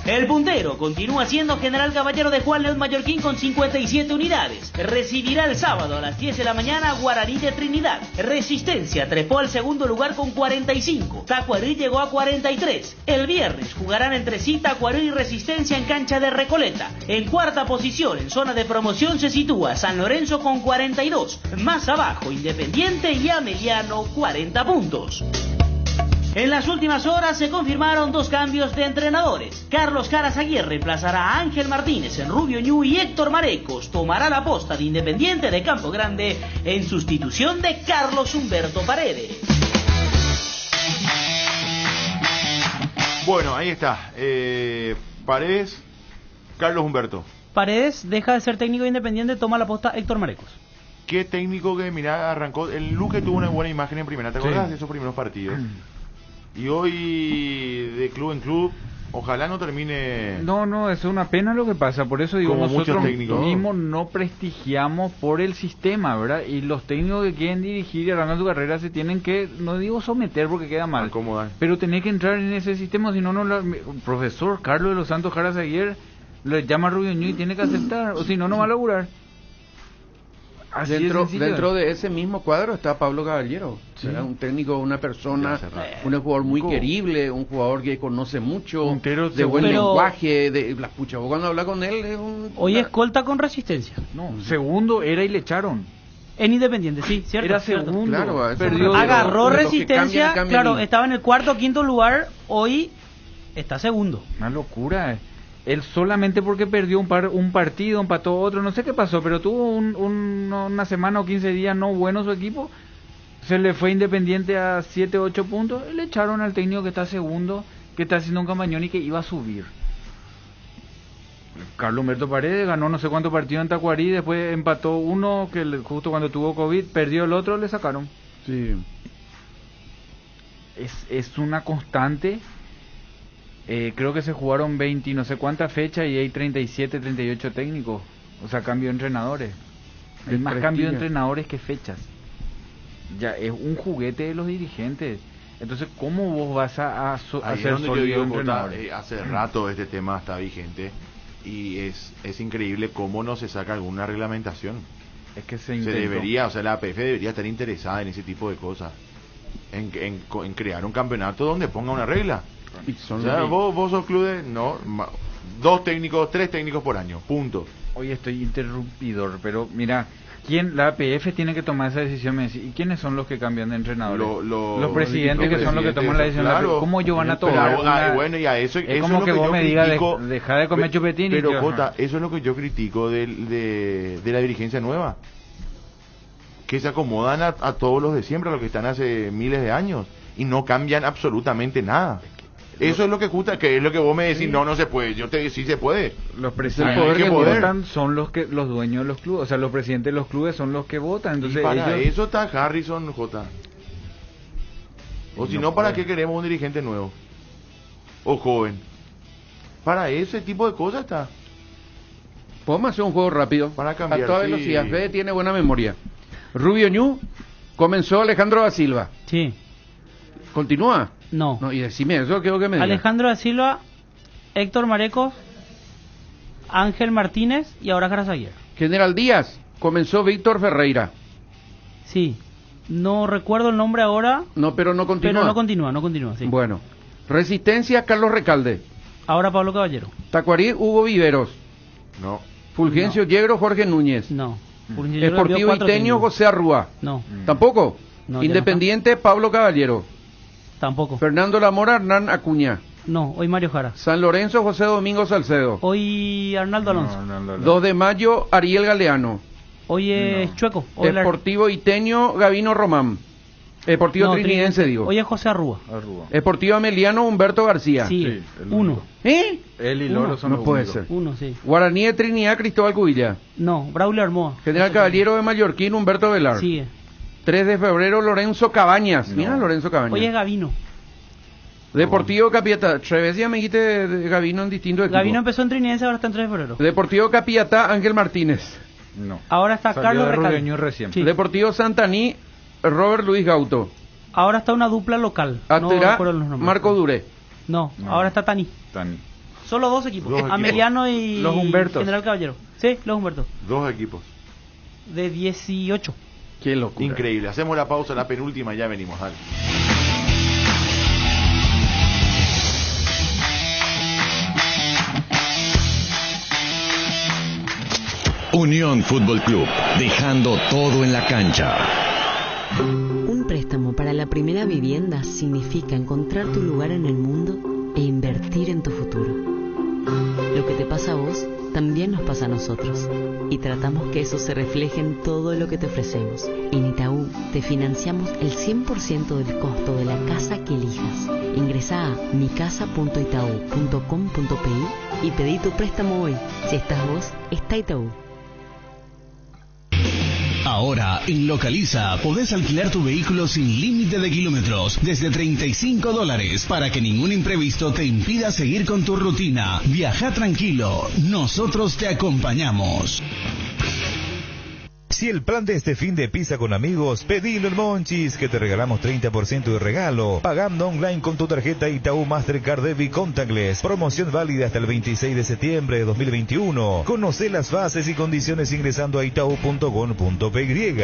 El puntero continúa siendo General Caballero de Juan León Mallorquín con 57 unidades. Recibirá el sábado a las 10 de la mañana a Guaraní de Trinidad. Resistencia trepó al segundo lugar con 45. Tacuarí llegó a 43. El viernes jugarán entre sí Tacuarí y Resistencia en cancha de Recoleta. En cuarta posición, en zona de promoción, se sitúa San Lorenzo con 42. Más abajo, Independiente y Ameliano, 40 puntos. En las últimas horas se confirmaron 2 cambios de entrenadores. Carlos Carazaguer reemplazará a Ángel Martínez en Rubio Ñu y Héctor Marecos tomará la posta de Independiente de Campo Grande en sustitución de Carlos Humberto Paredes. Bueno, ahí está. Paredes, Carlos Humberto. Paredes deja de ser técnico de Independiente, toma la posta Héctor Marecos. Qué técnico que, mirá, arrancó. El Luque tuvo una buena imagen en primera, ¿te acuerdas de esos primeros partidos? Y hoy, de club en club, ojalá no termine... No, es una pena lo que pasa, por eso digo, como nosotros muchos técnicos mismos no prestigiamos por el sistema, ¿verdad? Y los técnicos que quieren dirigir y arrancar su carrera se tienen que, no digo someter porque queda mal, acomodar. Pero tener que entrar en ese sistema, si no, profesor Carlos de los Santos Carazaguer le llama a Rubio Ñu y tiene que aceptar, o si no, no va a laburar. Así Dentro de ese mismo cuadro está Pablo Caballero, era un técnico, una persona, un jugador muy querible, un jugador que conoce mucho, de buen lenguaje, de las puchas. Cuando habla con él es un... Hoy escolta con Resistencia. No, segundo era y le echaron. En Independiente, sí, cierto. Era segundo, claro, perdió. Agarró de Resistencia, cambia claro, estaba en el cuarto o quinto lugar, hoy está segundo. Una locura, Él solamente porque perdió un partido, empató otro, no sé qué pasó, pero tuvo una semana o 15 días no bueno su equipo, se le fue Independiente a 7, 8 puntos, y le echaron al técnico que está segundo, que está haciendo un campañón y que iba a subir. Carlos Humberto Paredes ganó no sé cuántos partidos en Tacuarí, después empató uno que justo cuando tuvo COVID, perdió el otro, le sacaron. Sí. Es una constante. Creo que se jugaron 20 y no sé cuántas fechas y hay 37, 38 técnicos. O sea, cambio de entrenadores. Hay más cambio de entrenadores que fechas. ya es un juguete de los dirigentes. Entonces, ¿cómo vos vas a hacer donde yo digo, entrenador? hace rato este tema está vigente y es increíble cómo no se saca alguna reglamentación. Es que se debería, o sea, la APF debería estar interesada en ese tipo de cosas, en crear un campeonato donde ponga una regla. O sea, vos sos club de 2 técnicos, 3 técnicos por año, punto. Hoy estoy interrumpidor, pero mira, la APF tiene que tomar esa decisión. Me decís, ¿y quiénes son los que cambian de entrenadores? Los presidentes que son los que toman la decisión. Claro, ¿cómo ellos van a tomar? Bueno, y a eso es como que vos me digas, deja de comer chupetín. Pero Jota, eso es lo que yo critico de la dirigencia nueva, que se acomodan a todos los de siempre, a los que están hace miles de años, y no cambian absolutamente nada. Eso es lo que gusta, que es lo que vos me decís, no se puede. Yo te digo, sí se puede. Los presidentes que votan son los dueños de los clubes, o sea, los presidentes de los clubes son los que votan. Entonces y para eso está Harrison, J. O si no, ¿para qué queremos un dirigente nuevo? O joven. Para ese tipo de cosas está. Podemos hacer un juego rápido. Para cambiar. A toda velocidad. Fede tiene buena memoria. Rubio Ñu, comenzó Alejandro da Silva. Sí. ¿Continúa? No. Y decime eso, creo que me diga. Alejandro da Silva, Héctor Marecos, Ángel Martínez y ahora Carazaguer. General Díaz, comenzó Víctor Ferreira. Sí. No recuerdo el nombre ahora. No, pero no continúa. Pero no continúa, sí. Bueno. Resistencia, Carlos Recalde. Ahora Pablo Caballero. Tacuarí, Hugo Viveros. No. Fulgencio Yegro, Jorge Núñez. No. Esportivo Iteño, José Arrúa. No. ¿Tampoco? No, Independiente, Pablo Caballero. Tampoco. Fernando Lamora, Hernán Acuña. No, hoy Mario Jara. San Lorenzo, José Domingo Salcedo. Hoy Arnaldo Alonso. 2 de mayo, Ariel Galeano. Hoy es Chueco. Hoy Esportivo Iteño, Gavino Román. Esportivo Trinidense, digo. Hoy es José Arrúa. Esportivo Ameliano, Humberto García. Sí, 1. Él y Loro son no puede ser. 1, sí. Guaraní de Trinidad, Cristóbal Cubilla. No, Braulio Armoa. General Caballero de Mallorquín, Humberto Velar. Sigue. 3 de febrero, Lorenzo Cabañas. Mira, Lorenzo Cabañas. Hoy es Gavino. Deportivo Capiatá. Trevesia me dijiste de Gavino en distintos equipos. Gavino empezó en Trinidense, ahora está en 3 de febrero. Deportivo Capiatá, Ángel Martínez. No. Ahora está Carlos Recalde. Recién. Sí. Deportivo Santaní, Robert Luis Gauto. Ahora está una dupla local. Aterá, Marco Duré. No, ahora está Tani. Solo 2 equipos. Ameliano y los Humbertos. General Caballero. Sí, los Humbertos. 2 equipos. De 18. Qué locura. Increíble. Hacemos la pausa, la penúltima, ya venimos. Dale. Unión Fútbol Club, dejando todo en la cancha. Un préstamo para la primera vivienda significa encontrar tu lugar en el mundo e invertir en tu futuro. Lo que te pasa a vos también nos pasa a nosotros y tratamos que eso se refleje en todo lo que te ofrecemos. En Itaú te financiamos el 100% del costo de la casa que elijas. Ingresá a micasa.itau.com.pi y pedí tu préstamo hoy. Si estás vos, está Itaú. Ahora, en Localiza, podés alquilar tu vehículo sin límite de kilómetros, desde $35, para que ningún imprevisto te impida seguir con tu rutina. Viaja tranquilo, nosotros te acompañamos. Si el plan de este fin de pizza con amigos, pedilo en Monchis, que te regalamos 30% de regalo, pagando online con tu tarjeta Itaú Mastercard Debit Contactless. Promoción válida hasta el 26 de septiembre de 2021. Conoce las bases y condiciones ingresando a itau.com.py.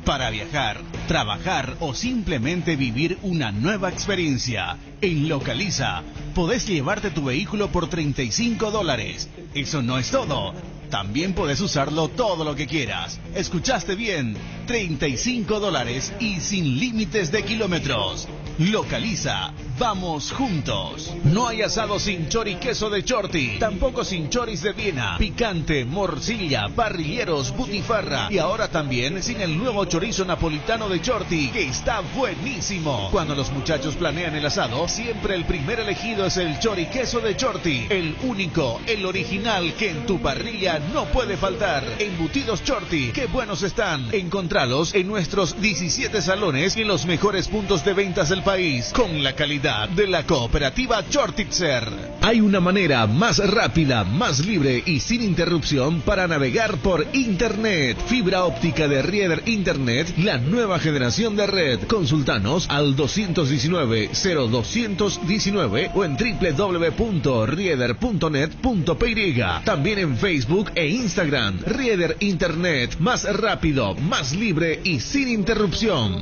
Para viajar, trabajar o simplemente vivir una nueva experiencia, en Localiza, podés llevarte tu vehículo por $35. Eso no es todo. También podés usarlo todo lo que quieras. ¿Escuchaste bien? $35 y sin límites de kilómetros. Localiza. Vamos juntos. No hay asado sin choriqueso de Chorti. Tampoco sin choris de Viena. Picante, morcilla, parrilleros, butifarra. Y ahora también sin el nuevo chorizo napolitano de Chorti, que está buenísimo. Cuando los muchachos planean el asado, siempre el primer elegido es el choriqueso de Chorti. El único, el original, que en tu parrilla no puede faltar. Embutidos Chorti. ¡Qué buenos están! Encontrá Encontralos en nuestros 17 salones y en los mejores puntos de ventas del país, con la calidad de la cooperativa Chortitzer. Hay una manera más rápida, más libre y sin interrupción para navegar por Internet. Fibra óptica de Rieder Internet, la nueva generación de red. Consultanos al 219-0219 o en www.rieder.net.py. También en Facebook e Instagram. Rieder Internet, más rápido, más libre y sin interrupción.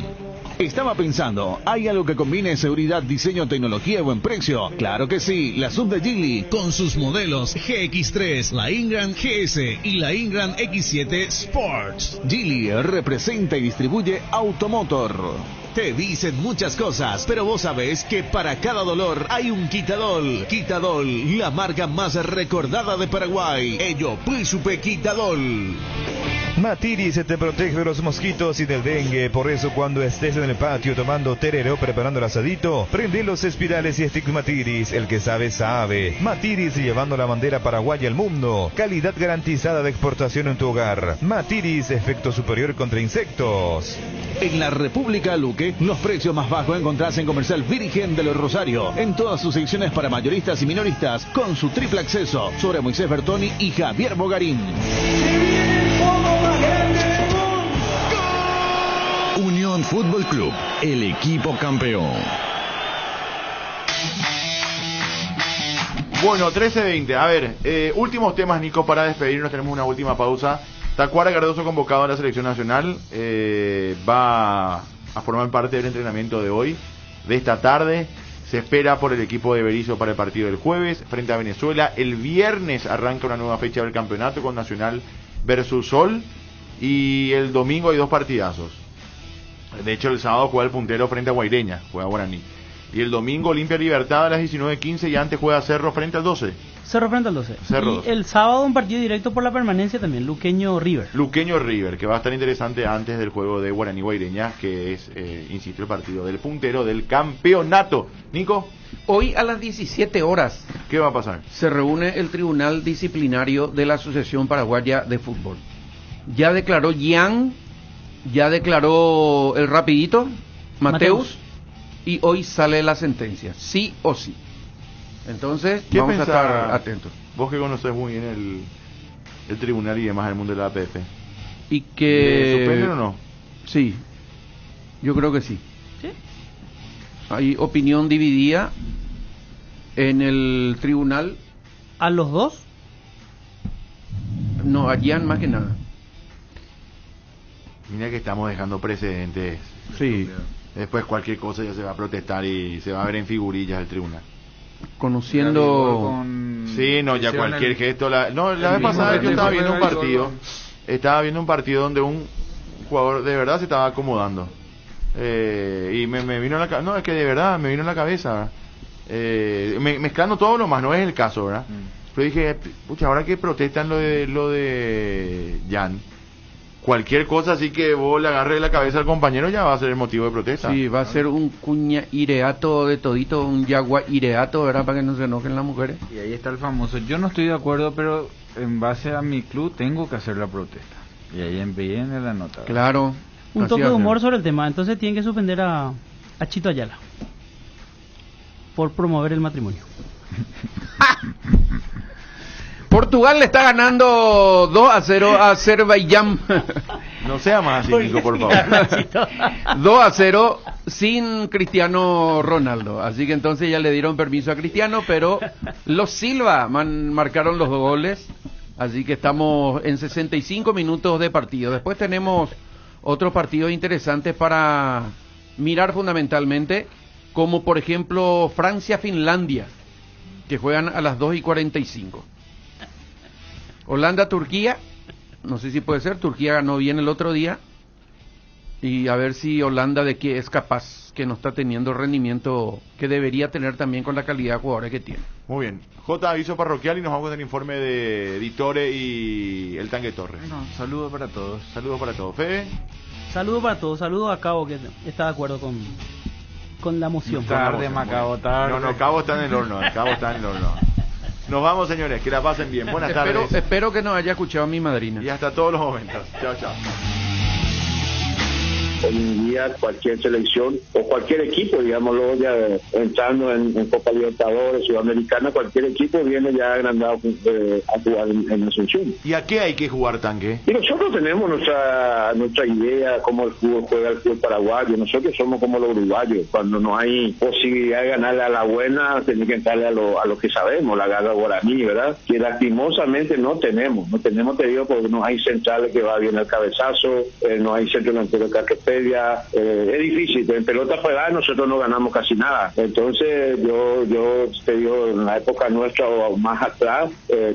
Estaba pensando, ¿hay algo que combine seguridad, diseño, tecnología y buen precio? Claro que sí, la sub de Geely, con sus modelos GX3, la Ingram GS y la Ingram X7 Sports. Geely representa y distribuye Automotor. Te dicen muchas cosas, pero vos sabés que para cada dolor hay un Quitadol. Quitadol, la marca más recordada de Paraguay. Ello, Príncipe Quitadol. Matiris te protege de los mosquitos y del dengue. Por eso cuando estés en el patio tomando tereré, preparando el asadito, prende los espirales y Stigmatiris. El que sabe, sabe. Matiris, llevando la bandera paraguaya al mundo. Calidad garantizada de exportación en tu hogar. Matiris, efecto superior contra insectos. En la República Luque, los precios más bajos encontrás en Comercial Virgen del Rosario, en todas sus secciones para mayoristas y minoristas, con su triple acceso sobre Moisés Bertoni y Javier Bogarín. Unión Fútbol Club, el equipo campeón. Bueno, 13:20. A ver, últimos temas, Nico, para despedirnos. Tenemos una última pausa. Tacuara Cardoso, convocado a la selección nacional, va a formar parte del entrenamiento de hoy, de esta tarde. Se espera por el equipo de Berizzo para el partido del jueves frente a Venezuela. El viernes arranca una nueva fecha del campeonato con Nacional versus Sol. Y el domingo hay 2 partidazos. De hecho, el sábado juega el puntero frente a Guaireña, juega Guaraní. Y el domingo Olimpia Libertad a las 19:15 y antes juega Cerro frente al 12. Cerro frente al 12. Cerro y 12. El sábado un partido directo por la permanencia también, Luqueño River. Luqueño River, que va a estar interesante antes del juego de Guaraní Guaireña, que es, insisto, el partido del puntero del campeonato. Nico. Hoy a las 17 horas. ¿Qué va a pasar? Se reúne el Tribunal Disciplinario de la Asociación Paraguaya de Fútbol. Ya declaró Gian, ya declaró el rapidito, Mateus, y hoy sale la sentencia, sí o sí. Entonces, vamos a estar atentos. Vos que conoces muy bien el tribunal y demás, el mundo de la APF. ¿Y que suspenden o no? Sí, yo creo que sí. ¿Sí? Hay opinión dividida en el tribunal. ¿A los dos? No, a Gian más que nada. Mira que estamos dejando precedentes. Sí. Después cualquier cosa ya se va a protestar y se va a ver en figurillas el tribunal. Conociendo... Sí, no, ya cualquier gesto... La vez pasada yo estaba viendo un partido. Estaba viendo un partido donde un jugador de verdad se estaba acomodando. Y me vino a la cabeza... No, es que de verdad me vino a la cabeza. Mezclando todo lo más, no es el caso, ¿verdad? Pero dije, pucha, ahora que protestan lo de Jan... Cualquier cosa así que vos le agarres la cabeza al compañero ya va a ser el motivo de protesta. Sí, va a ser un cuña ireato de todito, un yagua ireato, ¿verdad? Para que no se enojen las mujeres. Y ahí está el famoso, yo no estoy de acuerdo, pero en base a mi club tengo que hacer la protesta. Y ahí viene la nota. Claro. Un toque de humor sobre el tema, entonces tienen que suspender a Chito Ayala por promover el matrimonio. Portugal le está ganando 2-0 a Azerbaiyán. No sea más así, Nico, por favor. 2-0 sin Cristiano Ronaldo. Así que entonces ya le dieron permiso a Cristiano, pero los Silva marcaron los 2 goles. Así que estamos en 65 minutos de partido. Después tenemos otros partidos interesantes para mirar fundamentalmente, como por ejemplo Francia-Finlandia, que juegan a las 2:45. Holanda-Turquía, no sé si puede ser, Turquía ganó bien el otro día, y a ver si Holanda de qué es capaz, que no está teniendo el rendimiento que debería tener también con la calidad de jugadores que tiene. Muy bien, J, aviso parroquial y nos vamos con el informe de Ditore y el Tanque Torres. No, saludos para todos. Saludos para todos. Fede. Saludos para todos, saludos a Cabo que está de acuerdo con la moción. Tarde, Macabo, tarde. No, Cabo está en el horno, Cabo está en el horno. Nos vamos, señores, que la pasen bien. Buenas tardes. Espero que nos haya escuchado mi madrina. Y hasta todos los momentos. Chao, chao. hoy en día cualquier selección o cualquier equipo, digámoslo, ya entrando en Copa Libertadores, Sudamericana, cualquier equipo viene ya agrandado a jugar en Asunción. ¿Y a qué hay que jugar, Tanque? Y nosotros tenemos nuestra idea cómo el fútbol juega el fútbol paraguayo. Nosotros somos como los uruguayos. Cuando no hay posibilidad de ganarle a la buena, tenemos que entrarle a lo que sabemos, la garra guaraní, ¿verdad? Que lastimosamente no tenemos, te digo, porque no hay centrales que va bien al cabezazo, no hay centro delantero de Carquepedia, es difícil. En pelota parada nosotros no ganamos casi nada. Entonces yo te digo, en la época nuestra o más atrás,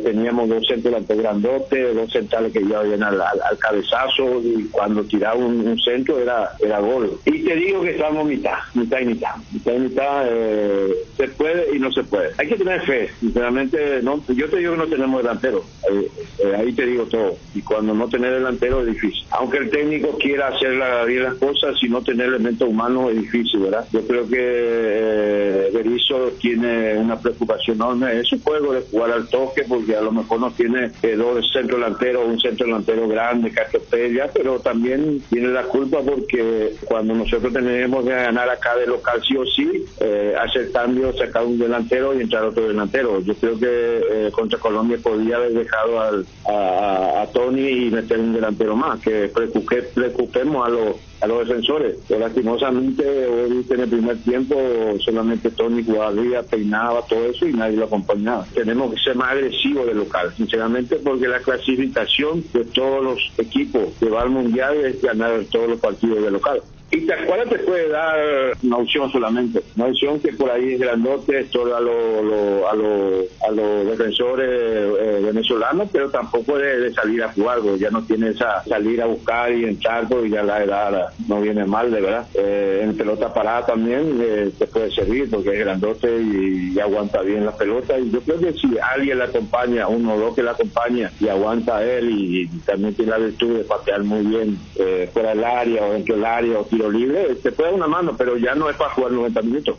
teníamos 2 centros delanteros grandotes, 2 centrales que iban bien al cabezazo, y cuando tiraba un centro era gol. Y te digo que estamos mitad y mitad, se puede y no se puede. Hay que tener fe, sinceramente. No, yo te digo que no tenemos delantero, ahí te digo todo. Y cuando no tener delantero es difícil. Aunque el técnico quiera hacer bien las cosas, si no tener elementos humanos es difícil, ¿verdad? Yo creo que Berizzo tiene una preocupación enorme en su juego de jugar al toque, porque a lo mejor no tiene 2 centros delanteros, un centro delantero grande, Carquepedia, pero también tiene la culpa porque cuando nosotros tenemos que ganar acá de local sí o sí, hacer cambios, sacar un delantero y entrar otro delantero. Yo creo que contra Colombia podía haber dejado a Tony y meter un delantero más, que preocupemos a los defensores. Pero lastimosamente hoy en el primer tiempo solamente Tony jugaba arriba, peinaba, todo eso, y nadie lo acompañaba. Tenemos que ser más agresivos de local, sinceramente, porque la clasificación de todos los equipos que va al mundial es ganar todos los partidos de local. Y Tacuara te puede dar una opción solamente, una opción que por ahí es grandote, todo a los defensores venezolanos, pero tampoco de salir a jugar, porque ya no tiene esa salir a buscar y entrar, porque ya la edad no viene mal, de verdad. En pelota parada también te puede servir, porque es grandote y aguanta bien la pelota, y yo creo que si alguien la acompaña, 1 o 2 que la acompaña y aguanta a él, y también tiene la virtud de patear muy bien fuera del área o dentro del área o tiro libre, te puede dar una mano, pero ya no es para jugar 90 minutos.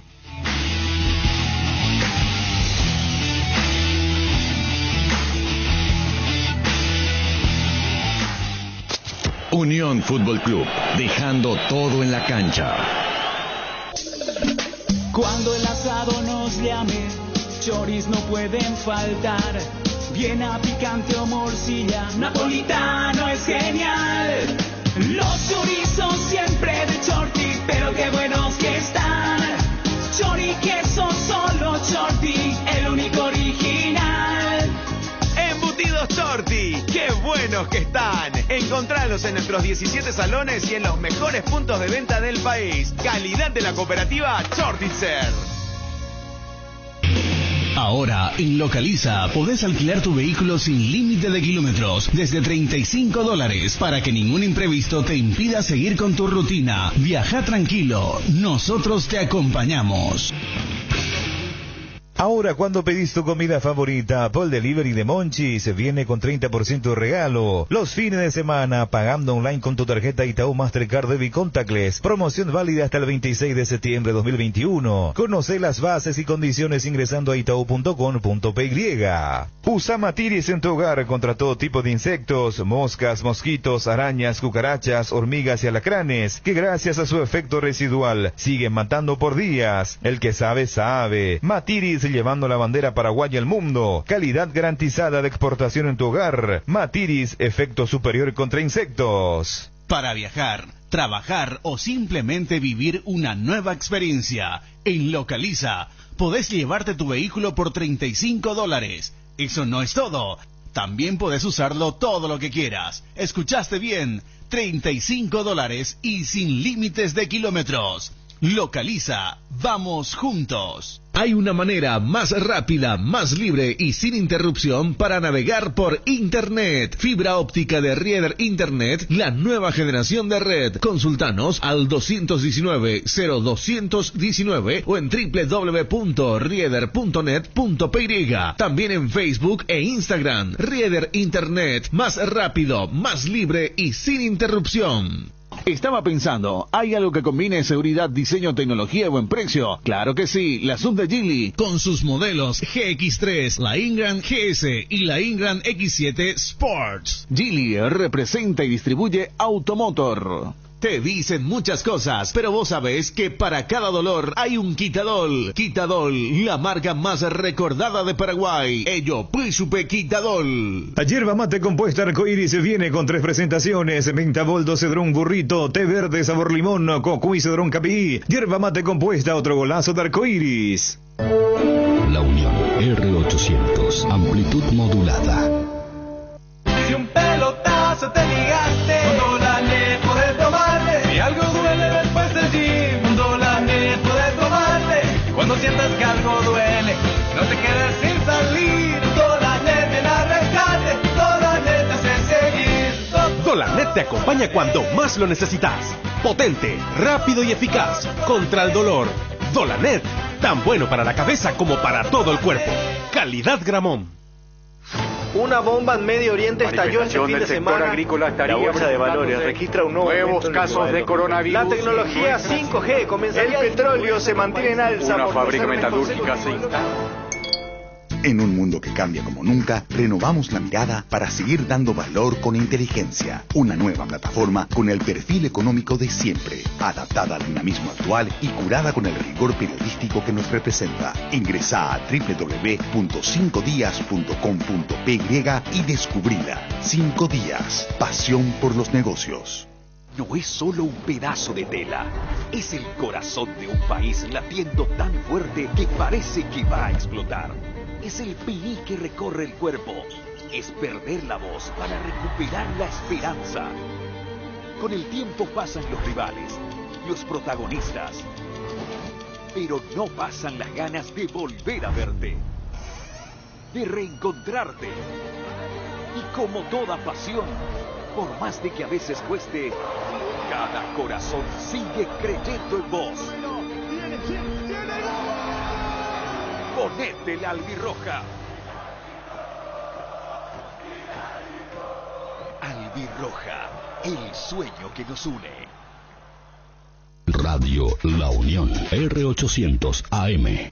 Unión Fútbol Club, dejando todo en la cancha. Cuando el asado nos llame, choris no pueden faltar. Viena, picante o morcilla, napolitano es genial. Los chorizos siempre de Chorti, pero qué buenos que están. Chori queso, solo Chorti, el único original. Embutidos Chorti, qué buenos que están. Encontralos en nuestros 17 salones y en los mejores puntos de venta del país. Calidad de la cooperativa Chortitzer. Ahora, en Localiza, podés alquilar tu vehículo sin límite de kilómetros, desde $35, para que ningún imprevisto te impida seguir con tu rutina. Viaja tranquilo, nosotros te acompañamos. Ahora, cuando pedís tu comida favorita, Paul Delivery de Monchi se viene con 30% de regalo. Los fines de semana, pagando online con tu tarjeta Itaú Mastercard Debit Contactless. Promoción válida hasta el 26 de septiembre de 2021. Conoce las bases y condiciones ingresando a itau.com.py. Usa Matiris en tu hogar contra todo tipo de insectos, moscas, mosquitos, arañas, cucarachas, hormigas y alacranes, que gracias a su efecto residual siguen matando por días. El que sabe, sabe. Matiris, llevando la bandera paraguaya al mundo. Calidad garantizada de exportación en tu hogar. Matiris, efecto superior contra insectos. Para viajar, trabajar o simplemente vivir una nueva experiencia, en Localiza podés llevarte tu vehículo por $35. Eso no es todo. También podés usarlo todo lo que quieras. ¿Escuchaste bien? $35 y sin límites de kilómetros. Localiza, vamos juntos. Hay una manera más rápida, más libre y sin interrupción para navegar por Internet. Fibra óptica de Rieder Internet, la nueva generación de red. Consultanos al 219-0219 o en www.rieder.net.py. También en Facebook e Instagram. Rieder Internet, más rápido, más libre y sin interrupción. Estaba pensando, ¿hay algo que combine seguridad, diseño, tecnología y buen precio? Claro que sí, la sub de Geely, con sus modelos GX3, la Ingram GS y la Ingram X7 Sports. Geely representa y distribuye Automotor. Te dicen muchas cosas, pero vos sabés que para cada dolor hay un Quitadol. Quitadol, la marca más recordada de Paraguay. Ello, Príncipe Quitadol. La yerba mate compuesta Arcoiris viene con 3 presentaciones: Mentaboldo, Cedrón Burrito, té verde sabor limón, Cocuy Cedrón Capí. Yerba mate compuesta, otro golazo de Arcoiris. La Unión R800, amplitud modulada. Si un pelotazo te ligaste, un Dolanet podés tomarle. Si algo duele después del gym, un Dolanet podés tomarle. Cuando sientas que algo duele, no te quedes sin salir. Dolanet viene a rescate, Dolanet te hace seguir. Dolanet te acompaña cuando más lo necesitas. Potente, rápido y eficaz contra el dolor. Dolanet, tan bueno para la cabeza como para todo el cuerpo. Calidad Gramón. Una bomba en Medio Oriente estalló este fin de semana. La bolsa de valores registra un nuevos casos de coronavirus. La tecnología 5G comienza. El petróleo se mantiene en alza. Una fábrica metalúrgica se instala. En un mundo que cambia como nunca, renovamos la mirada para seguir dando valor con inteligencia. Una nueva plataforma con el perfil económico de siempre, adaptada al dinamismo actual y curada con el rigor periodístico que nos representa. Ingresá a www.5dias.com.py y descubrila. 5 días. Pasión por los negocios. No es solo un pedazo de tela, es el corazón de un país latiendo tan fuerte que parece que va a explotar. Es el piní que recorre el cuerpo, es perder la voz para recuperar la esperanza. Con el tiempo pasan los rivales, los protagonistas, pero no pasan las ganas de volver a verte, de reencontrarte. Y como toda pasión, por más de que a veces cueste, cada corazón sigue creyendo en vos. Ponete la albirroja. Albirroja, el sueño que nos une. Radio La Unión R800 AM.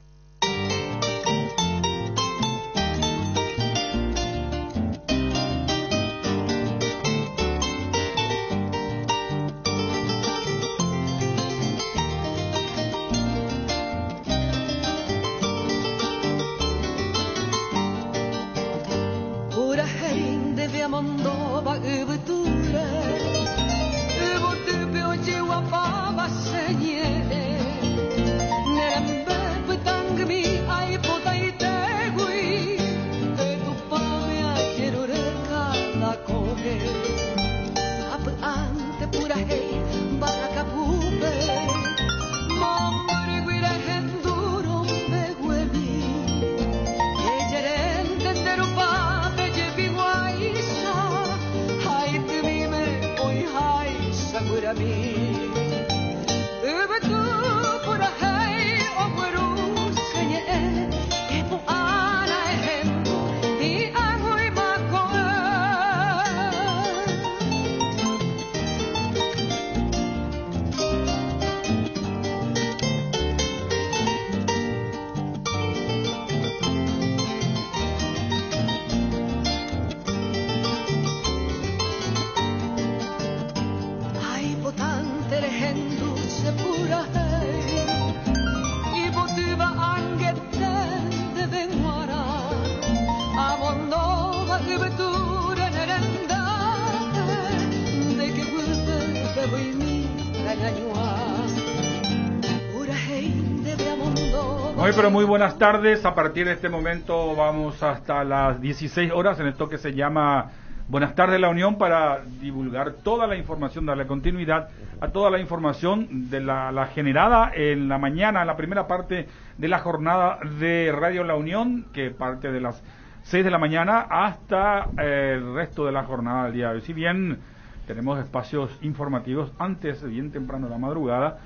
Muy buenas tardes. A partir de este momento vamos hasta las 16 horas en esto que se llama Buenas tardes La Unión, para divulgar toda la información, darle continuidad a toda la información de la generada en la mañana, en la primera parte de la jornada de Radio La Unión, que parte de las 6 de la mañana hasta el resto de la jornada del día de hoy. Si bien tenemos espacios informativos antes, bien temprano de la madrugada,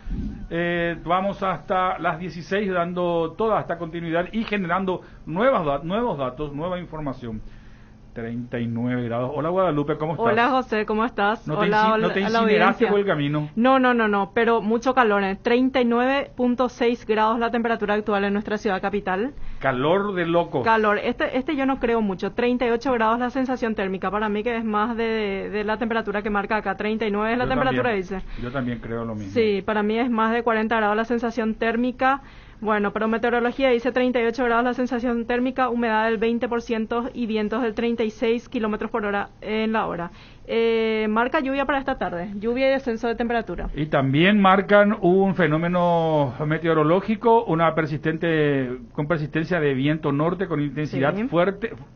vamos hasta las 16 dando toda esta continuidad y generando nuevos datos, nueva información. 39 grados. Hola Guadalupe, ¿cómo estás? Hola José, ¿cómo estás? ¿No Hola, te a la incineraste audiencia. por el camino? No, pero mucho calor. 39.6 grados la temperatura actual en nuestra ciudad capital. Calor de loco. Calor. Este yo no creo mucho. 38 grados la sensación térmica. Para mí que es más de la temperatura que marca acá. 39 es la temperatura, dice. Yo también creo lo mismo. Sí, para mí es más de 40 grados la sensación térmica. Bueno, pero meteorología dice 38 grados la sensación térmica, humedad del 20% y vientos del 36 kilómetros por hora en la hora. Marca lluvia para esta tarde, lluvia y descenso de temperatura. Y también marcan un fenómeno meteorológico, con persistencia de viento norte con intensidad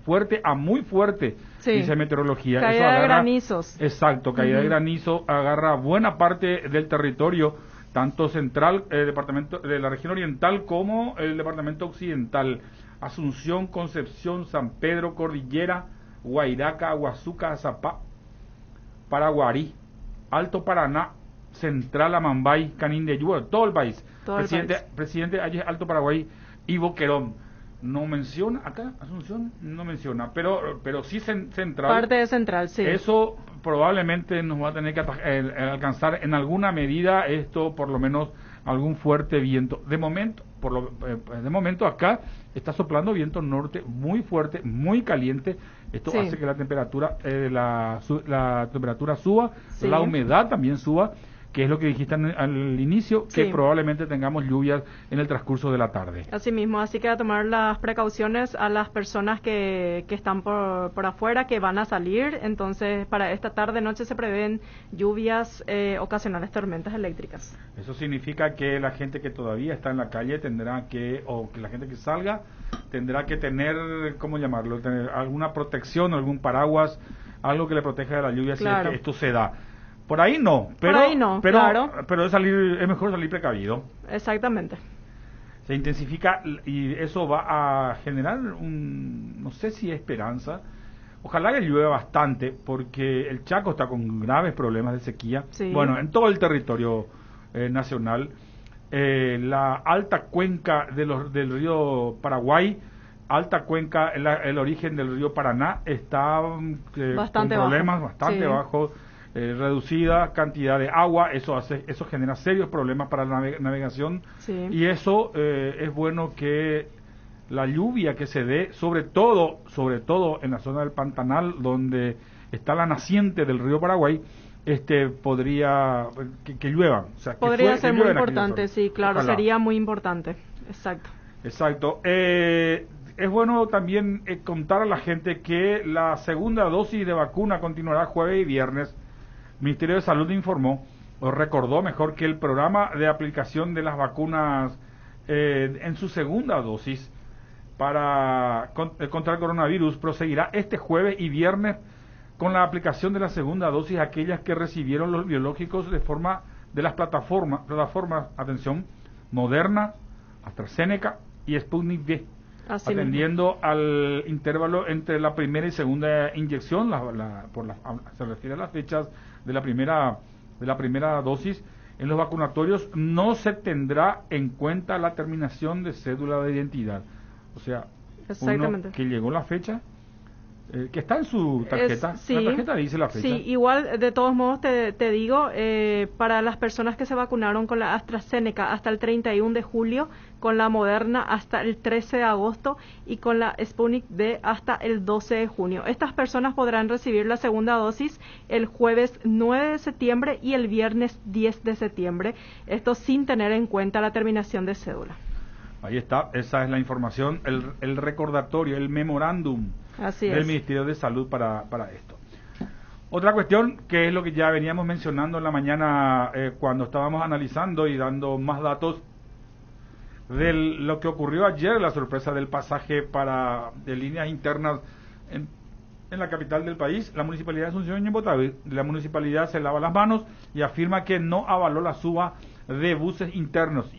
fuerte a muy fuerte, dice meteorología. Caída de granizos. Exacto, caída de granizo, agarra buena parte del territorio, tanto central, departamento de la región oriental como el departamento occidental, Asunción, Concepción, San Pedro, Cordillera, Guairaca, Aguazuca, Azapá, Paraguarí, Alto Paraná, Central Amambay, Canindeyú, todo el país. Presidente Ayes, Alto Paraguay y Boquerón. No menciona, acá Asunción no menciona, pero sí central. Parte de central, sí. Eso probablemente nos va a tener que alcanzar en alguna medida esto, por lo menos algún fuerte viento. De momento acá está soplando viento norte muy fuerte, muy caliente. Esto hace que la temperatura la temperatura suba, la humedad también suba, que es lo que dijiste al inicio, que probablemente tengamos lluvias en el transcurso de la tarde. Así mismo, así que a tomar las precauciones a las personas que están por afuera, que van a salir. Entonces, para esta tarde-noche se prevén lluvias, ocasionales tormentas eléctricas. Eso significa que la gente que todavía está en la calle o que la gente que salga, tendrá que tener, ¿cómo llamarlo? Tener alguna protección, algún paraguas, algo que le proteja de la lluvia, si es que esto se da. Por ahí no, pero es mejor salir precavido. Exactamente. Se intensifica y eso va a generar no sé si esperanza. Ojalá que llueva bastante, porque el Chaco está con graves problemas de sequía. Bueno, en todo el territorio nacional. La alta cuenca del río Paraguay, alta cuenca, el origen del río Paraná está con problemas bastante bajos. Reducida cantidad de agua, eso genera serios problemas para la navegación, y eso es bueno que la lluvia que se dé, sobre todo en la zona del Pantanal, donde está la naciente del río Paraguay, podría que llueva, o sea, podría ser muy importante, sí, claro. Ojalá. Sería muy importante, exacto. Es bueno también contar a la gente que la segunda dosis de vacuna continuará jueves y viernes. El Ministerio de Salud informó, o recordó mejor, que el programa de aplicación de las vacunas en su segunda dosis contra el coronavirus proseguirá este jueves y viernes con la aplicación de la segunda dosis a aquellas que recibieron los biológicos de las plataformas, atención, Moderna, AstraZeneca y Sputnik V. Atendiendo al intervalo entre la primera y segunda inyección, se refiere a las fechas de la primera dosis. En los vacunatorios no se tendrá en cuenta la terminación de cédula de identidad. O sea, uno que llegó la fecha, que está en su tarjeta, la tarjeta dice la fecha. Sí, igual, de todos modos te digo, para las personas que se vacunaron con la AstraZeneca hasta el 31 de julio, con la Moderna hasta el 13 de agosto y con la Sputnik V hasta el 12 de junio. Estas personas podrán recibir la segunda dosis el jueves 9 de septiembre y el viernes 10 de septiembre, esto sin tener en cuenta la terminación de cédula. Ahí está, esa es la información, el recordatorio, el memorándum del Ministerio de Salud para esto. Otra cuestión, que es lo que ya veníamos mencionando en la mañana cuando estábamos analizando y dando más datos de lo que ocurrió ayer, la sorpresa del pasaje de líneas internas en la capital del país. La Municipalidad de Asunción y Ñembotaví, la municipalidad se lava las manos y afirma que no avaló la suba de buses internos.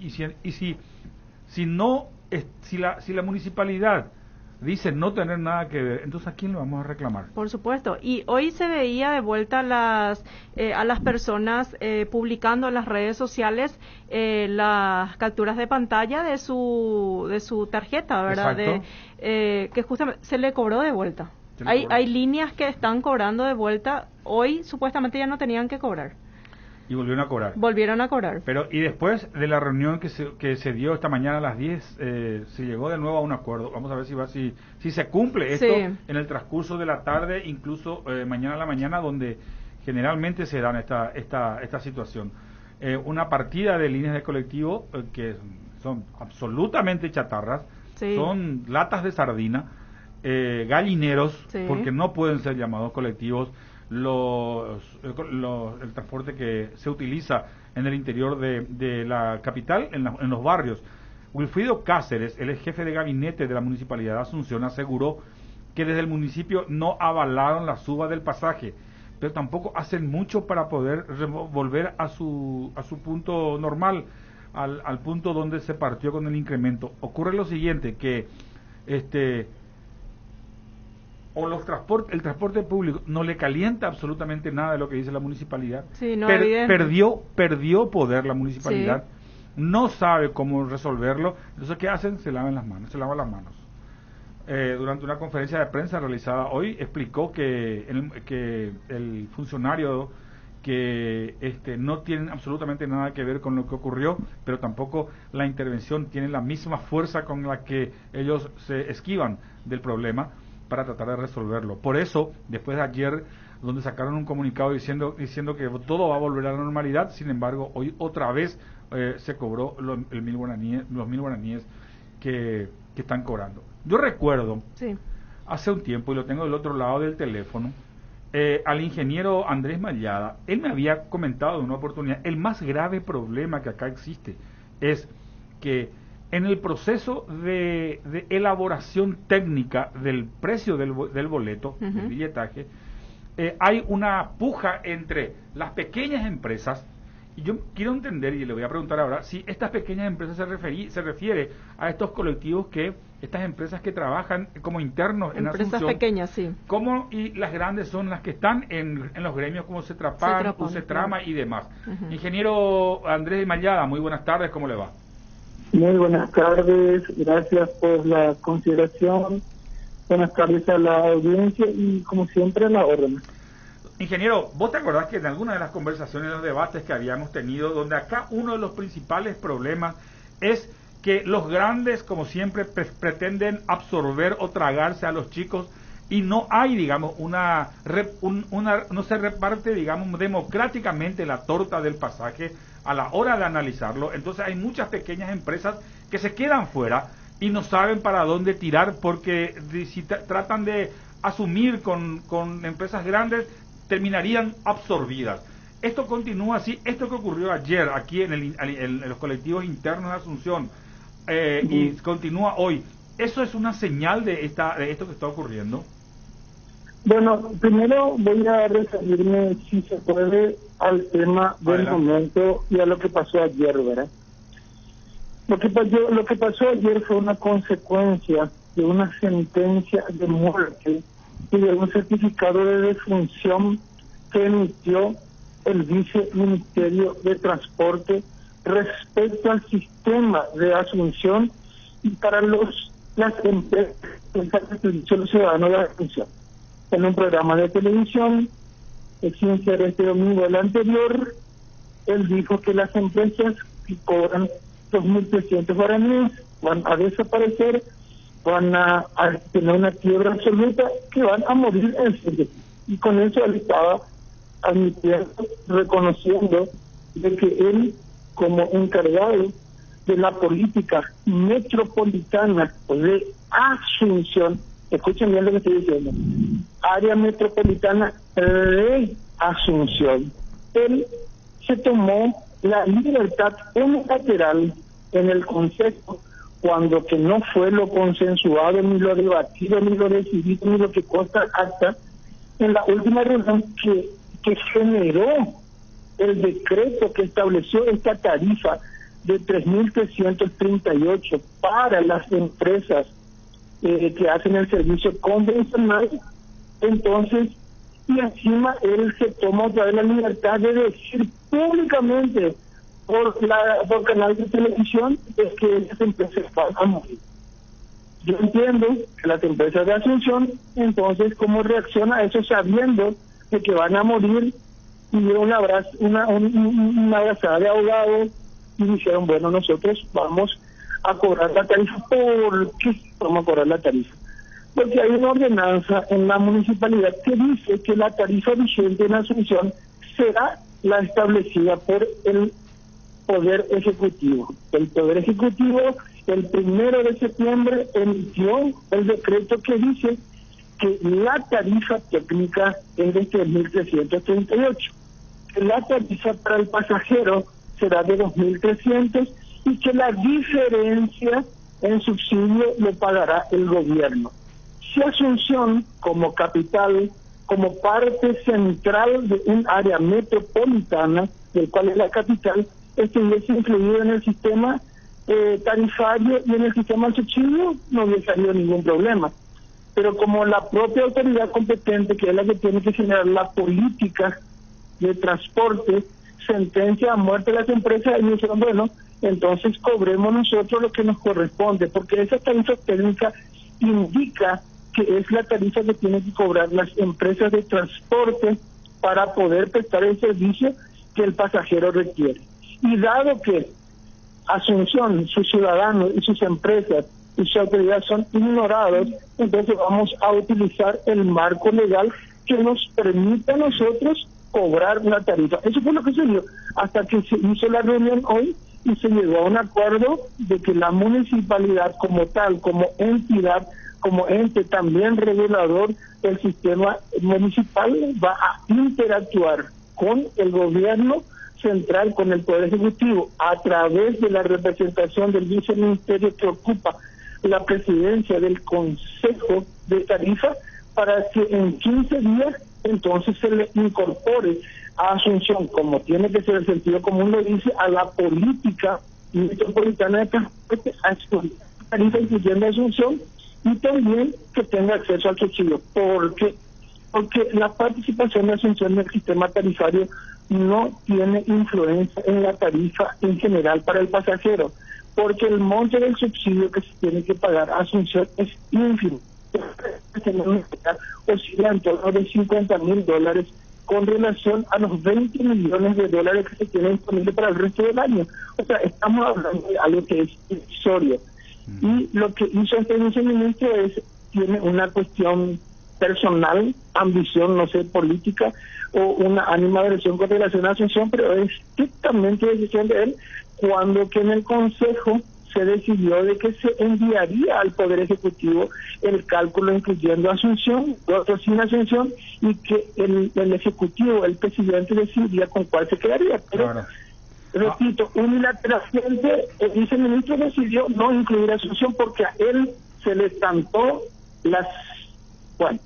Si la municipalidad dice no tener nada que ver, entonces ¿a quién le vamos a reclamar? Por supuesto, y hoy se veía de vuelta a las personas publicando en las redes sociales las capturas de pantalla de su tarjeta, ¿verdad? Que justamente se le cobró de vuelta. Hay líneas que están cobrando de vuelta. Hoy supuestamente ya no tenían que cobrar. Y volvieron a cobrar. Volvieron a cobrar. Pero, y después de la reunión que se dio esta mañana a las 10, se llegó de nuevo a un acuerdo. Vamos a ver si se cumple esto en el transcurso de la tarde, incluso mañana a la mañana, donde generalmente se dan esta situación. Una partida de líneas de colectivo que son absolutamente chatarras, son latas de sardina, gallineros, porque no pueden ser llamados colectivos, el transporte que se utiliza en el interior de la capital, en los barrios. Wilfrido Cáceres, el jefe de gabinete de la Municipalidad de Asunción, aseguró que desde el municipio no avalaron la suba del pasaje, pero tampoco hacen mucho para poder volver a su punto normal, al punto donde se partió con el incremento. Ocurre lo siguiente, que el transporte público no le calienta absolutamente nada de lo que dice la municipalidad. Perdió poder la municipalidad, no sabe cómo resolverlo. Entonces, ¿qué hacen? Se lavan las manos. Durante una conferencia de prensa realizada hoy, explicó que el funcionario que no tienen absolutamente nada que ver con lo que ocurrió, pero tampoco la intervención tiene la misma fuerza con la que ellos se esquivan del problema para tratar de resolverlo. Por eso, después de ayer, donde sacaron un comunicado diciendo que todo va a volver a la normalidad, sin embargo, hoy otra vez se cobró los 1.000 guaraníes que están cobrando. Yo recuerdo, hace un tiempo, y lo tengo del otro lado del teléfono, al ingeniero Andrés Mallada. Él me había comentado en una oportunidad, el más grave problema que acá existe es que en el proceso de elaboración técnica del precio del boleto, del billetaje, hay una puja entre las pequeñas empresas, y yo quiero entender, y le voy a preguntar ahora, si estas pequeñas empresas se refiere a estos colectivos estas empresas que trabajan como internos en Asunción. Empresas pequeñas, sí. Y las grandes son las que están en los gremios como Cetrapan, Ucetrama y demás. Ingeniero Andrés Mallada, muy buenas tardes, ¿cómo le va? Muy buenas tardes, gracias por la consideración. Buenas tardes a la audiencia y, como siempre, a la orden. Ingeniero, ¿vos te acordás que en alguna de las conversaciones, los debates que habíamos tenido, donde acá uno de los principales problemas es que los grandes, como siempre, pretenden absorber o tragarse a los chicos, y no hay, digamos, no se reparte, digamos, democráticamente la torta del pasaje a la hora de analizarlo? Entonces hay muchas pequeñas empresas que se quedan fuera y no saben para dónde tirar, porque si tratan de asumir con empresas grandes, terminarían absorbidas. Esto continúa así. Esto que ocurrió ayer aquí en los colectivos internos de Asunción y continúa hoy, ¿eso es una señal de esto que está ocurriendo? Bueno, primero voy a referirme, si se puede, al tema del momento y a lo que pasó ayer, ¿verdad? Lo que pasó ayer fue una consecuencia de una sentencia de muerte y de un certificado de defunción que emitió el Viceministerio de Transporte respecto al sistema de Asunción y para las empresas del Servicio Ciudadano de Asunción. En un programa de televisión, sin ser este domingo el anterior, él dijo que las empresas que cobran 2.300 guaraníes van a desaparecer, van a tener una quiebra absoluta, que van a morir en serio. Y con eso él estaba admitiendo, reconociendo de que él, como encargado de la política metropolitana de Asunción, escuchen bien lo que estoy diciendo, área metropolitana de Asunción, él se tomó la libertad unilateral en el Consejo, cuando que no fue lo consensuado, ni lo debatido, ni lo decidido, ni lo que consta acta, en la última reunión que generó el decreto que estableció esta tarifa de 3.338 para las empresas que hacen el servicio convencional. Entonces, y encima él se toma otra vez la libertad de decir públicamente por canal de televisión es que esas empresas van a morir. Yo entiendo que las empresas de Asunción, entonces, ¿cómo reacciona a eso sabiendo de que van a morir? Y dieron una abrazada de abogados y dijeron, bueno, nosotros vamos a cobrar la tarifa. ¿Por qué vamos a cobrar la tarifa? Porque hay una ordenanza en la municipalidad que dice que la tarifa vigente en Asunción será la establecida por el Poder Ejecutivo. El Poder Ejecutivo, el 1 de septiembre, emitió el decreto que dice que la tarifa técnica es de 3.338, que la tarifa para el pasajero será de 2.300 y que la diferencia en subsidio lo pagará el gobierno. Si Asunción, como capital, como parte central de un área metropolitana, del cual es la capital, estuviese incluido en el sistema tarifario y en el sistema de subsidio, no hubiese habido ningún problema. Pero como la propia autoridad competente, que es la que tiene que generar la política de transporte, sentencia a muerte a las empresas, y dijeron, bueno, entonces cobremos nosotros lo que nos corresponde, porque esa tarifa técnica indica que es la tarifa que tienen que cobrar las empresas de transporte para poder prestar el servicio que el pasajero requiere. Y dado que Asunción, sus ciudadanos y sus empresas y sus autoridades son ignorados, entonces vamos a utilizar el marco legal que nos permita a nosotros cobrar la tarifa. Eso fue lo que se dio hasta que se hizo la reunión hoy y se llegó a un acuerdo de que la municipalidad como tal, como entidad, como ente también regulador del sistema municipal, va a interactuar con el gobierno central, con el Poder Ejecutivo, a través de la representación del viceministerio que ocupa la presidencia del Consejo de Tarifa, para que en 15 días entonces se le incorpore a Asunción, como tiene que ser el sentido común lo dice, a la política metropolitana de transporte, a su tarifa incluyendo Asunción, y también que tenga acceso al subsidio. Porque la participación de Asunción en el sistema tarifario no tiene influencia en la tarifa en general para el pasajero, porque el monto del subsidio que se tiene que pagar a Asunción es ínfimo. Oscila en torno de $50,000 con relación a los $20 millones que se tienen disponibles para el resto del año. O sea, estamos hablando de algo que es irrisorio. Y lo que hizo este viceministro tiene una cuestión personal, ambición, no sé, política, o una animadversión con relación a Asunción, pero es estrictamente decisión de él, cuando que en el Consejo se decidió de que se enviaría al Poder Ejecutivo el cálculo incluyendo Asunción, otros sin Asunción, y que el Ejecutivo, el presidente, decidiría con cuál se quedaría. Pero, claro, repito, unilateralmente el viceministro decidió no incluir Asunción porque a él se le cantó las... Bueno,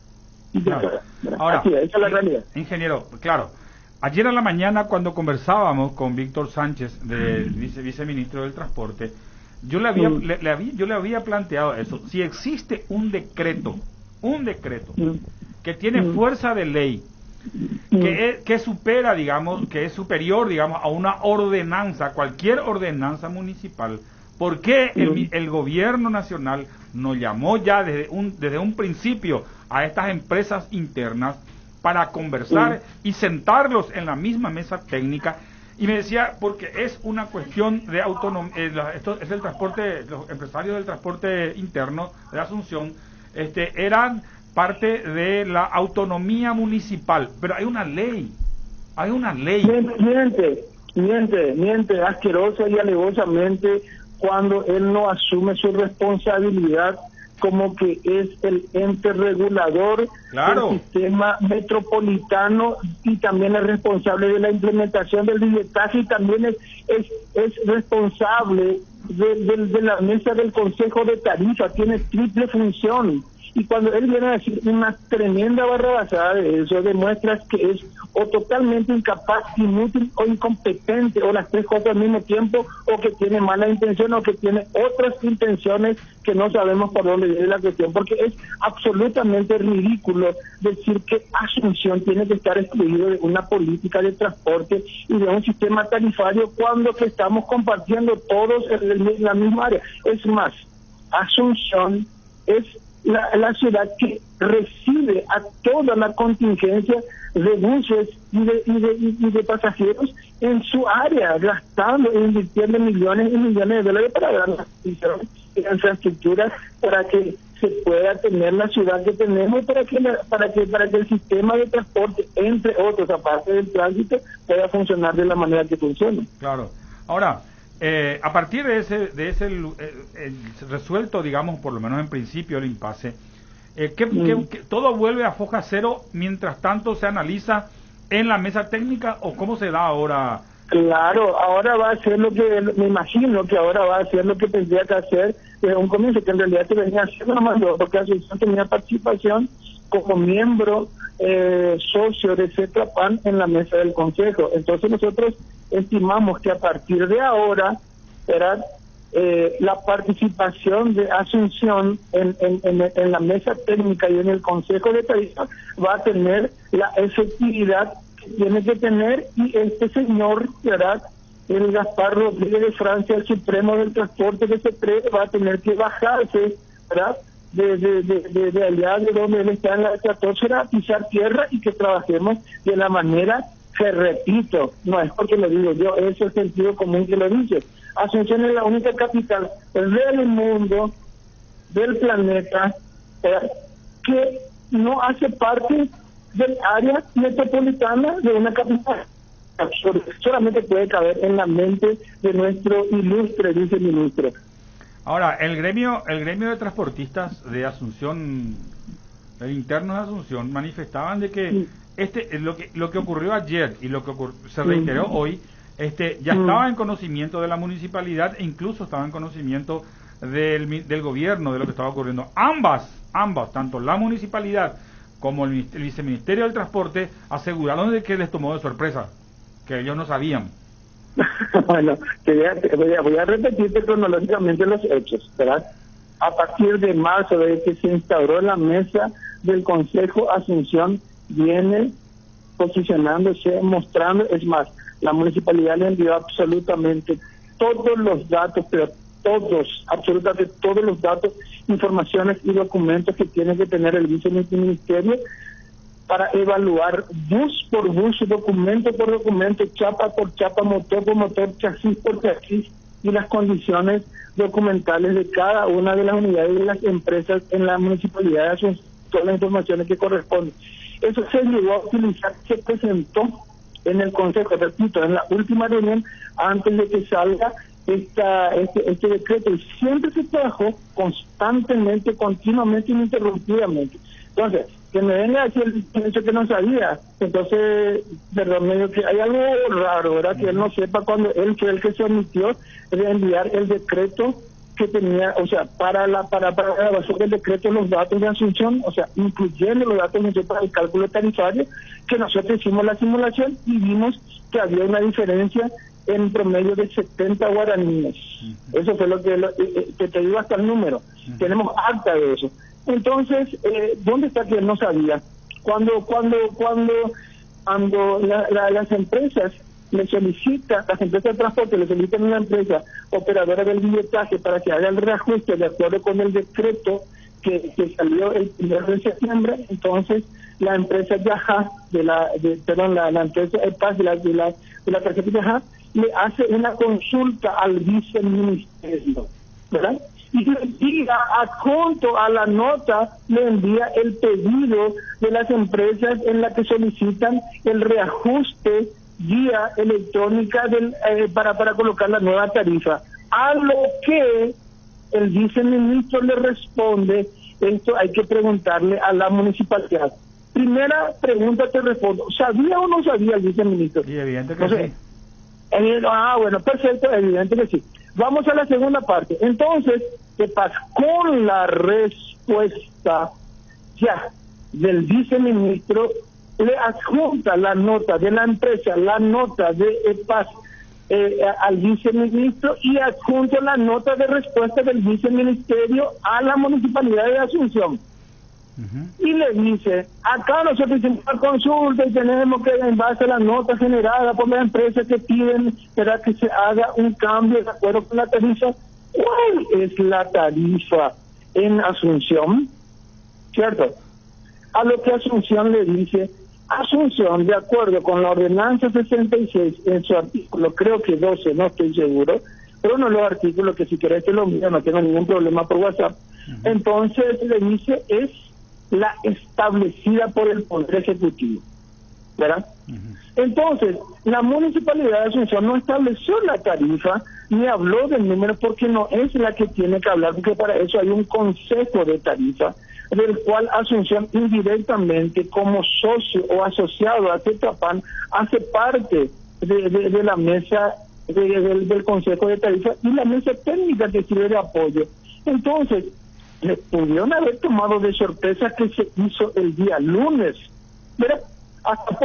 claro. Ahora, así, esa es la realidad. Ingeniero, claro, ayer a la mañana cuando conversábamos con Víctor Sánchez, viceministro del Transporte, yo le había planteado eso. Si existe un decreto que tiene fuerza de ley, que supera, digamos, que es superior, digamos, a una ordenanza, cualquier ordenanza municipal, ¿por qué el gobierno nacional nos llamó ya desde un principio a estas empresas internas para conversar y sentarlos en la misma mesa técnica? Y me decía, porque es una cuestión de autonomía, esto es el transporte, los empresarios del transporte interno de Asunción, eran parte de la autonomía municipal, pero hay una ley. Miente asquerosa y alevosamente cuando él no asume su responsabilidad como que es el ente regulador del sistema metropolitano y también es responsable de la implementación del billetaje y también es responsable de la mesa del Consejo de Tarifa, tiene triple función. Y cuando él viene a decir una tremenda barrabasada de eso, demuestra que es o totalmente incapaz, inútil o incompetente, o las tres cosas al mismo tiempo, o que tiene mala intención, o que tiene otras intenciones que no sabemos por dónde viene la cuestión, porque es absolutamente ridículo decir que Asunción tiene que estar excluido de una política de transporte y de un sistema tarifario cuando que estamos compartiendo todos en la misma área. Es más, Asunción es la ciudad que recibe a toda la contingencia de buses y de pasajeros en su área, gastando e invirtiendo millones y millones de dólares para dar las infraestructuras para que se pueda tener la ciudad que tenemos, para que el sistema de transporte, entre otros, aparte del tránsito, pueda funcionar de la manera que funciona. Claro. Ahora, a partir de ese resuelto, digamos, por lo menos en principio, el impasse, que todo vuelve a foja cero, mientras tanto se analiza en la mesa técnica, o cómo se da ahora. Claro, ahora va a hacer lo que, me imagino que ahora va a hacer lo que tendría que hacer desde un comienzo, que en realidad se venía haciendo nomás, porque la asociación tenía participación como miembro socio de CETRAPAN en la mesa del Consejo. Entonces nosotros estimamos que a partir de ahora, ¿verdad?, la participación de Asunción en la mesa técnica y en el Consejo de Tarifa va a tener la efectividad que tiene que tener, y este señor, ¿verdad?, el Gaspar Rodríguez de Francia, el Supremo del Transporte que se cree, va a tener que bajarse, ¿verdad?, de allá de donde él está en la estratosfera, pisar tierra y que trabajemos de la manera que, repito, no es porque lo digo yo, es el sentido común que lo dice. Asunción es la única capital del mundo, del planeta, que no hace parte del área metropolitana de una capital. Solamente puede caber en la mente de nuestro ilustre viceministro. Ahora, el gremio de transportistas de Asunción, el interno de Asunción, manifestaban de que lo que ocurrió ayer y lo que se reiteró hoy, ya estaba en conocimiento de la municipalidad, e incluso estaba en conocimiento del gobierno de lo que estaba ocurriendo. Ambas, tanto la municipalidad como el viceministerio del transporte, aseguraron de que les tomó de sorpresa, que ellos no sabían. Bueno, voy a repetirte cronológicamente los hechos, ¿verdad? A partir de marzo, desde que se instauró la mesa del Consejo, Asunción viene posicionándose, mostrando, es más, la municipalidad le envió absolutamente todos los datos, pero absolutamente todos los datos, informaciones y documentos que tiene que tener el viceministerio para evaluar bus por bus, documento por documento, chapa por chapa, motor por motor, chasis por chasis, y las condiciones documentales de cada una de las unidades de las empresas en la municipalidad de Asunción, todas las informaciones que corresponden. Eso se llegó a utilizar, se presentó en el Consejo, repito, en la última reunión antes de que salga este decreto, y siempre se trabajó constantemente, continuamente, ininterrumpidamente. Entonces, que me venga a decir el hecho que no sabía, entonces, perdón, medio que hay algo raro, ¿verdad? Que él no sepa cuando él fue el que se omitió de enviar el decreto que tenía, o sea, para la grabación del decreto, los datos de Asunción, o sea, incluyendo los datos para el cálculo tarifario, que nosotros hicimos la simulación y vimos que había una diferencia en promedio de 70 guaraníes. Eso fue lo que te digo hasta el número. Tenemos acta de eso. Entonces, ¿dónde está que él no sabía? Cuando las empresas le solicitan, las empresas de transporte le solicitan a una empresa operadora del billetaje para que haga el reajuste de acuerdo con el decreto que salió el 1 de septiembre, entonces la empresa Yaha, la empresa EPAS de la tarjeta Yaha, le hace una consulta al viceministerio, ¿verdad? Y le envía, adjunto a la nota, le envía el pedido de las empresas en la que solicitan el reajuste vía electrónica para colocar la nueva tarifa. A lo que el viceministro le responde, esto hay que preguntarle a la municipalidad. Primera pregunta te respondo, ¿sabía o no sabía el viceministro? Sí, evidente que sí. Bueno, perfecto, evidente que sí. Vamos a la segunda parte. Entonces, ¿qué pasa? Con la respuesta ya del viceministro, le adjunta la nota de la empresa, la nota de EPAS al viceministro, y adjunta la nota de respuesta del viceministerio a la municipalidad de Asunción. Y le dice, acá nosotros hicimos una consulta y tenemos que, en base a la nota generada por la empresa, que piden para que se haga un cambio de acuerdo con la tarifa. ¿Cuál es la tarifa en Asunción, ¿cierto? A lo que Asunción le dice, Asunción, de acuerdo con la ordenanza 66, en su artículo, creo que 12, no estoy seguro, pero uno de los artículos que si querés te lo envío, no tengo ningún problema por WhatsApp, entonces le dice, es la establecida por el Poder Ejecutivo, ¿verdad? Entonces, la Municipalidad de Asunción no estableció la tarifa ni habló del número porque no es la que tiene que hablar, porque para eso hay un consejo de tarifa del cual Asunción indirectamente como socio o asociado a Tetrapan hace parte de la mesa del consejo de tarifa y la mesa técnica que sirve de apoyo. Entonces, le pudieron haber tomado de sorpresa que se hizo el día lunes, ¿verdad? Hasta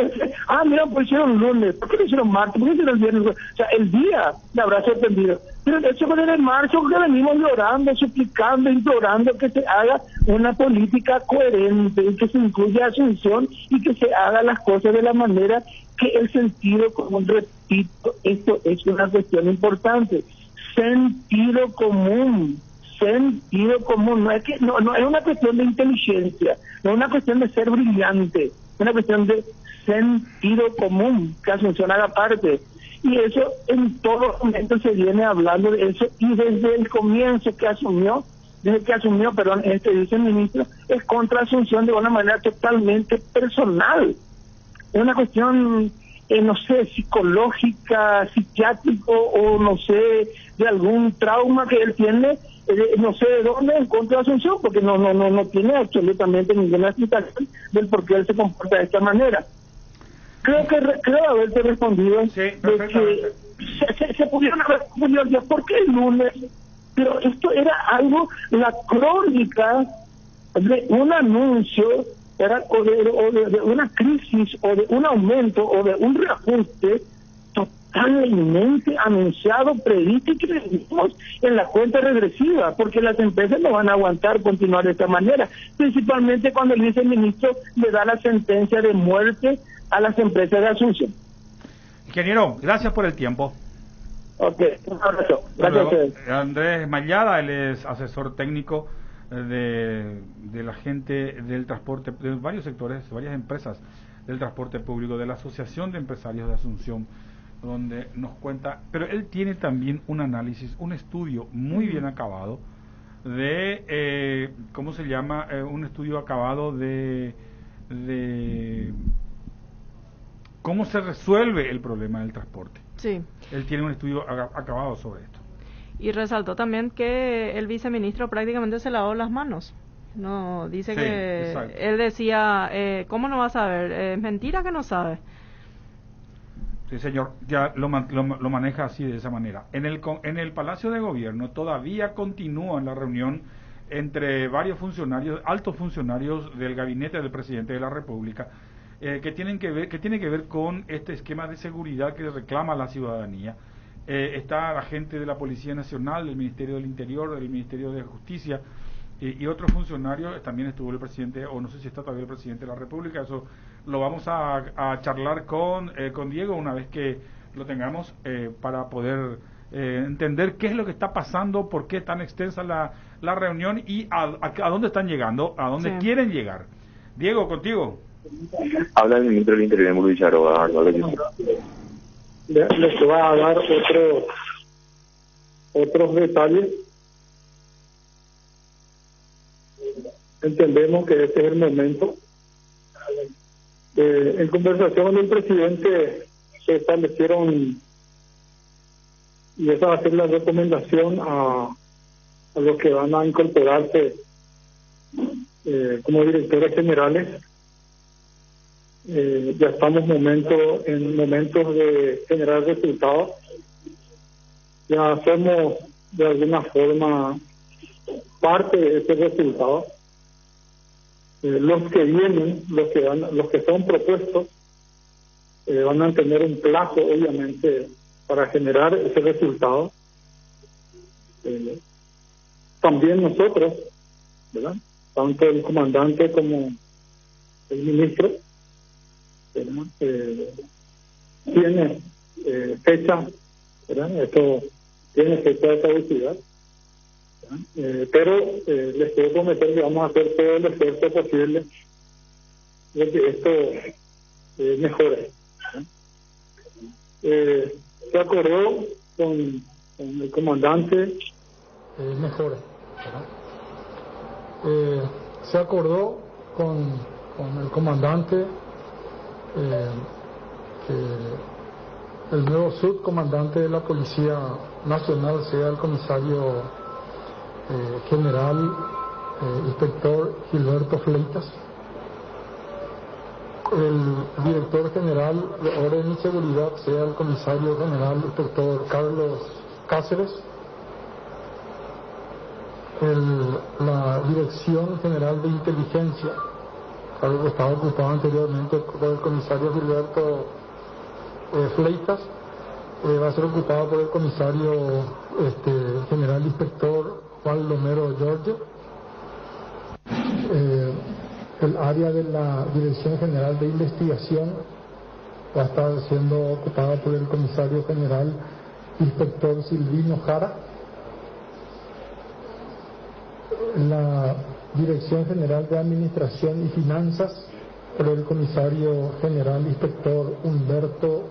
mira, pues hicieron lunes, ¿por qué lo hicieron martes? ¿Por qué hicieron viernes? O sea, el día le habrá sorprendido. Pero eso fue en marzo que venimos llorando, suplicando, implorando que se haga una política coherente y que se incluya Asunción y que se haga las cosas de la manera que el sentido común, repito, esto es una cuestión importante, sentido común, no es que no es una cuestión de inteligencia, no es una cuestión de ser brillante, es una cuestión de sentido común, que Asunción haga parte. Y eso en todo momento se viene hablando de eso, y desde el comienzo que asumió, dice el ministro, es contra Asunción de una manera totalmente personal. Es una cuestión, no sé, psicológica, psiquiátrico, o no sé, de algún trauma que él tiene, no sé de dónde, en contra de Asunción, porque no tiene absolutamente ninguna explicación del por qué él se comporta de esta manera. Creo haberte respondido de que se pudieron haber confundido ya, ¿por qué el lunes? Pero esto era algo, la crónica de un anuncio, o de una crisis, o de un aumento, o de un reajuste totalmente anunciado, previsto y que vimos en la cuenta regresiva, porque las empresas no van a aguantar continuar de esta manera, principalmente cuando el viceministro le da la sentencia de muerte a las empresas de Asunción. Ingeniero, gracias por el tiempo. Ok, un abrazo. Gracias a ustedes. Andrés Mayada, él es asesor técnico de la gente del transporte, de varios sectores, varias empresas del transporte público, de la Asociación de Empresarios de Asunción, donde nos cuenta, pero él tiene también un análisis, un estudio muy bien acabado de, ¿cómo se llama? Un estudio acabado de cómo se resuelve el problema del transporte. Sí. Él tiene un estudio acabado sobre esto. Y resaltó también que el viceministro prácticamente se lavó las manos. No, dice sí, que exacto. Él decía, ¿cómo no va a saber? Es mentira que no sabe. Sí, señor, ya lo maneja así, de esa manera. En el Palacio de Gobierno todavía continúa la reunión entre varios funcionarios, altos funcionarios del gabinete del presidente de la República, que tiene que ver con este esquema de seguridad que reclama la ciudadanía. Está la gente de la Policía Nacional, del Ministerio del Interior, del Ministerio de Justicia y otros funcionarios. También estuvo el presidente, o no sé si está todavía el presidente de la República. Eso lo vamos a charlar con Diego una vez que lo tengamos, para poder entender qué es lo que está pasando, por qué tan extensa la reunión y a dónde están llegando, a dónde quieren llegar. Diego, contigo. Habla el ministro del Interior, Luis Charoa. Les voy a dar otros detalles. Entendemos que este es el momento. En conversación con el presidente se establecieron, y esa va a ser la recomendación a los que van a incorporarse como directores generales. Ya estamos en momentos de generar resultados. Ya somos de alguna forma parte de ese resultado. Los que vienen, los que son propuestos, van a tener un plazo, obviamente, para generar ese resultado. También nosotros, ¿verdad? Tanto el comandante como el ministro, tiene fecha, ¿verdad? Esto tiene fecha de caducidad. Pero les puedo prometer que vamos a hacer todo el esfuerzo posible de que esto mejore. Se acordó con el comandante se acordó con el comandante que el nuevo subcomandante de la Policía Nacional sea el comisario general inspector Gilberto Fleitas, el director general de Orden y Seguridad sea el comisario general inspector Carlos Cáceres, la Dirección General de Inteligencia, algo que estaba ocupado anteriormente por el comisario Gilberto Fleitas, va a ser ocupado por el comisario general inspector Juan Lomero Giorgio. El área de la Dirección General de Investigación va a estar siendo ocupada por el comisario general inspector Silvino Jara. La Dirección General de Administración y Finanzas por el comisario general inspector Humberto